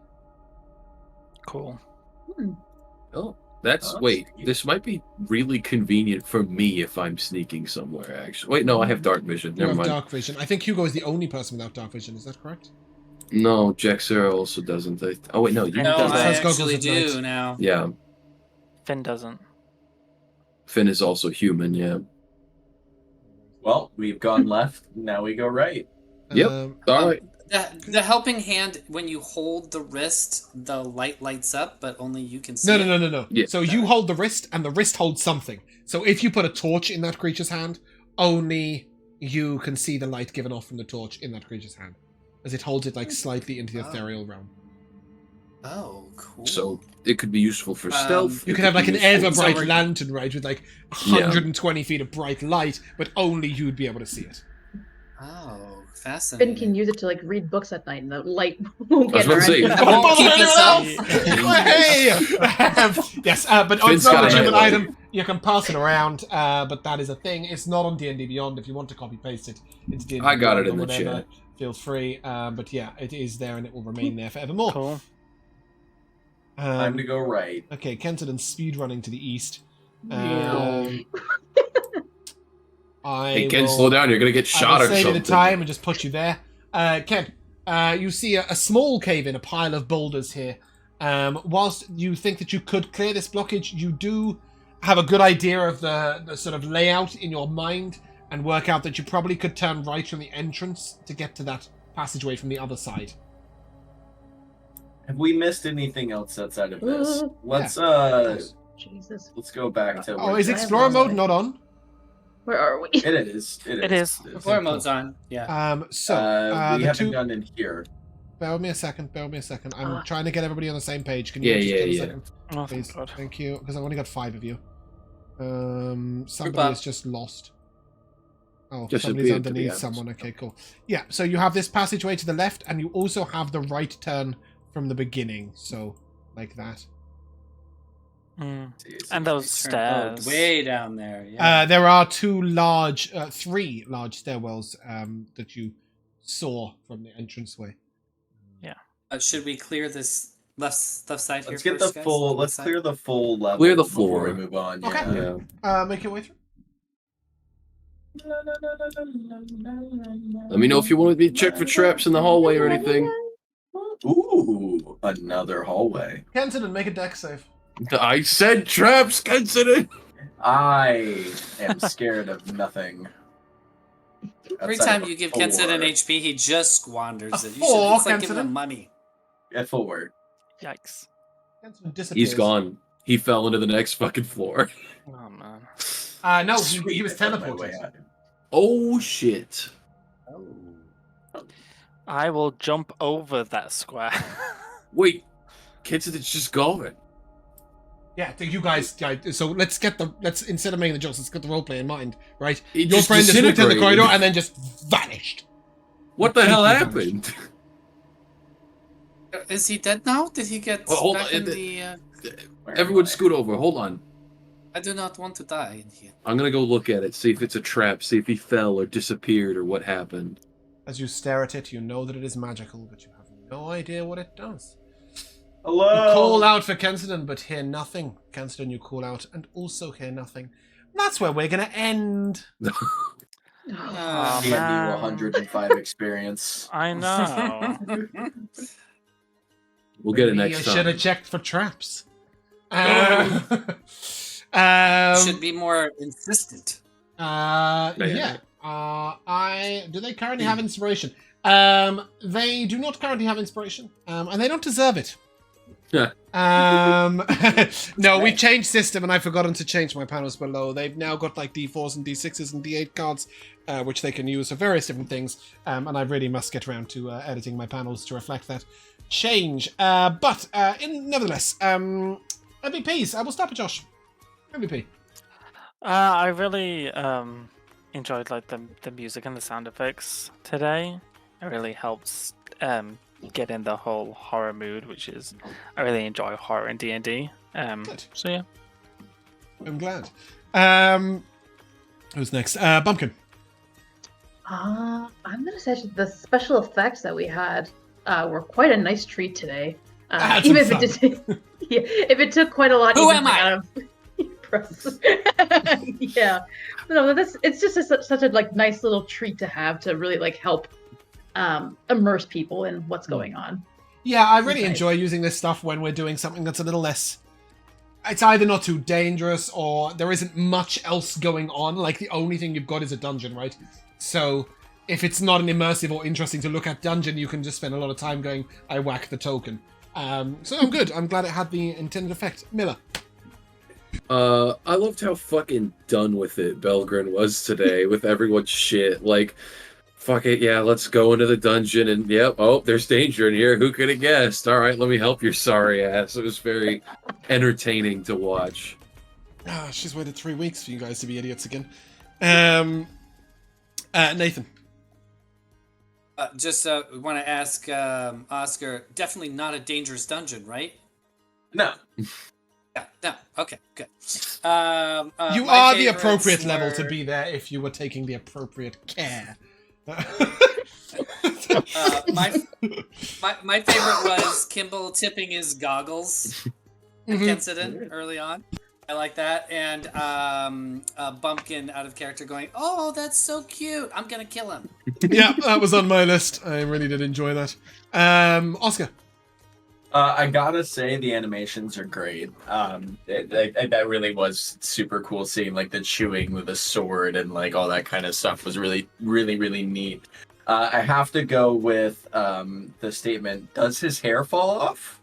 Cool. Oh, that's Oh, wait. sweet. This might be really convenient for me if I'm sneaking somewhere. Actually, wait, no, I have dark vision. You Never have mind. dark vision. I think Hugo is the only person without dark vision. Is that correct? No, Jaxera also doesn't. Oh wait, no, you. Finn No, does I Has goggles actually at do night. now. Yeah, Finn doesn't. Finn is also human. Yeah. Well, we've gone left. Now we go right. Yep. All Um, right. The helping hand, when you hold the wrist, the light lights up, but only you can see. No. Yeah. So you hold the wrist, and the wrist holds something. So if you put a torch in that creature's hand, only you can see the light given off from the torch in that creature's hand, as it holds it like slightly into the ethereal realm. Oh, cool. So it could be useful for stealth. You it could have like be an useful- ever bright we're- lantern, right, with like Yeah. 120 feet of bright light, but only you'd be able to see it. Oh, Finn fascinating. can use it to like read books at night, and the light won't I was get about to say, around. I won't keep this up. Hey! Yes, but it's Finn's not got a a human nightlight. item. You can pass it around, but that is a thing. It's not on D&D Beyond. If you want to copy paste it into D&D I got Beyond it in or the whatever, chat. feel free. But yeah, it is there and it will remain there forevermore. Cool. Time to go right. Okay, Kenton speed running to the east. Yeah. Hey, Ken, slow down. You're gonna get I shot will or save you something. the time and just put you there. Ken, you see a small cave in a pile of boulders here. Whilst you think that you could clear this blockage, you do have a good idea of the sort of layout in your mind and work out that you probably could turn right from the entrance to get to that passageway from the other side. Have we missed anything else outside of this? Let's Yes. Jesus, let's go back to. Oh, where- is Explorer mode not on? where are we? It is. It is. Before mode's on. Yeah. So, we the haven't two... gone in here. Bear with me a second. I'm Ah. trying to get everybody on the same page. Can Yeah, you just yeah, get a yeah. second? Oh, Please. thank God. Thank you. Because I've only got 5 of you. Somebody up. is just lost. Oh, Just somebody's appeared to be underneath honest. someone. Okay, cool. Yeah, so you have this passageway to the left, and you also have the right turn from the beginning. So, like that. Mm. And those Turn- oh, stairs. way down there. Yeah. There are 3 large stairwells that you saw from the entranceway. Should we clear this left side here? Let's get first, the guys? full. Left Let's side? clear the full level. Clear the before floor. we move on. Okay. Yeah. Yeah. Make your way through. Let me know if you want me to check for traps in the hallway or anything. Ooh, another hallway. Kenton, make a deck save. I said traps, consider. I am scared of nothing. Every outside time of a you give 4. Kenton an HP, he just squanders A it. You 4, should, it's like giving Kenton? him money. A 4. Yikes. Kenton disappears. He's gone. He fell into the next fucking floor. Oh man. No, he was Sweet, I found my way teleported. out. Oh shit! I will jump over that square. Wait, Kitsune's just going. Yeah, you guys. So let's instead of making the jokes, let's get the roleplay in mind, right? It Your just friend just looked in the disintegrated. corridor and then just vanished. What the hell Completely vanished. happened? Is he dead now? Did he get Well, hold back on, in the? Everyone scoot over. Hold on. I do not want to die in here. I'm gonna go look at it, see if it's a trap, see if he fell or disappeared or what happened. As you stare at it, you know that it is magical, but you have no idea what it does. Hello. You call out for Kensidon, but hear nothing. Kensidon, you call out and also hear nothing. That's where we're gonna end. Oh, D&D man. 105 experience. I know. We'll get it Maybe next I should time. have checked for traps. Should be more insistent. Yeah. Do they currently have inspiration? They do not currently have inspiration, and they don't deserve it. No, we've changed system, and I've forgotten to change my panels below. They've now got like D4s and D6s and D8 cards, which they can use for various different things. And I really must get around to editing my panels to reflect that change. But nevertheless, MVPs. I will start with Josh. MVP. I really enjoyed like the music and the sound effects today. It really helps get in the whole horror mood, which is I really enjoy horror in D&D. Good. So yeah. I'm glad. Who's next? Bumpkin. I'm gonna say the special effects that we had were quite a nice treat today. Had Even if some it did, yeah, if it took quite a lot. Who even am I? out of press. Yeah, no, it's just such a like nice little treat to have to really like help immerse people in what's going on. Yeah, I really Okay. enjoy using this stuff when we're doing something that's a little less. It's either not too dangerous or there isn't much else going on. Like the only thing you've got is a dungeon, right? So if it's not an immersive or interesting to look at dungeon, you can just spend a lot of time going, I whack the token. So I'm good. I'm glad it had the intended effect. Miller. I loved how fucking done with it Belgrin was today with everyone's shit. Like, fuck it, yeah, let's go into the dungeon and yep, oh, there's danger in here. Who could have guessed? All right, let me help your sorry ass. It was very entertaining to watch. She's waited 3 weeks for you guys to be idiots again. Nathan. Just want to ask Oscar. Definitely not a dangerous dungeon, right? No. Yeah. No. Okay. Good. You my are the favorites appropriate level to were- be there if you were taking the appropriate care. My favorite was Kimball tipping his goggles at Kensidon early on. I like that, and Bumpkin out of character going, "Oh, that's so cute! I'm gonna kill him." Yeah, that was on my list. I really did enjoy that. Oscar. I gotta say the animations are great. That really was super cool seeing like the chewing with the sword and like all that kind of stuff was really, really, really neat. I have to go with the statement, does his hair fall off?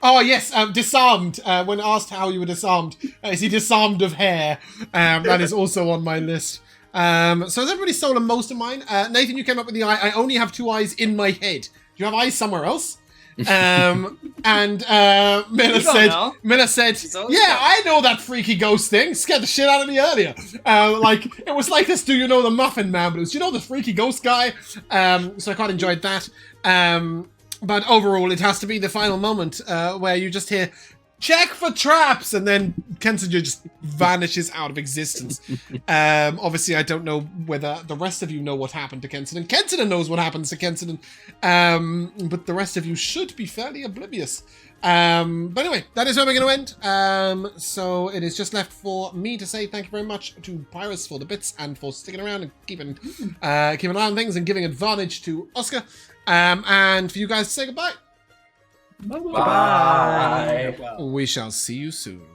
Oh, yes, disarmed. When asked how you were disarmed, is he disarmed of hair? That is also on my list. So has everybody stolen most of mine? Nathan, you came up with the eye. I only have 2 eyes in my head. Do you have eyes somewhere else? And Miller said, yeah, I know that freaky ghost thing. Scared the shit out of me earlier. Like, it was like this, do you know the Muffin Man? But it was, do you know the freaky ghost guy? So I quite enjoyed that. But overall, it has to be the final moment where you just hear, check for traps, and then Kensinger just vanishes out of existence. Obviously, I don't know whether the rest of you know what happened to Kensinger. Kensinger knows what happens to Kensinger, but the rest of you should be fairly oblivious. But anyway, that is where we're going to end. So it is just left for me to say thank you very much to Pyrus for the bits and for sticking around and keeping an eye on things and giving advantage to Oscar. And for you guys to say goodbye. Bye. We shall see you soon.